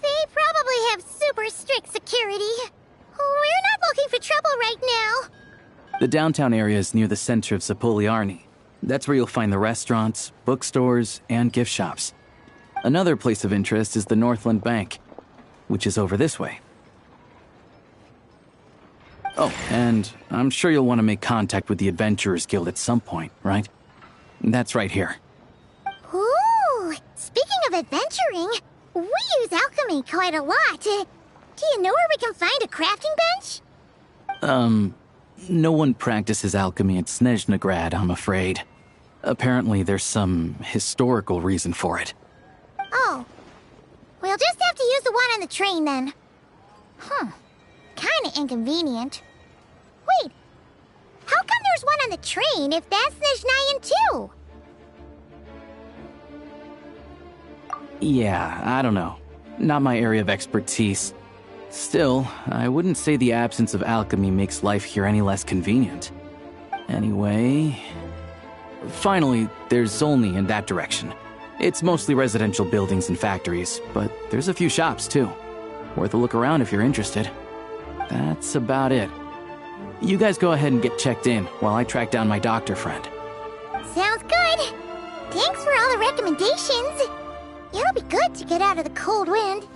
they probably have super strict security. We're not looking for trouble right now. The downtown area is near the center of Zapoliarny. That's where you'll find the restaurants, bookstores, and gift shops. Another place of interest is the Northland Bank, which is over this way. Oh, and I'm sure you'll want to make contact with the Adventurers Guild at some point, right? That's right here. Ooh, speaking of adventuring, we use alchemy quite a lot. Do you know where we can find a crafting bench? No one practices alchemy at Snezhnegrad, I'm afraid. Apparently there's some historical reason for it. Oh. We'll just have to use the one on the train then. Kinda inconvenient. Wait, how come there's one on the train if that's Snezhnayan too? Yeah, I don't know. Not my area of expertise. Still, I wouldn't say the absence of alchemy makes life here any less convenient. Anyway... Finally, there's Zolny in that direction. It's mostly residential buildings and factories, but there's a few shops too. Worth a look around if you're interested. That's about it. You guys go ahead and get checked in while I track down my doctor friend. Sounds good. Thanks for all the recommendations. It'll be good to get out of the cold wind.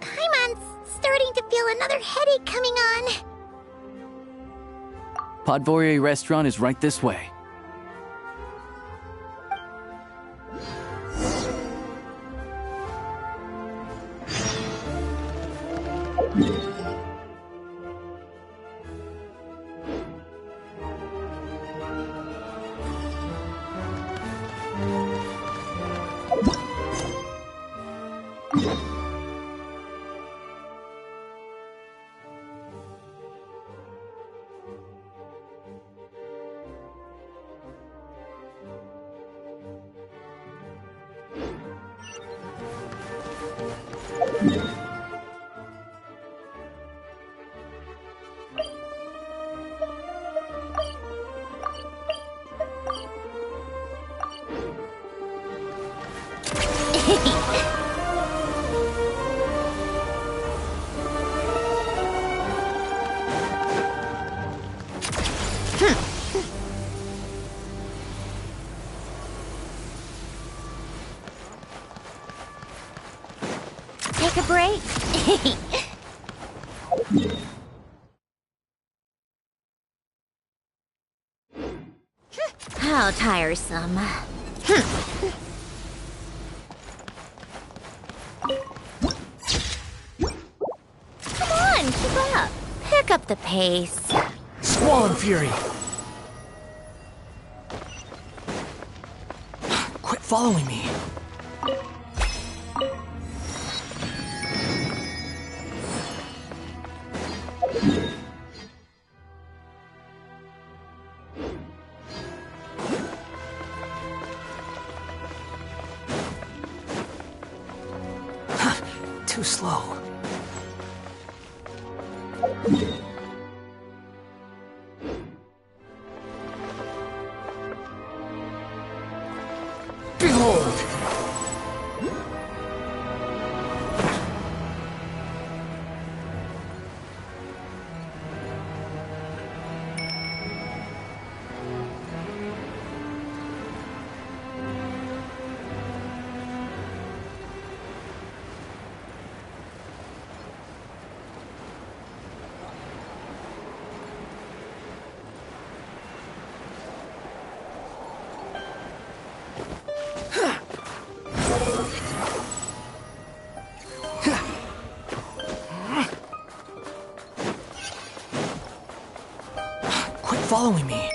Paimon's starting to feel another headache coming on. Podvorier Restaurant is right this way. a break? How tiresome. Come on, keep up. Pick up the pace. Squall and Fury! Quit following me. Too slow. Behold! Quit following me.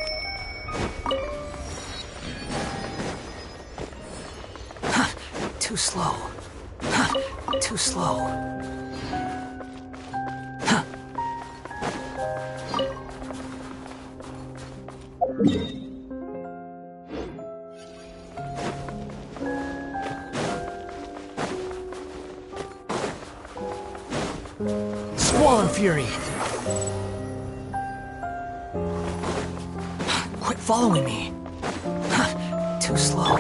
Too slow. Too slow. Squall and Fury! Quit following me. Too slow.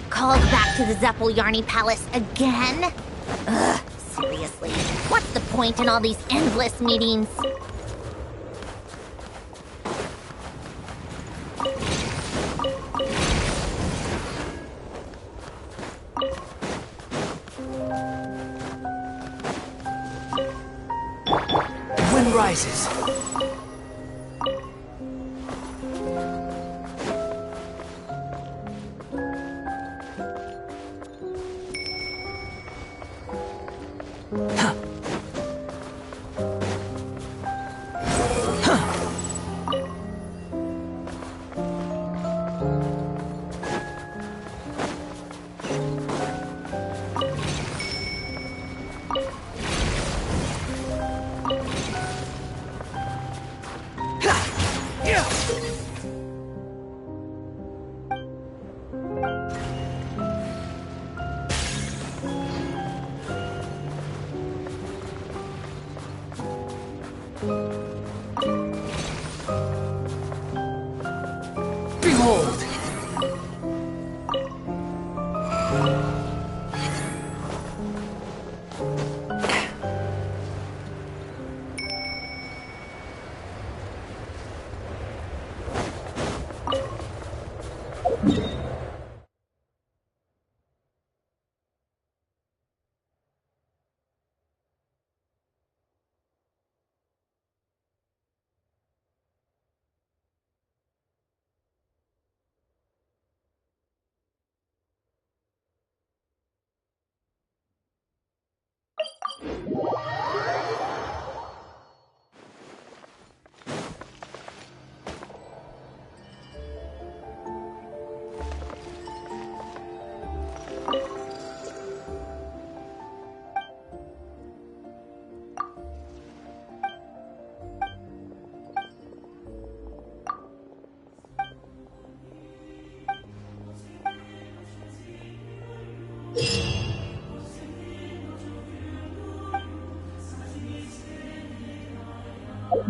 Called back to the Zeppeljärni Palace again? Ugh, seriously. What's the point in all these endless meetings? Wind rises. Behold! You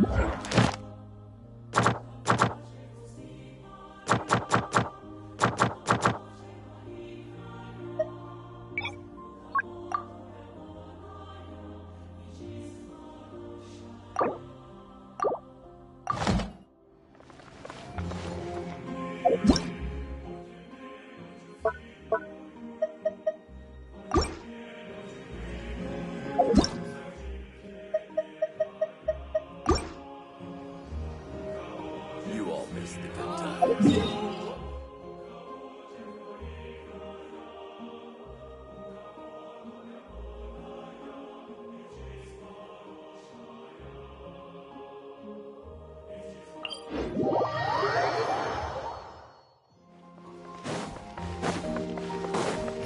all missed the good times.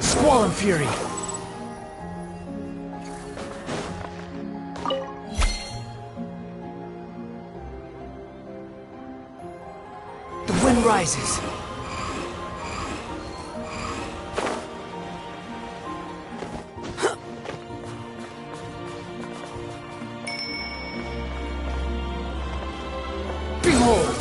Squall Fury! The wind rises. Behold!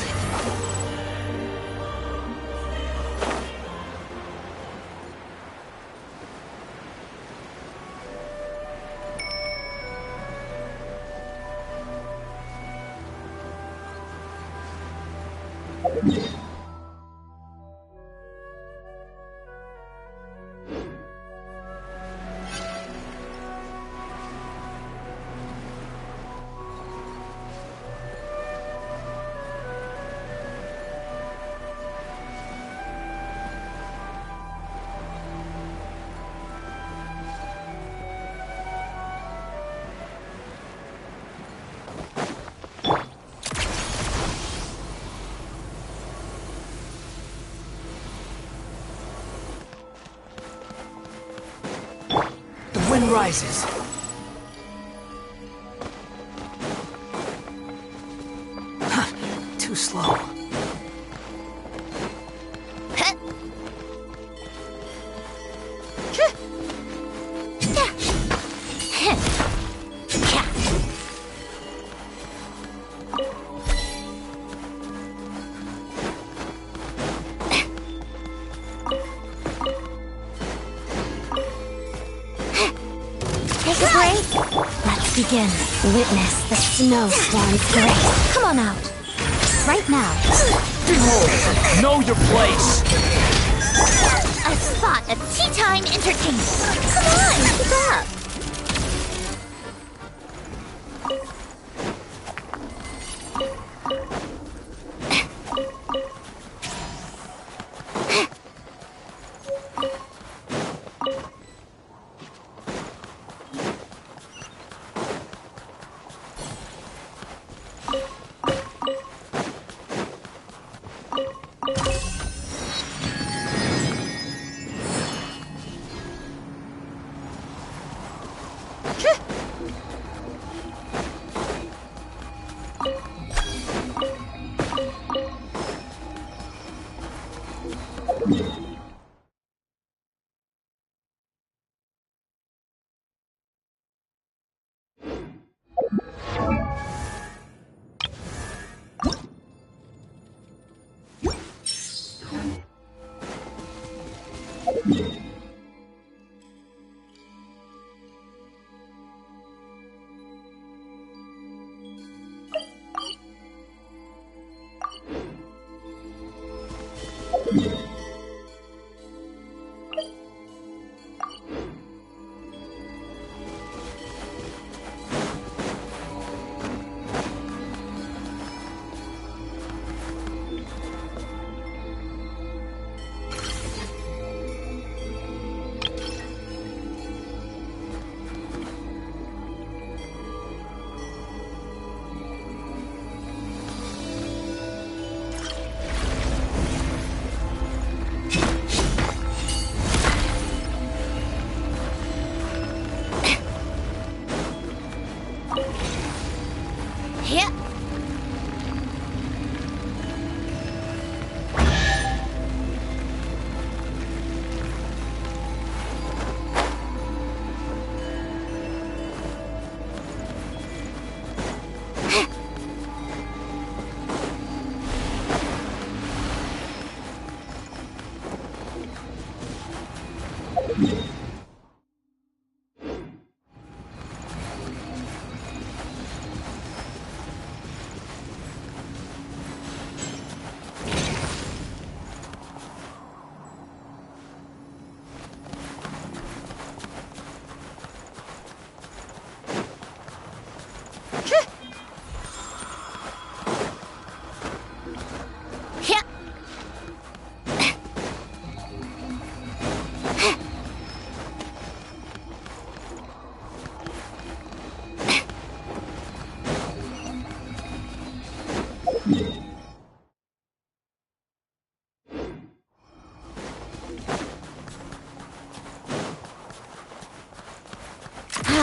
The wind rises. Too slow. Take a break. Let's begin. Witness the snowstorm's grace. Come on out. Right now. Behold! Know your place! A spot of tea time entertainment. Come on, keep up.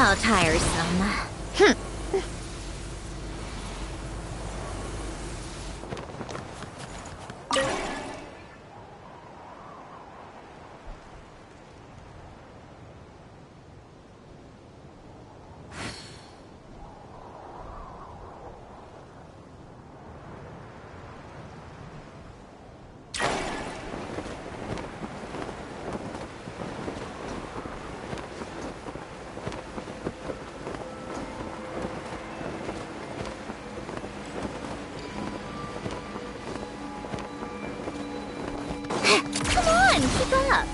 How tiresome. Come on, keep up.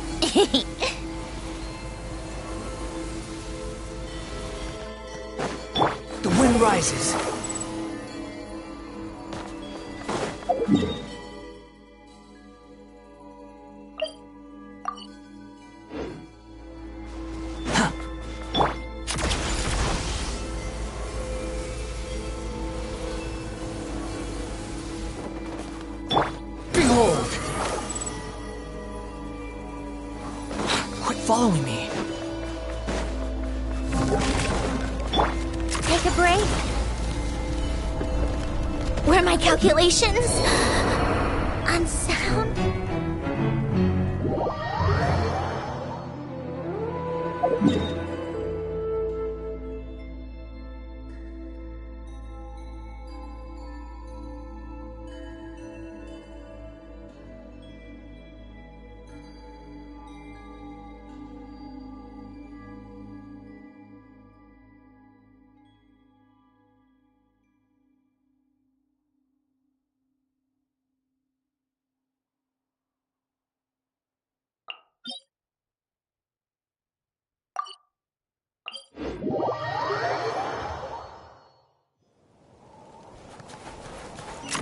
The wind rises. Behold! Quit following me. Take a break. Were my calculations unsound?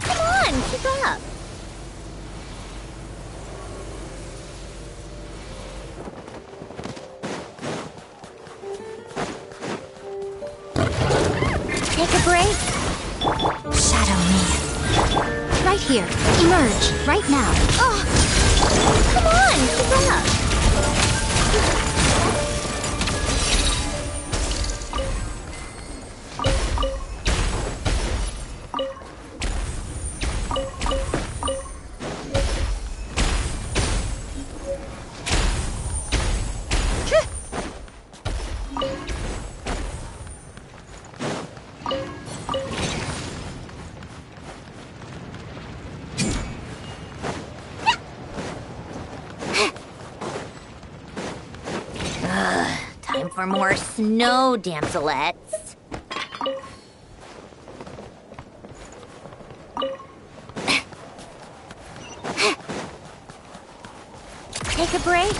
Come on, keep up. Take a break. Shadow me. Right here. Emerge. Right now. Oh, come on, keep up. Time for more snow damselettes. Take a break?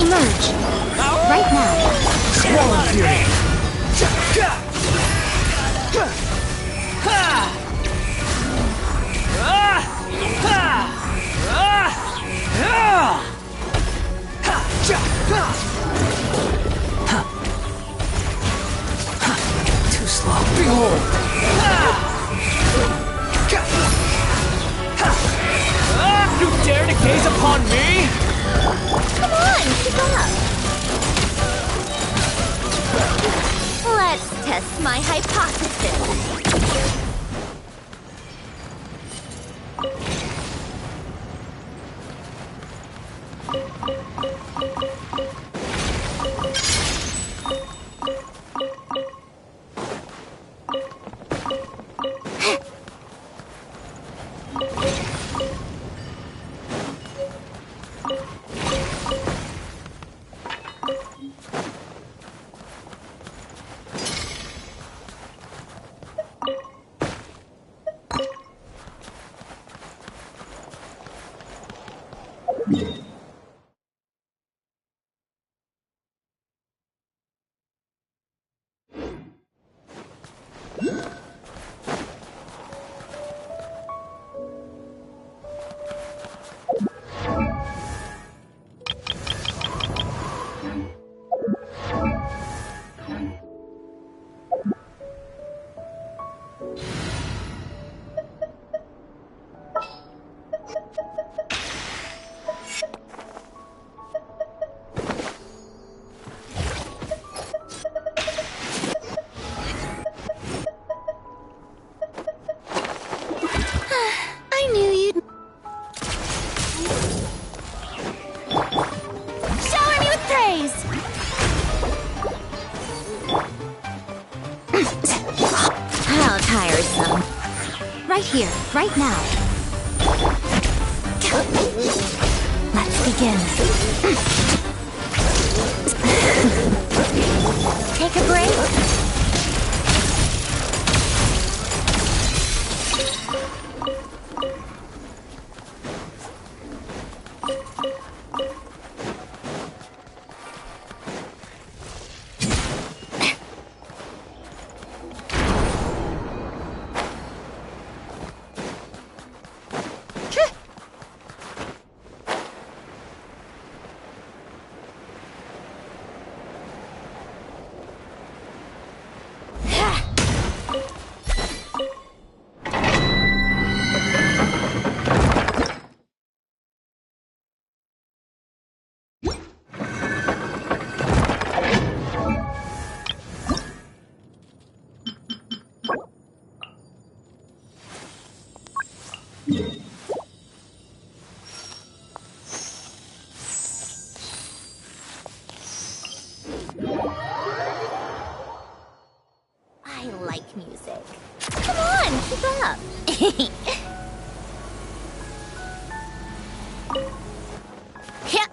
Emerge. Right now. Swallow Fury. Too slow. Behold. You dare to gaze upon me? Come on, keep up. Let's test my hypothesis. Freeze! How tiresome. Right here, right now. Let's begin. Take a break? I like music. Come on, keep up. Yeah.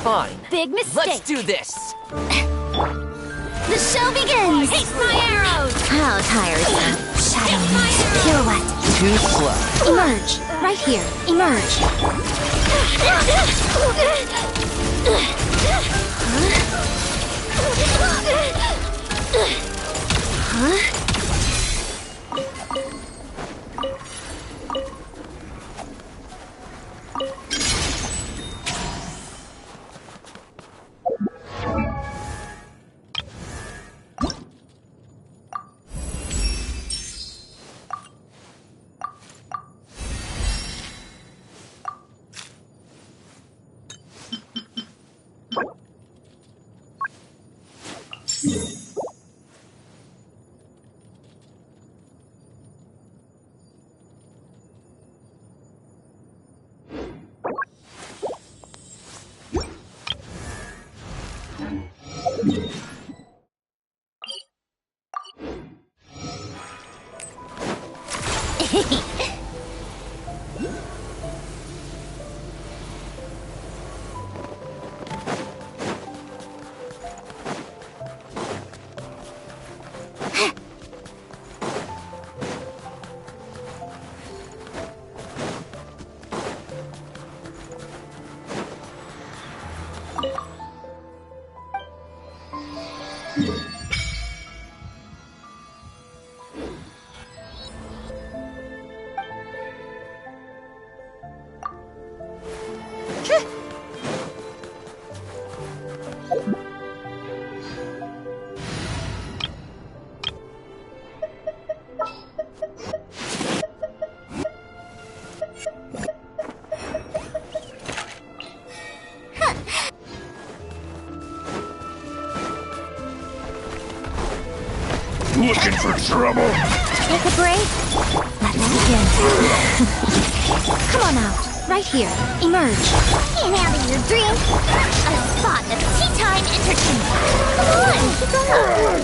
Fine. Big mistake. Let's do this. The show begins. Haste my arrows. How tiresome. Shadow moves. Pirouette. Too slow. Emerge. Right here. Emerge. Huh? Looking for trouble? Take a break? Let's begin. Come on out. Right here. Emerge. Can't have your drink. A spot of tea time entertainment. Come on, keep on.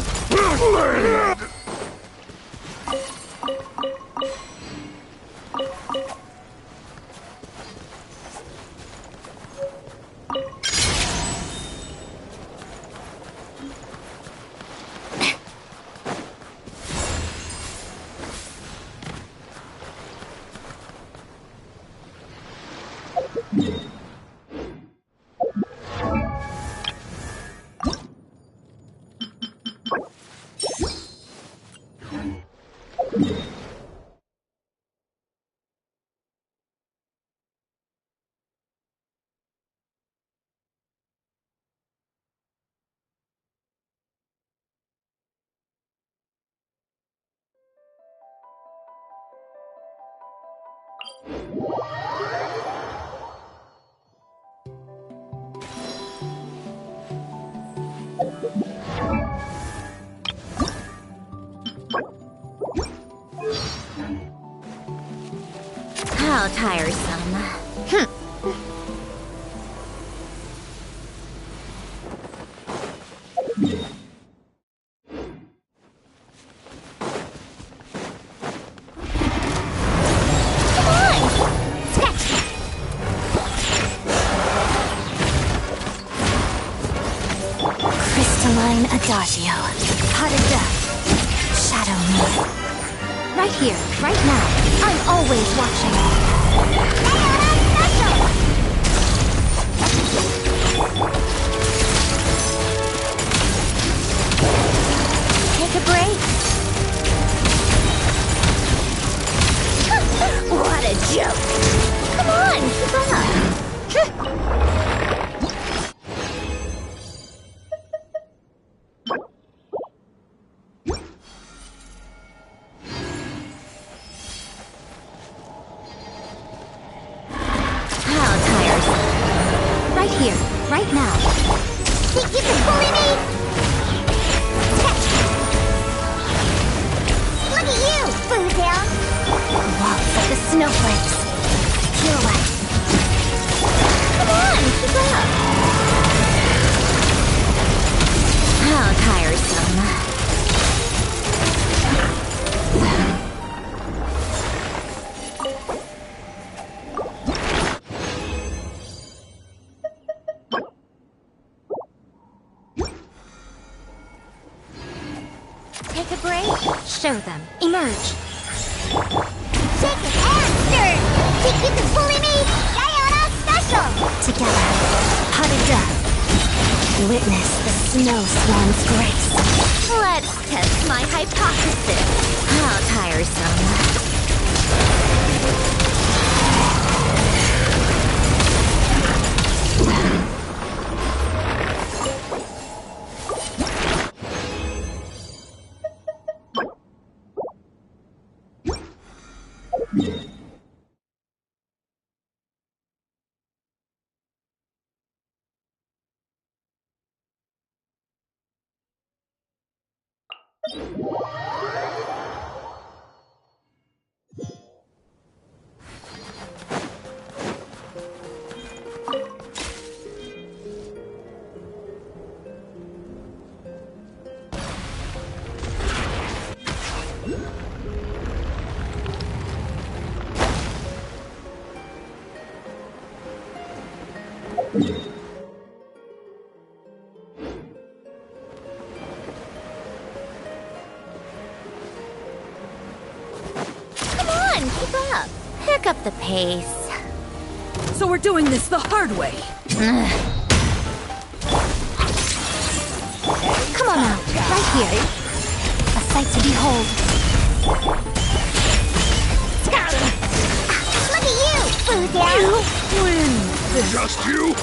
How tiresome. Crystalline Adagio. Pot of death. Shadow me. Right here, right now. I'm always watching. Take a break. What a joke. Come on, keep up. Right here, right now. Think you can bully me? Look at you, Foodtail. Walks like the snowflakes. Pirouette. Come on, keep up. How tiresome. Take a break. Show them. Emerge. Shake an aster! Think you can bully me? Diana Special! Together. Pot of death. Witness the snow swan's grace. Let's test my hypothesis. How tiresome. Come on, keep up. Pick up the pace. So we're doing this the hard way. Come on out. Right here. A sight to behold. Look at you, Foodtail! You win. Just you?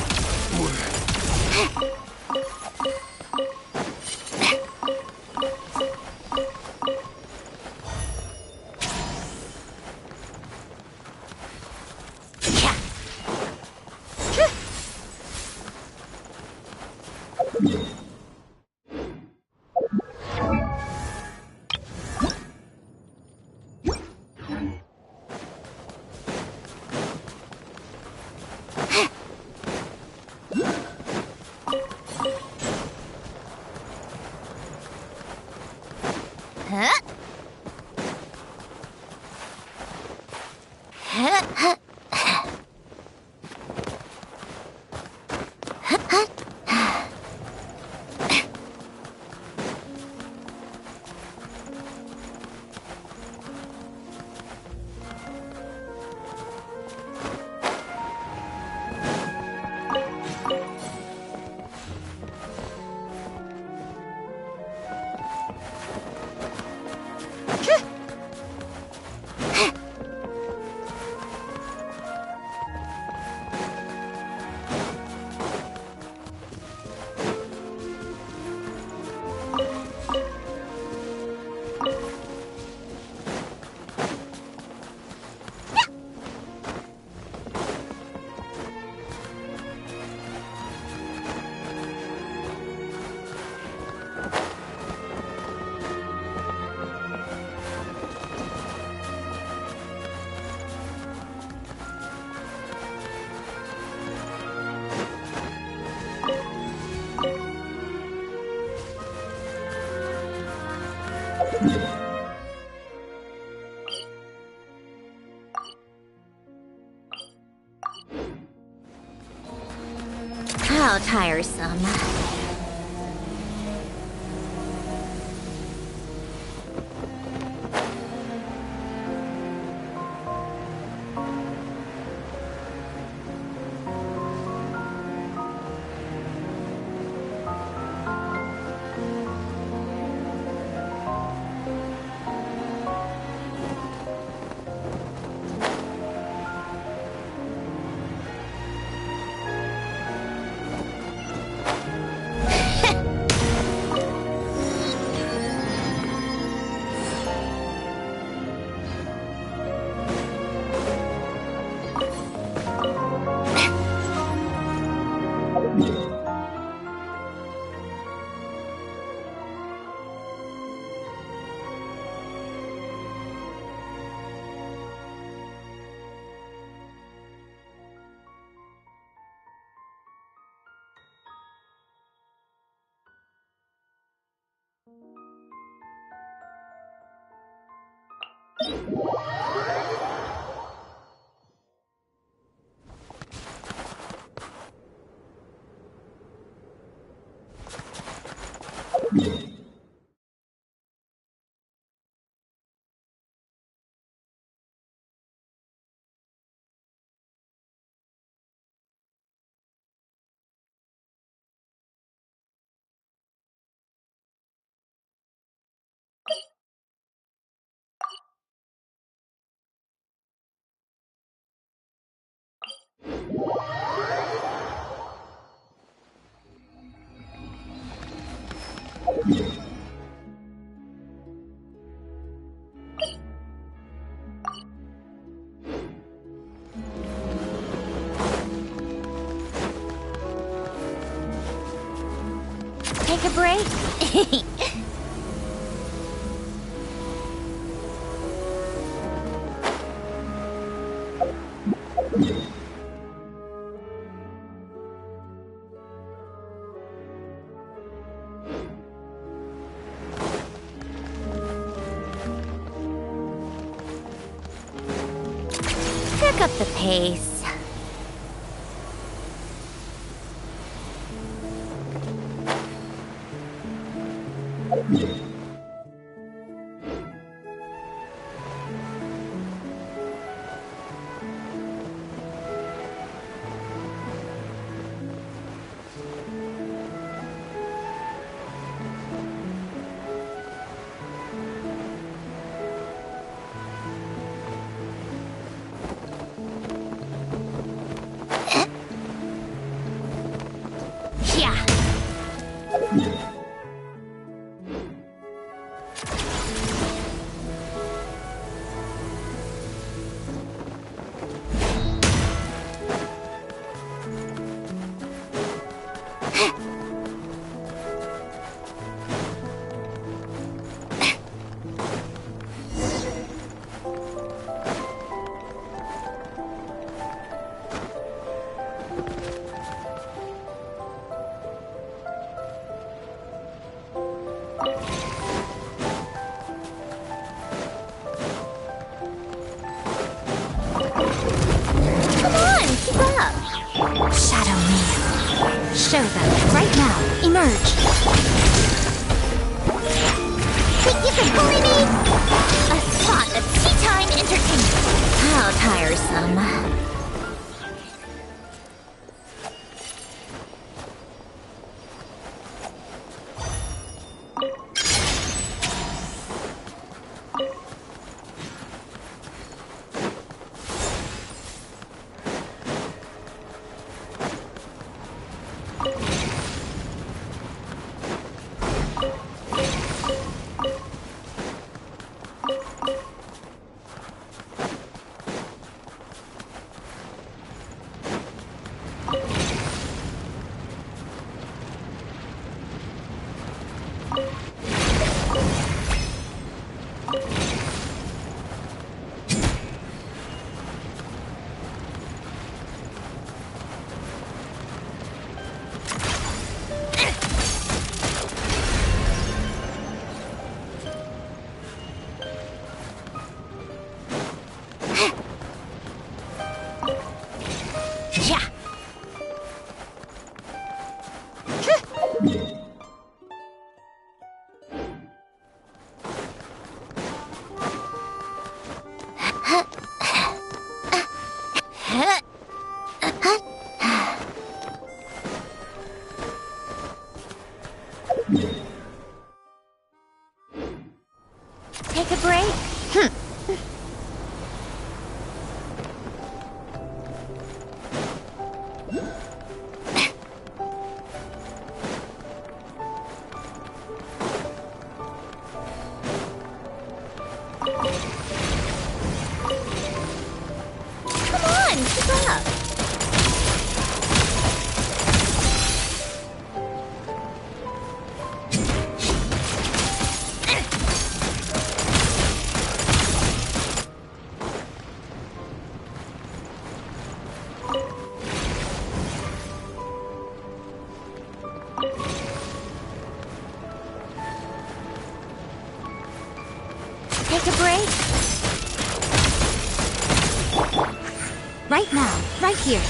How tiresome. Take a break? Pick up the pace. Show them right now. Emerge. Think you can bully me? A spot of tea time entertainment. How tiresome. Come on, keep up. Take a break? Right now, right here.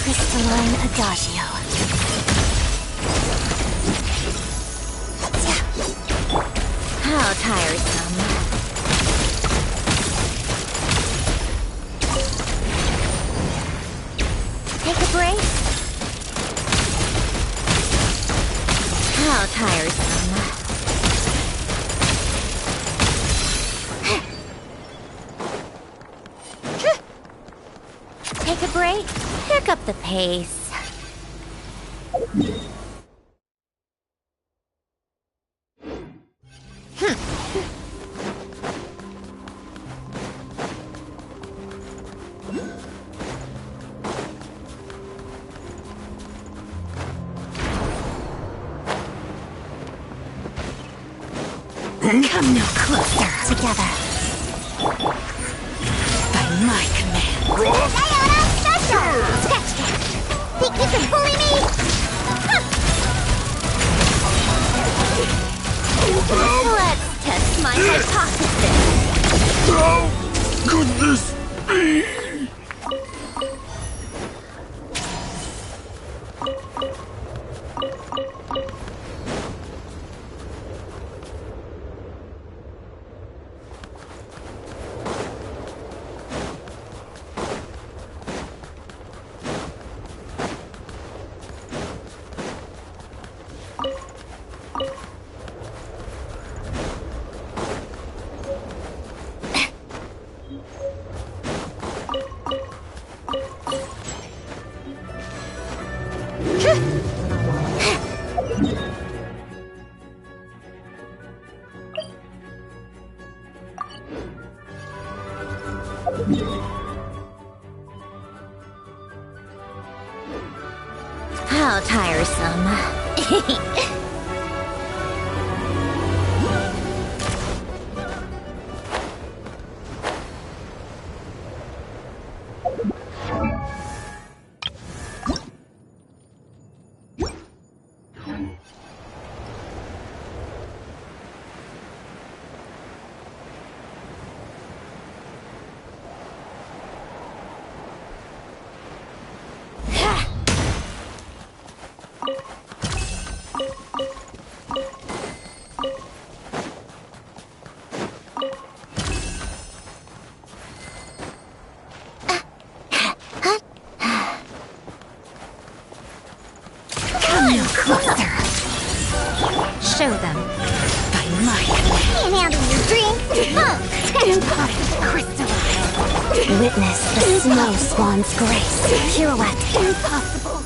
Crystalline Adagio. How tiresome. Take a break? How tiresome. Take a break? Pick up the pace. Come no closer. Together. By my command. Sayonara special! Scratch that! Think you can bully me? Let's test my hypothesis. How could this be? How tiresome. Closer. Show them. By my command. Can't handle your drink. Impossible. Crystalline. Witness the snow swan's grace. Pirouette. Impossible.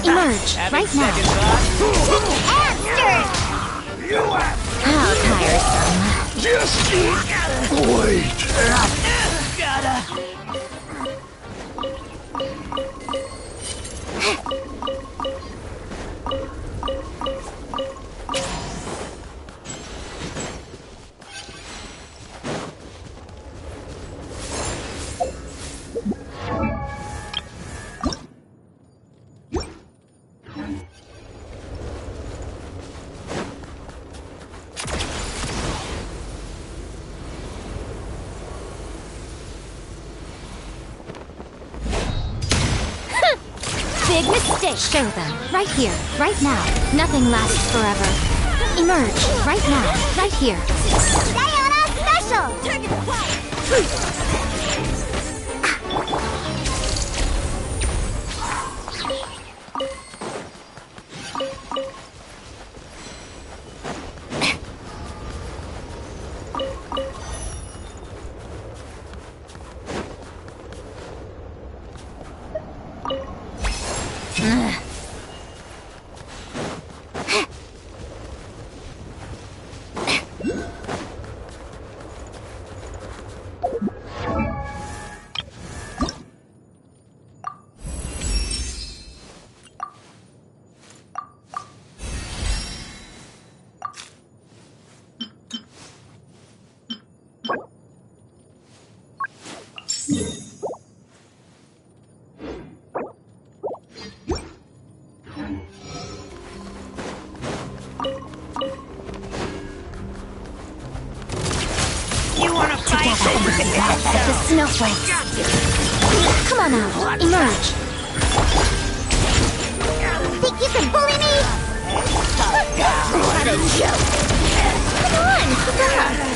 Emerge right now. Answer! How Just wait. Big mistake! Show them. Right here. Right now. Nothing lasts forever. Emerge. Right now. Right here. Sayona Special! The snowflakes. Come on out. Emerge. Think you can bully me? What a joke. Come on.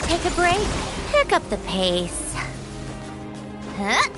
Take a break, pick up the pace. Huh?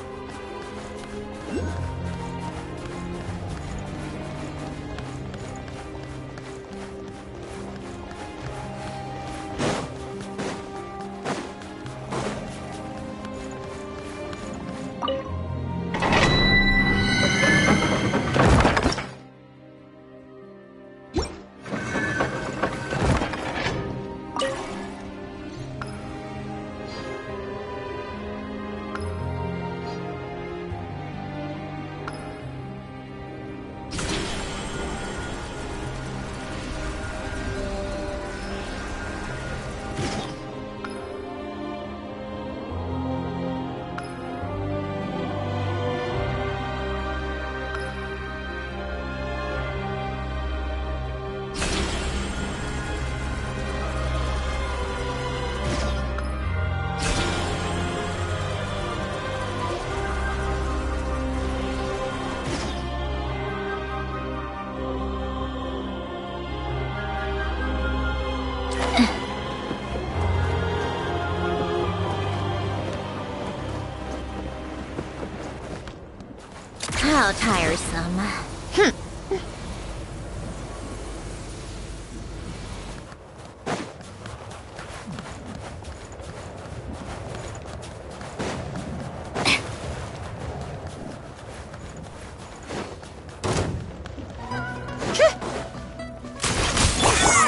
How tiresome.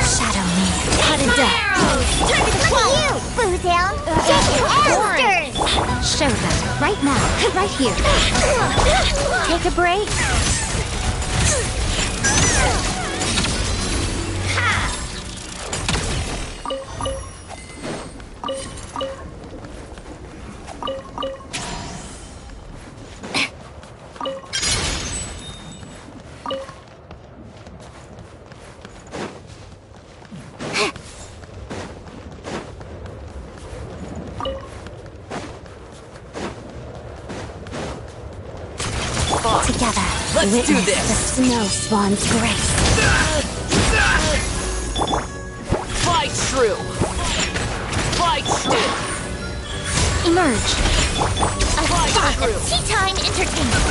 Shadow me. Cut it down. Look at you, Boozound! Monsters! Show them. Right now. Right here. Take a break. Let's do this! The snow swan's grace. Fight true! Fight true! Emerge! Fight true! Tea time entertainment!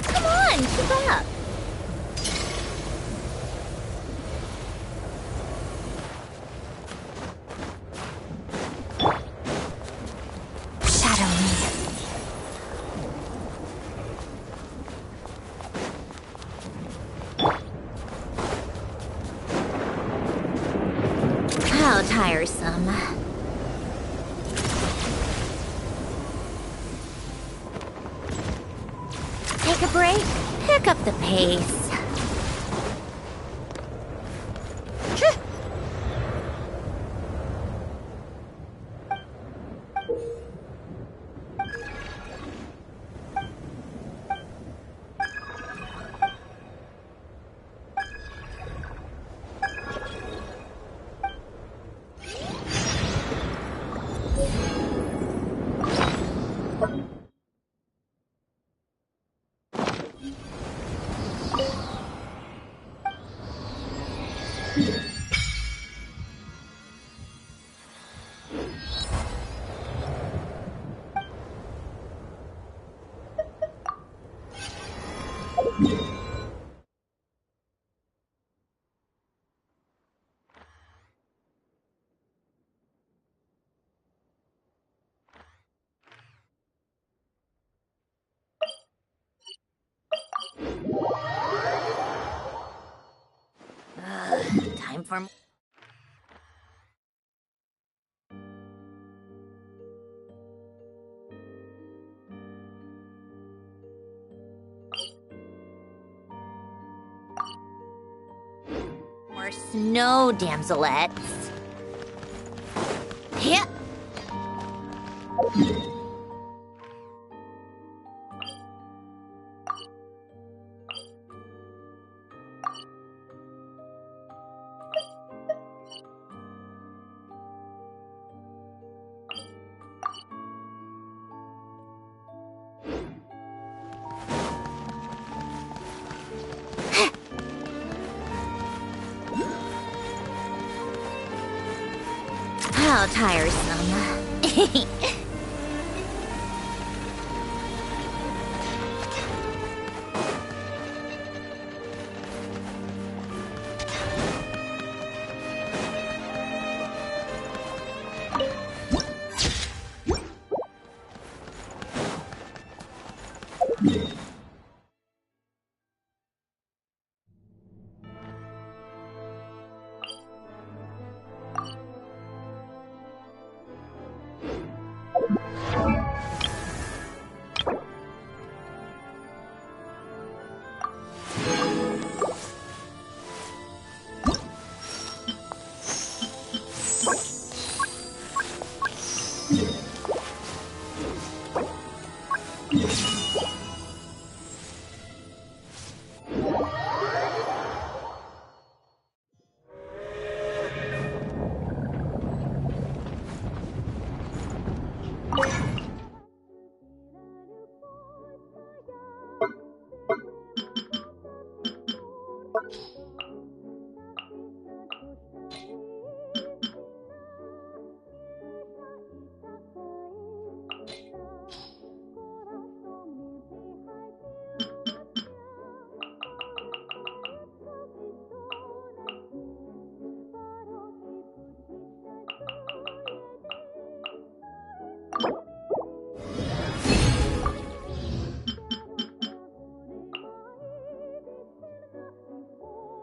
Come on, keep up! Shadow me. How tiresome. Take a break, pick up the pace. Time for... more snow damselettes. Yeah. How tiresome.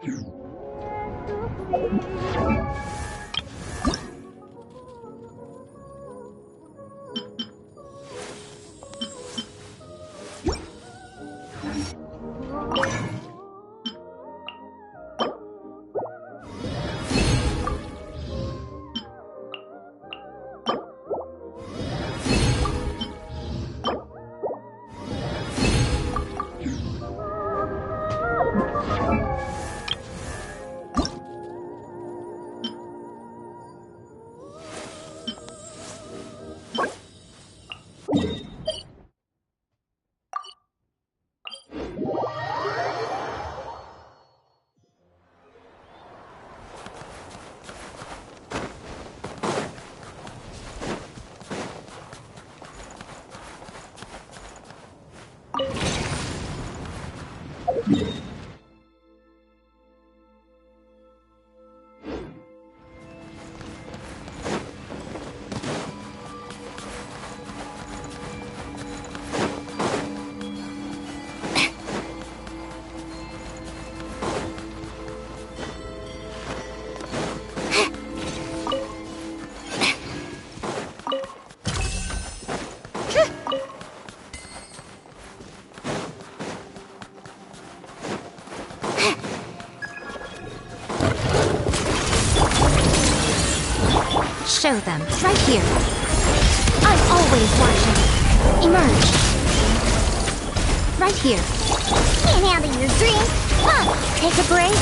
Show them. Right here. I'm always watching. Emerge. Right here. Can't handle your drink. Take a break.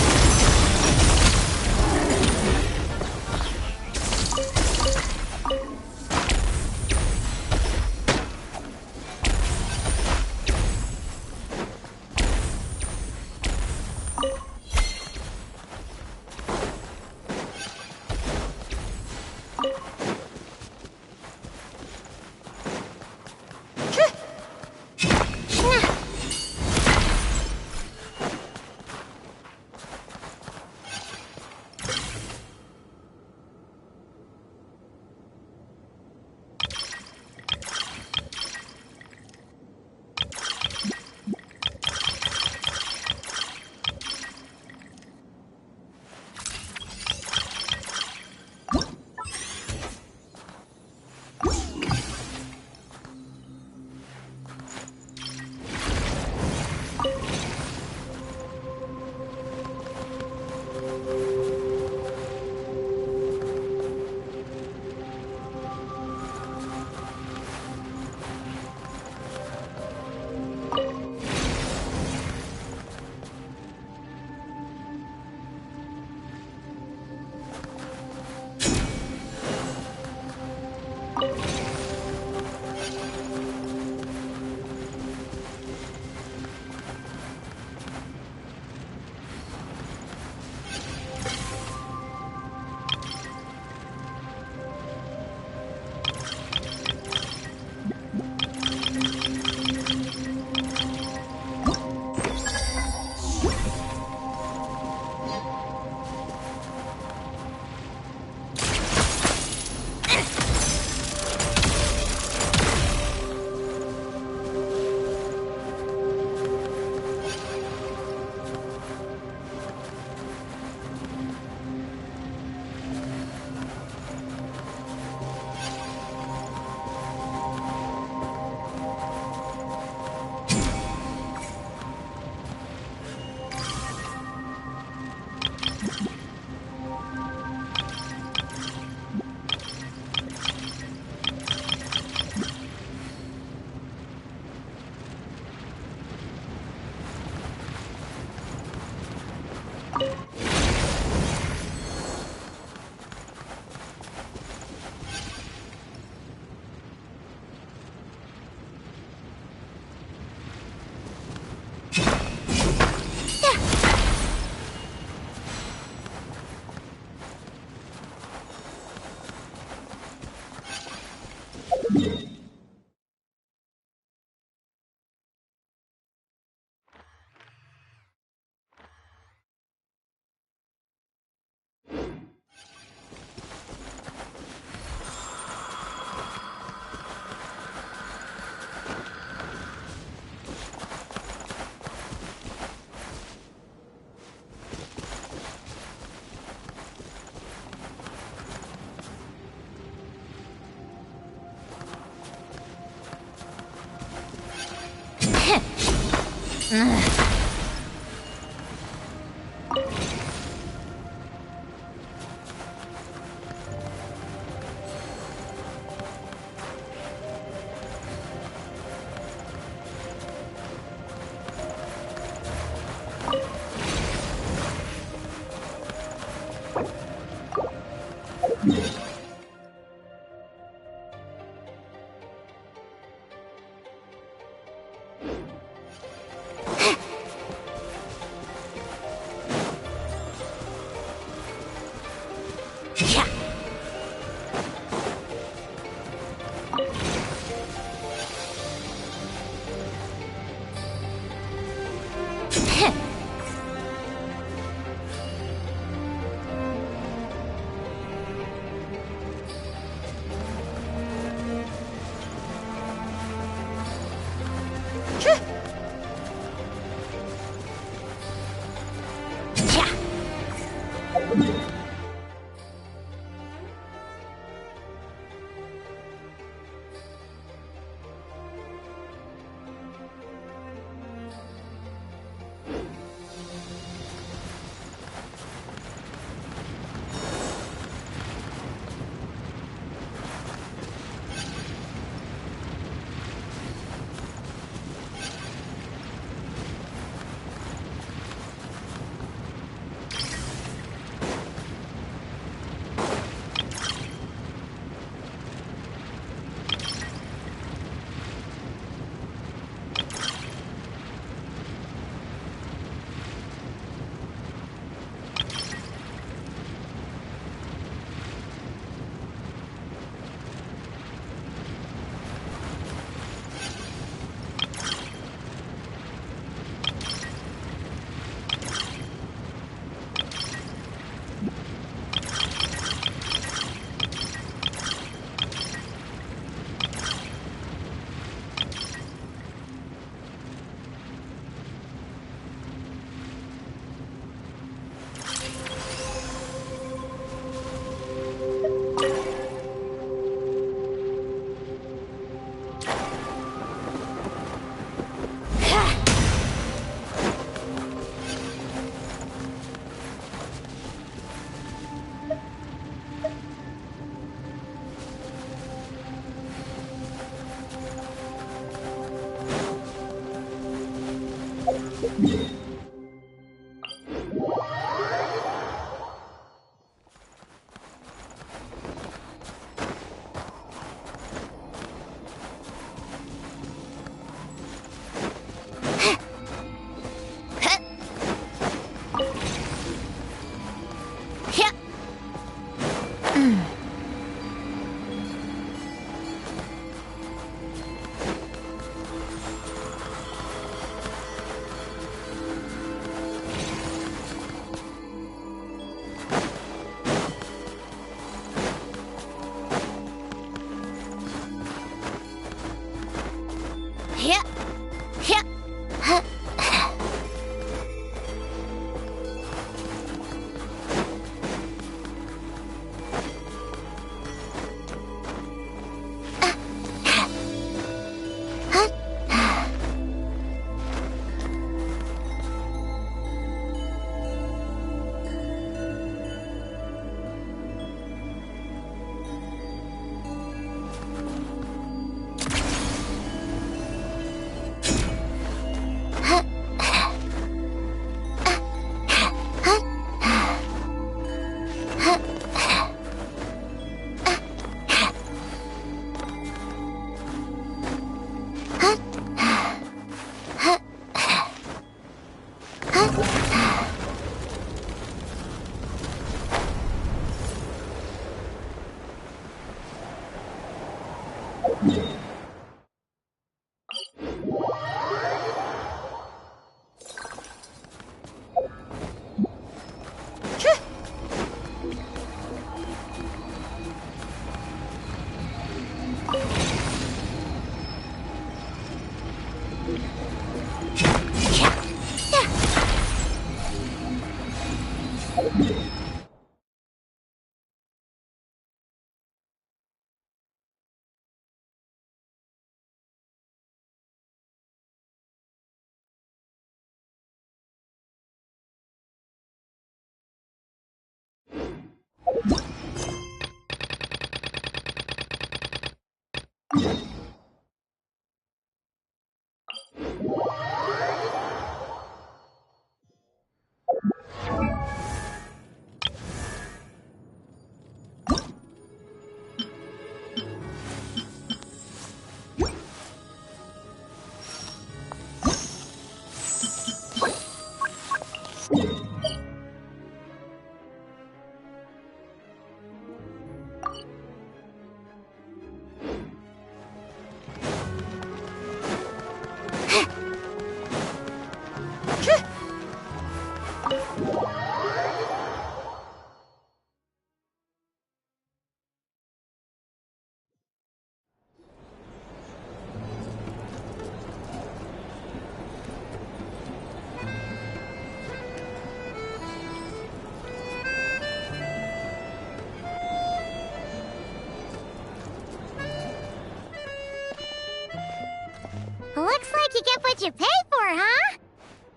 Looks like you get what you pay for, huh?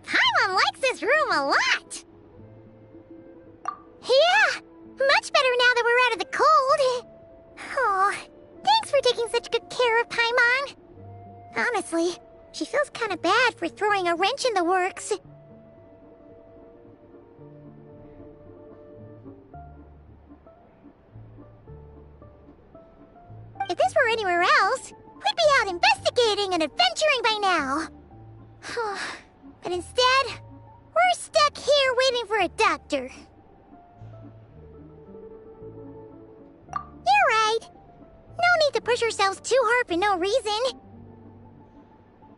Paimon likes this room a lot. Yeah, much better now that we're out of the cold. Oh, thanks for taking such good care of Paimon. Honestly, she feels kind of bad for throwing a wrench in the works. If this were anywhere else, we'd be out investigating and adventuring by now. But instead, we're stuck here waiting for a doctor. You're right. No need to push ourselves too hard for no reason.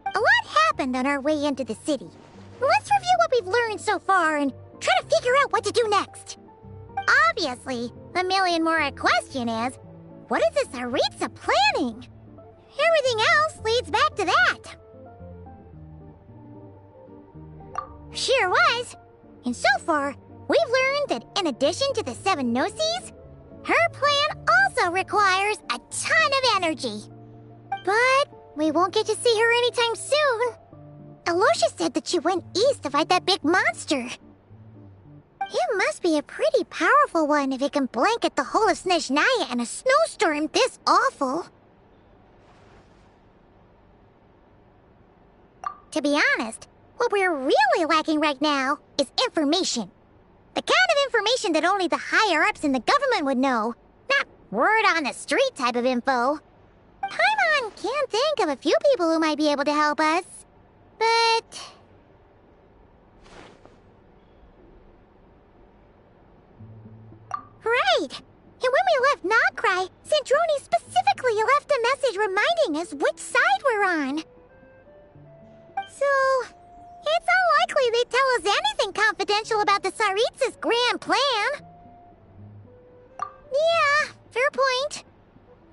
A lot happened on our way into the city. Let's review what we've learned so far and try to figure out what to do next. Obviously, the million more question is, what is this Tsaritsa planning? Everything else leads back to that. Sure was. And so far, we've learned that in addition to the 7 Gnosis, her plan also requires a ton of energy. But we won't get to see her anytime soon. Alosha said that she went east to fight that big monster. It must be a pretty powerful one if it can blanket the whole of Snezhnaya in a snowstorm this awful. To be honest, what we're really lacking right now is information. The kind of information that only the higher-ups in the government would know, not word-on-the-street type of info. Paimon can think of a few people who might be able to help us, but... Right! And when we left Notcry, Zandroni specifically left a message reminding us which side we're on. So, it's unlikely they'd tell us anything confidential about the Tsaritsa's grand plan. Yeah, fair point.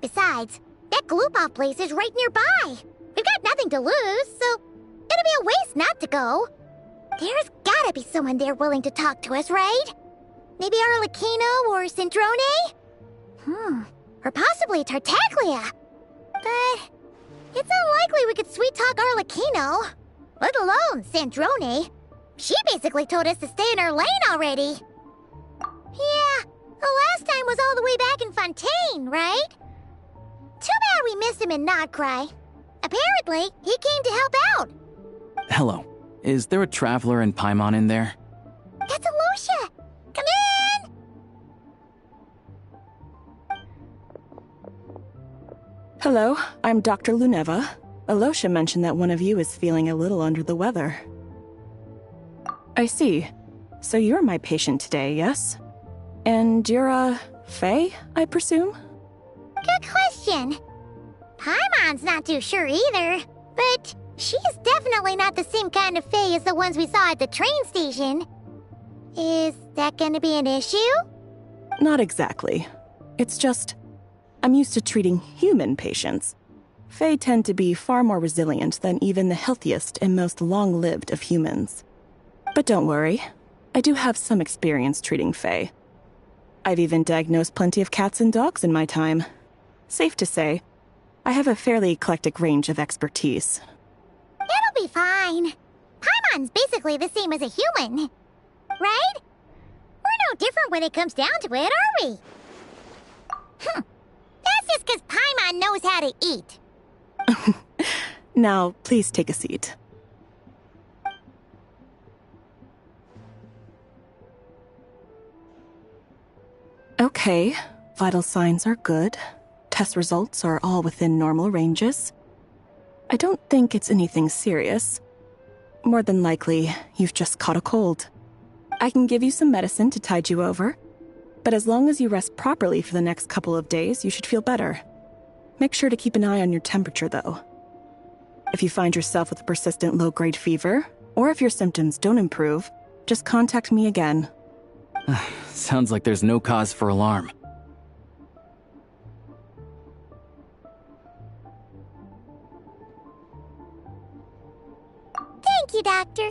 Besides, that Glupov place is right nearby. We've got nothing to lose, so it'd be a waste not to go. There's gotta be someone there willing to talk to us, right? Maybe Arlecchino or Zandroni? Or possibly Tartaglia. But it's unlikely we could sweet-talk Arlecchino. Let alone Zandroni. She basically told us to stay in her lane already. Yeah, the last time was all the way back in Fontaine, right? Too bad we missed him in Notcry. Apparently, he came to help out. Hello. Is there a traveler in Paimon in there? That's Alosha! Come in! Hello, I'm Dr. Luneva. Alosha mentioned that one of you is feeling a little under the weather. I see. So you're my patient today, yes? And you're, Faye, I presume? Good question. Paimon's not too sure either, but she's definitely not the same kind of Faye as the ones we saw at the train station. Is that gonna be an issue? Not exactly. It's just, I'm used to treating human patients. Fae tend to be far more resilient than even the healthiest and most long-lived of humans. But don't worry, I do have some experience treating Fae. I've even diagnosed plenty of cats and dogs in my time. Safe to say, I have a fairly eclectic range of expertise. It'll be fine. Paimon's basically the same as a human. Right? We're no different when it comes down to it, are we? That's just because Paimon knows how to eat. Now, please take a seat. Okay, vital signs are good. Test results are all within normal ranges. I don't think it's anything serious. More than likely, you've just caught a cold. I can give you some medicine to tide you over, but as long as you rest properly for the next couple of days, you should feel better. Make sure to keep an eye on your temperature, though. If you find yourself with a persistent low-grade fever, or if your symptoms don't improve, just contact me again. Sounds like there's no cause for alarm. Thank you, Doctor.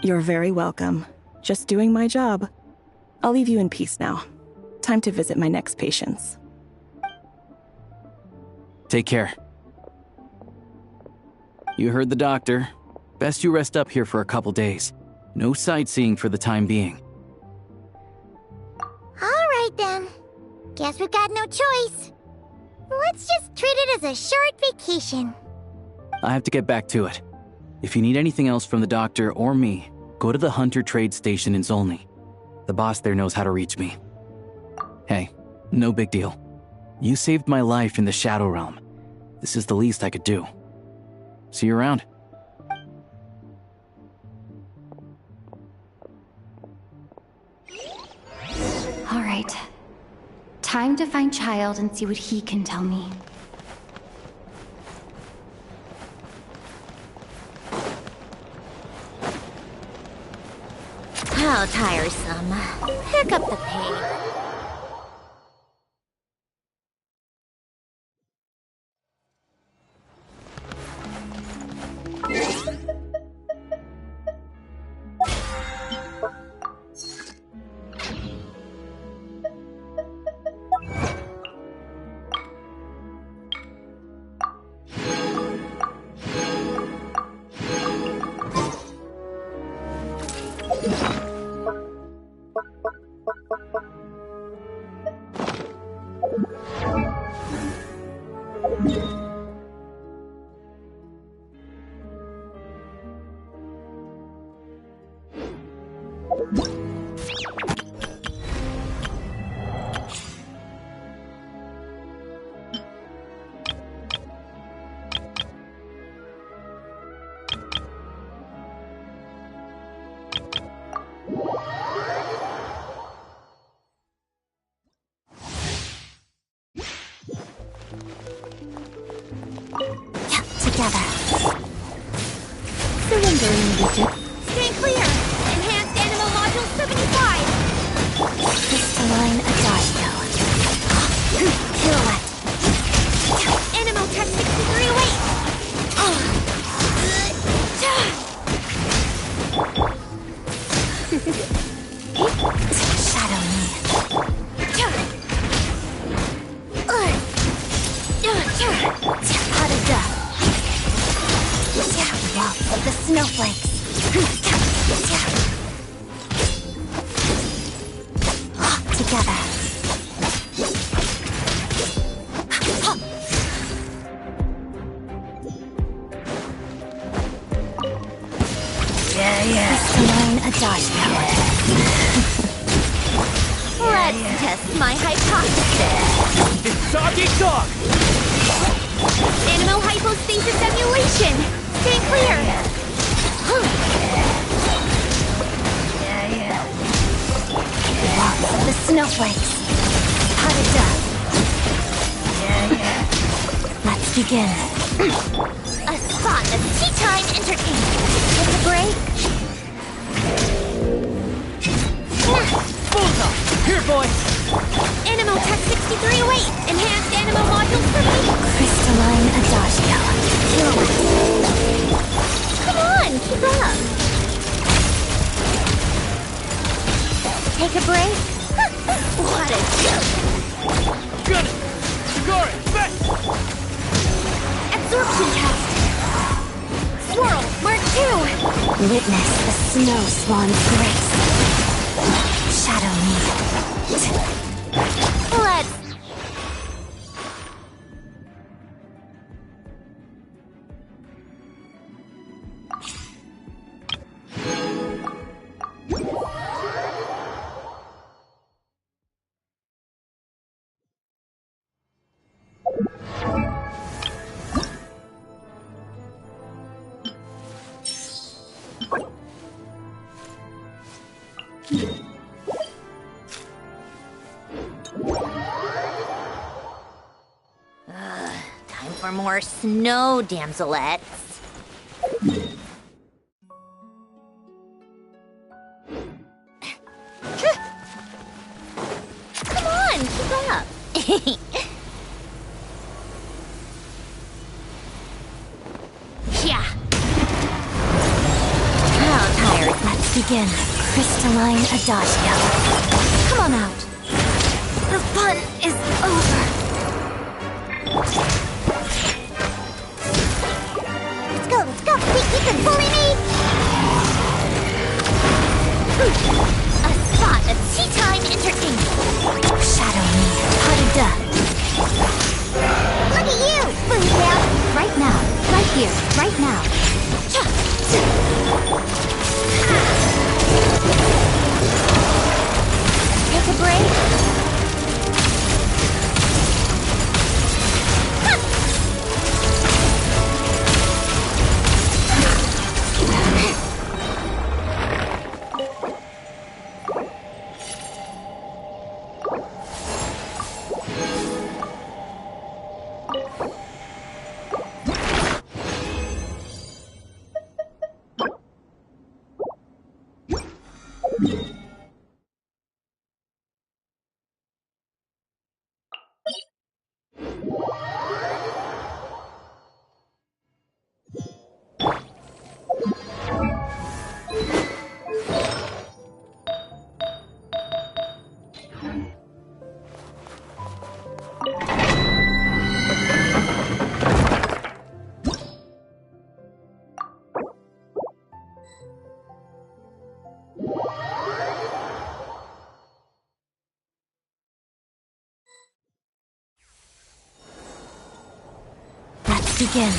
You're very welcome. Just doing my job. I'll leave you in peace now. Time to visit my next patients. Take care. You heard the doctor. Best you rest up here for a couple days. No sightseeing for the time being. Alright then. Guess we've got no choice. Let's just treat it as a short vacation. I have to get back to it. If you need anything else from the doctor or me, go to the Hunter Trade Station in Zolny. The boss there knows how to reach me. Hey, no big deal. You saved my life in the Shadow Realm. This is the least I could do. See you around. All right. Time to find Childe and see what he can tell me. How tiresome. Pick up the pace. Together. Surrendering digit. Stay clear! Enhanced Animal Module 75! Crystalline Adagio. Pirouette. Animal Tech 6308! Shadow me. Pot of death. Waltz of the snowflakes. Together. Crystalline Adagio. Let's test my hypothesis. It's dog eat dog! Animal hypostasis emulation! Stay clear! Waltz of the snowflakes. Pot of death. Let's begin. A spotless tea time entertainment. Take a break. Bullseye! Here, boy! Animal Tech 6308! Enhanced Animal Module 70! Crystalline Adagio. Come on, keep up! Take a break? What a joke! Got it! Score it! Back! Absorption test! Swirl, Mark 2! Witness the snow swan's grace. Shadow me. Let's Time for more snow damselettes. Come on, keep up. Yeah. How tired. Let's begin. Crystalline Adagio. Come on out. The fun is over. Let's go! Wait, you can bully me! A spot of tea time entertainment. Shadow me. Harida. Look at you, Boomtail! Right now. Right here. Right now. Take a break. Let's begin.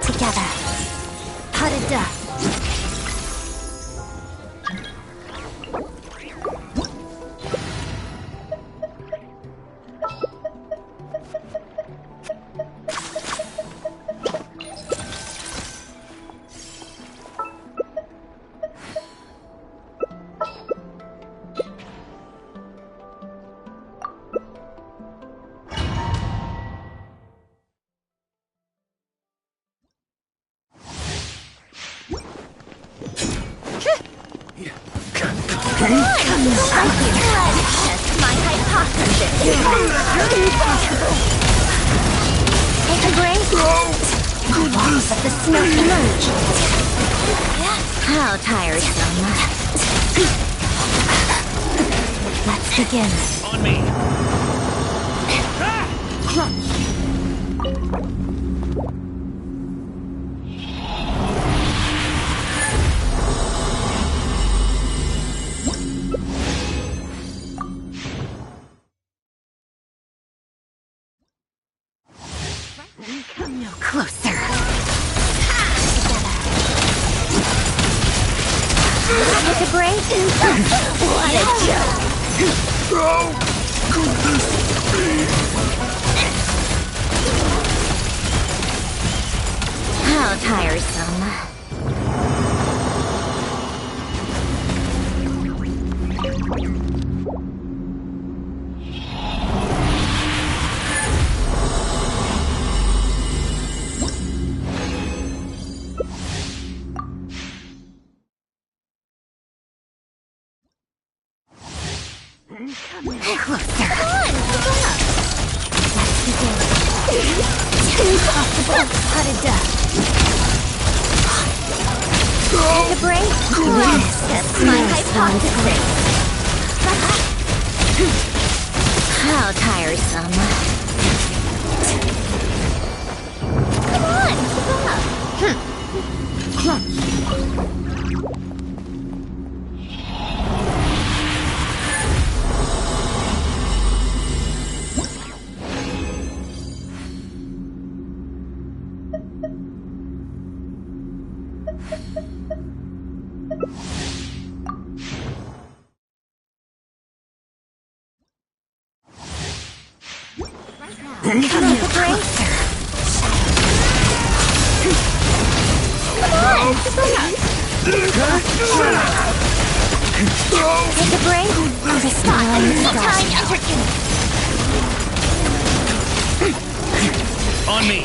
Together. Harida. Test my hypothesis. Take a break. But the snow emerge. How tiresome. Let's begin. On me! Come no closer. Take a break? What a joke. How could this be? How tiresome. Come no closer. Come on, keep up. Let's begin. Impossible. Harida. Take a break? Test my hypothesis. How tiresome. Come on, keep Take a break. Time entered. On me!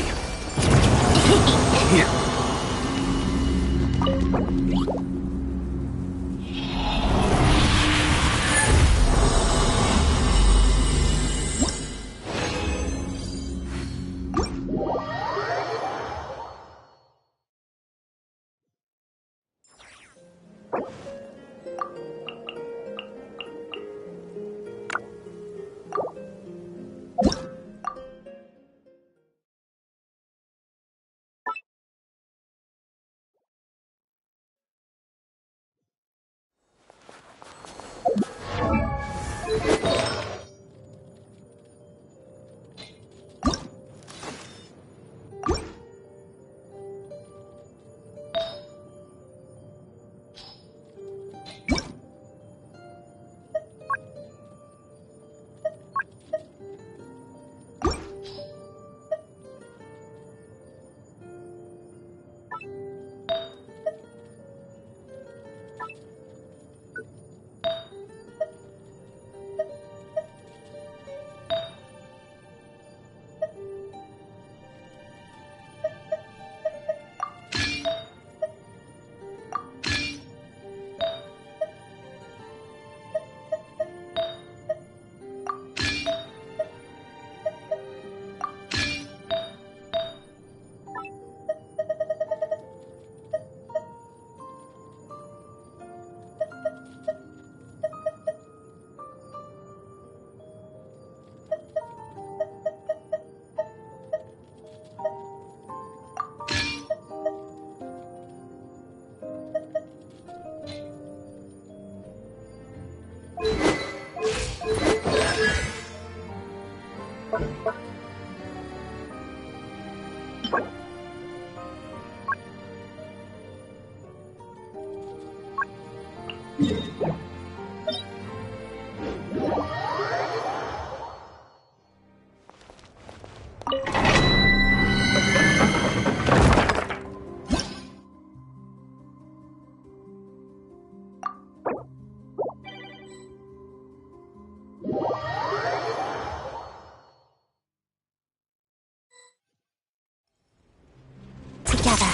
Together.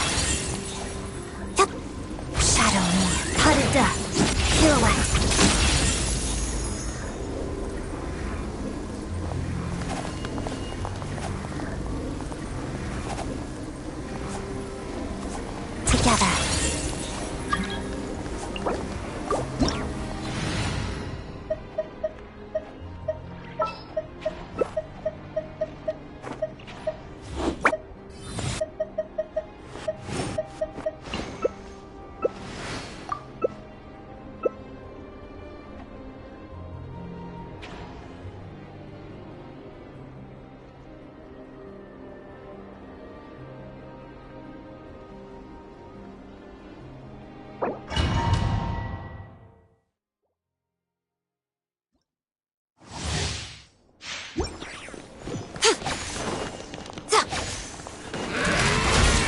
Shadow me. Harada. Pirouette. Together.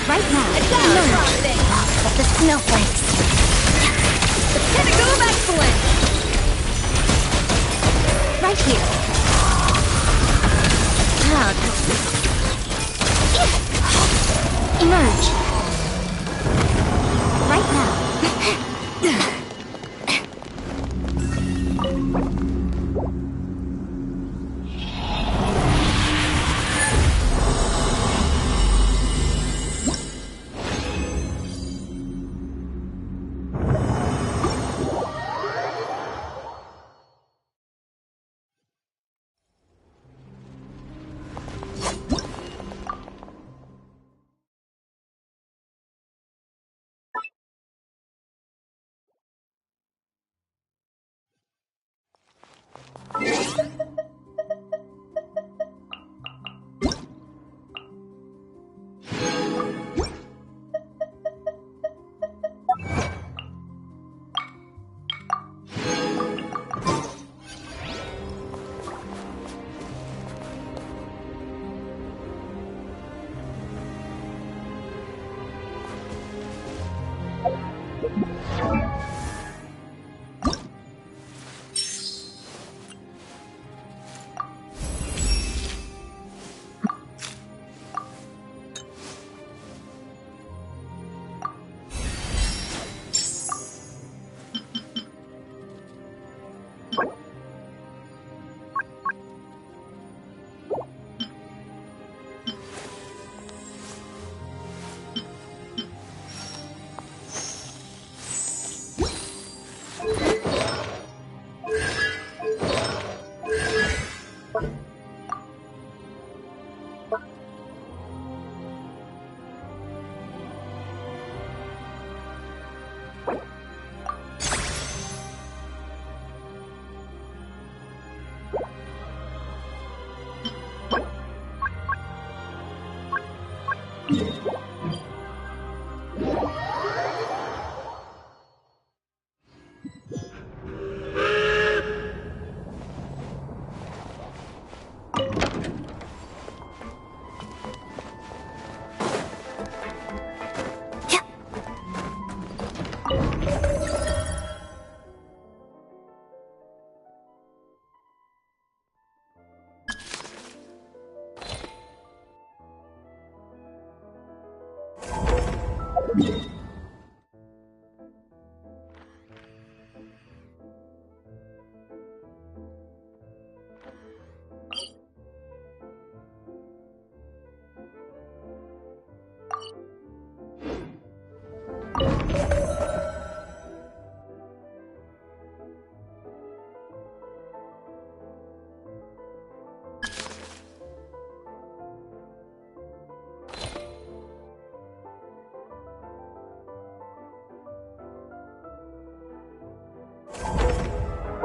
Right now, emerge of the snowflakes. The pinnacle of excellence! Right here. Emerge. Right now.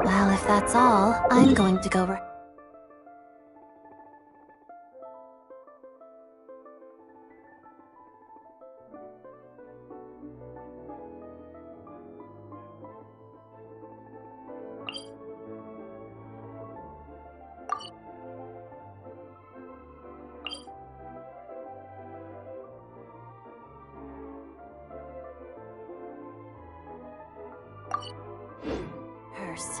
Well, if that's all, I'm going to go rehearse.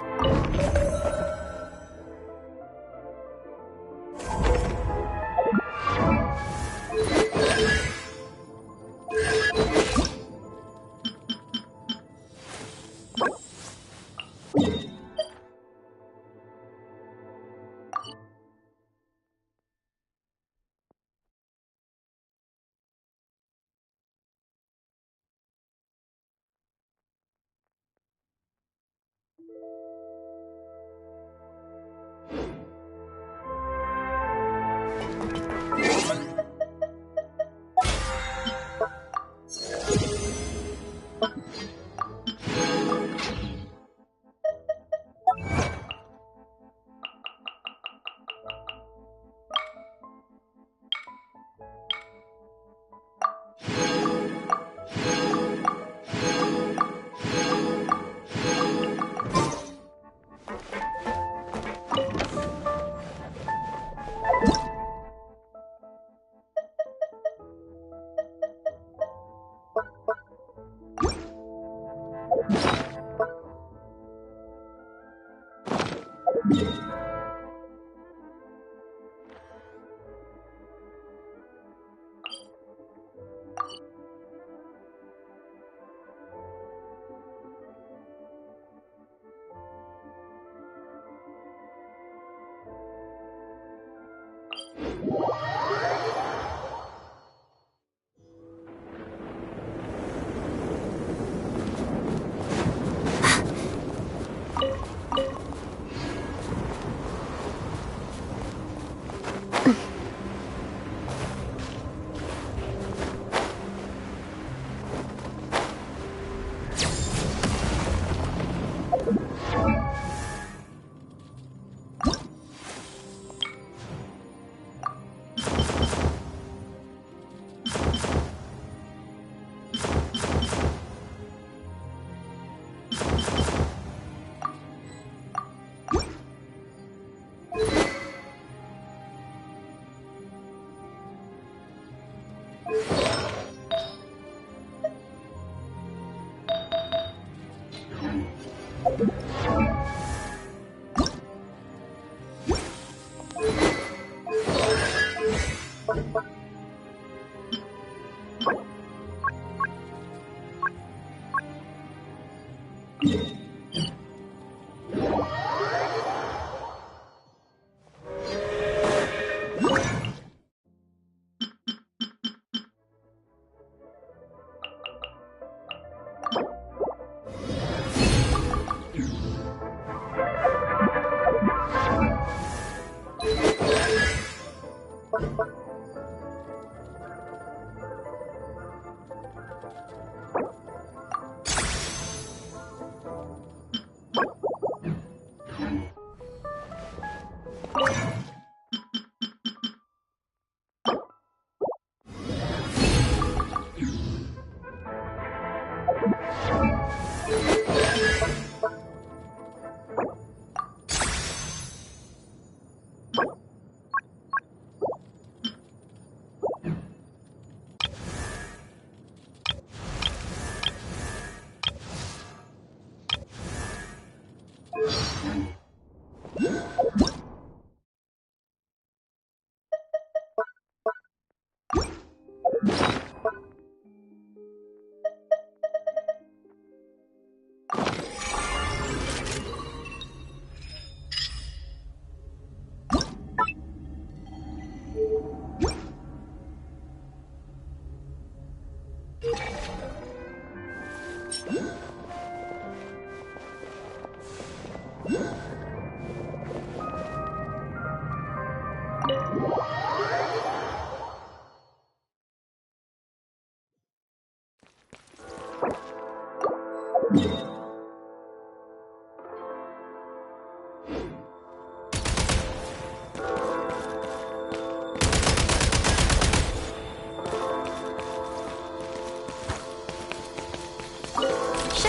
Should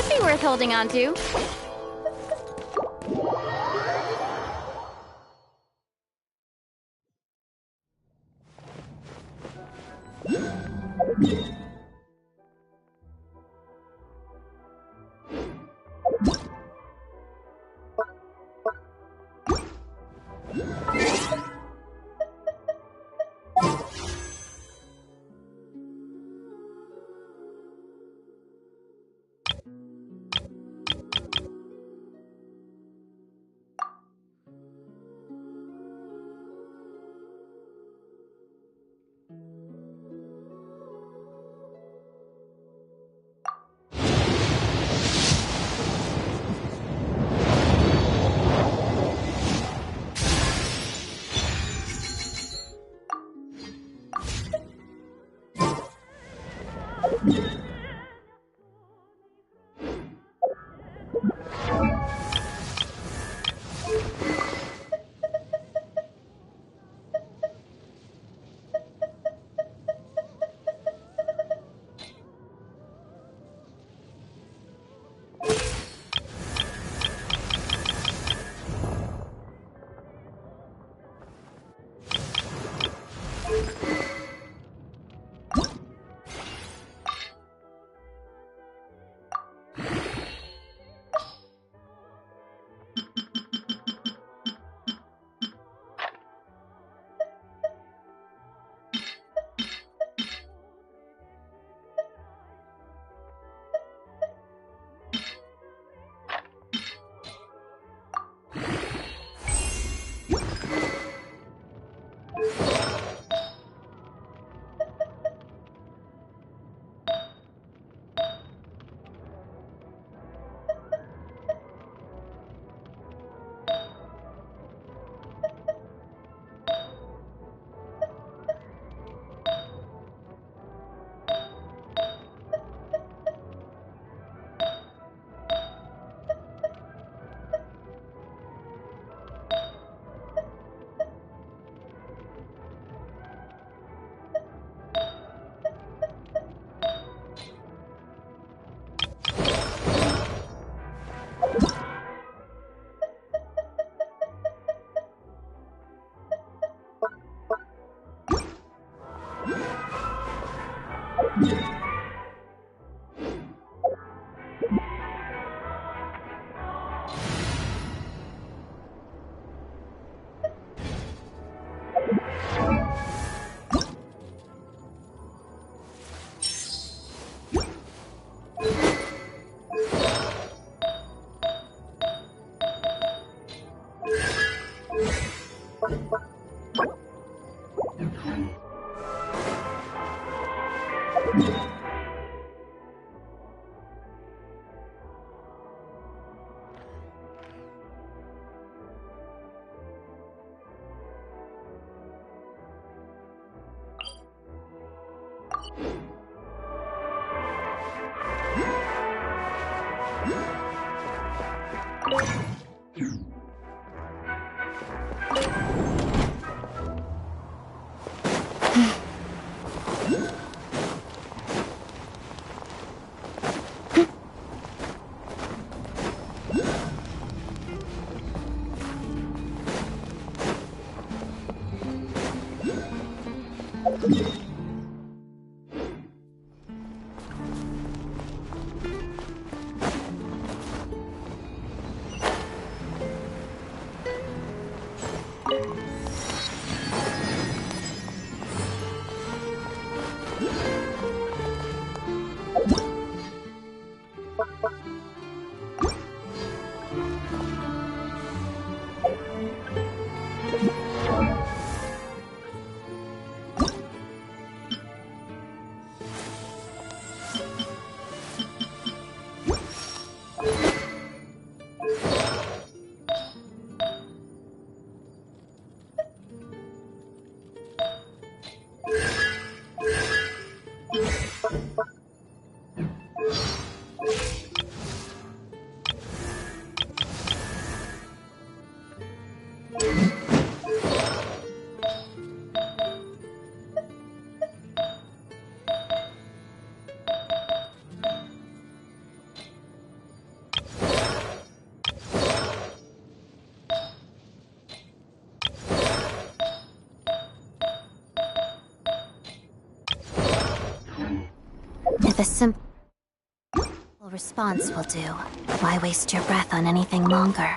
be worth holding on to. If a simple response will do, why waste your breath on anything longer?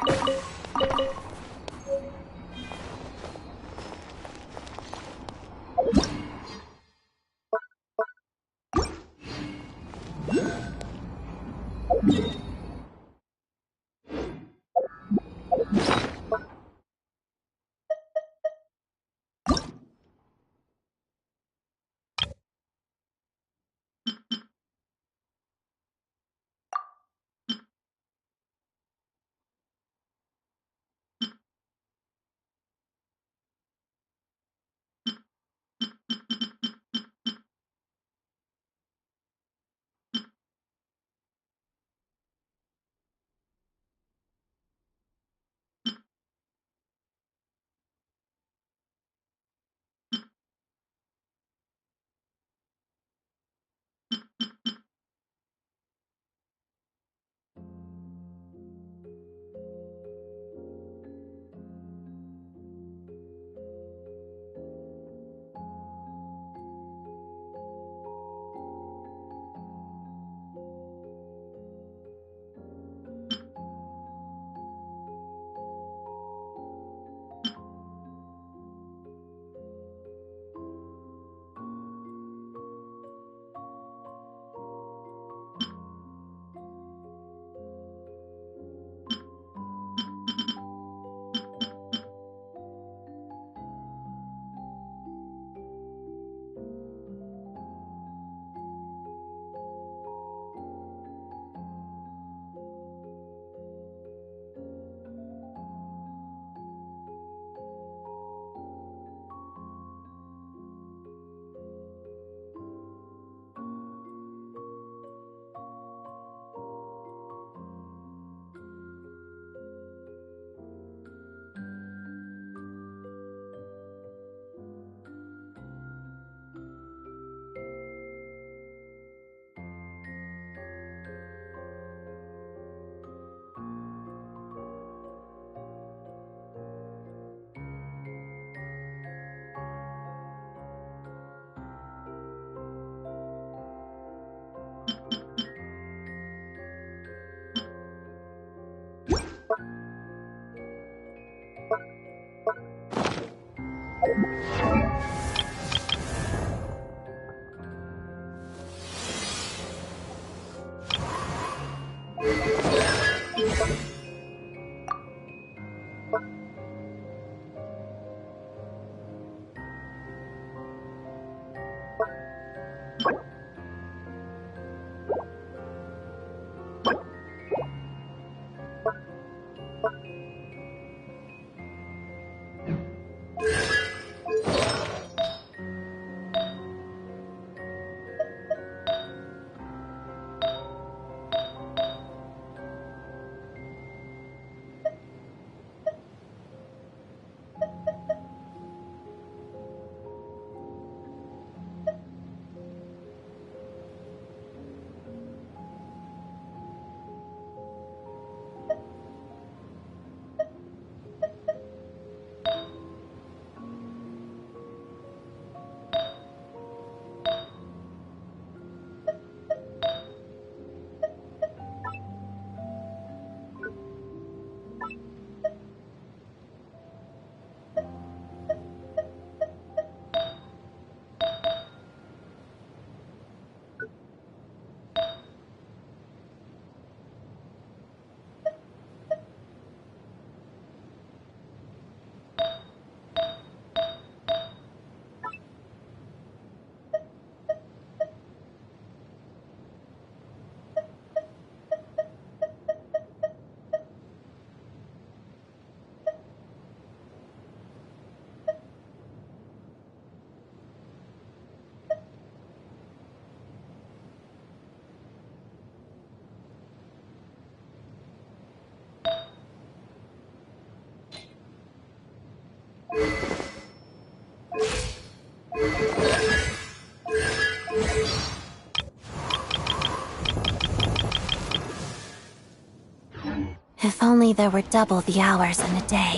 If only there were double the hours in a day.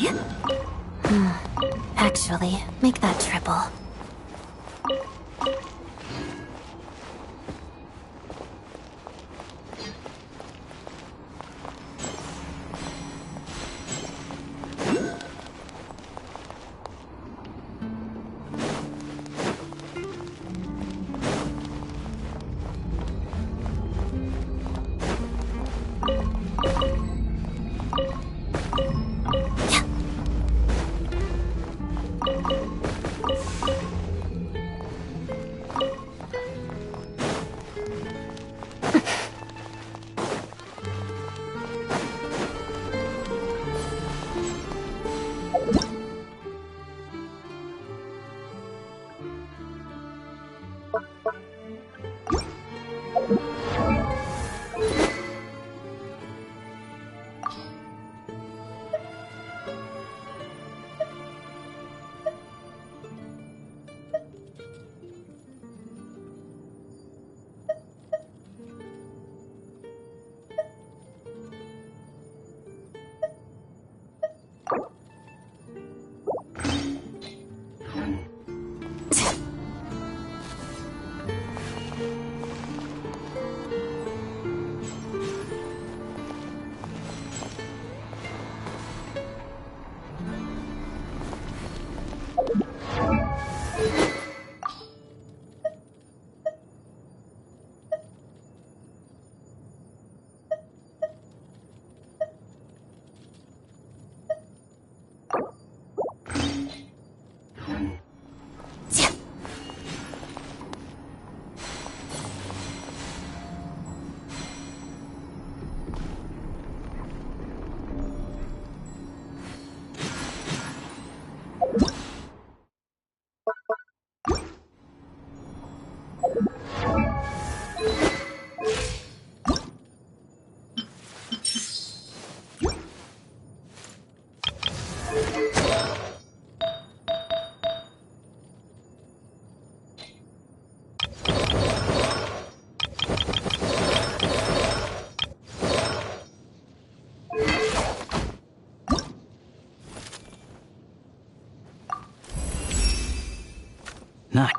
Actually, make that triple. Not.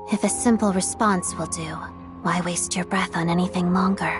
If a simple response will do, why waste your breath on anything longer?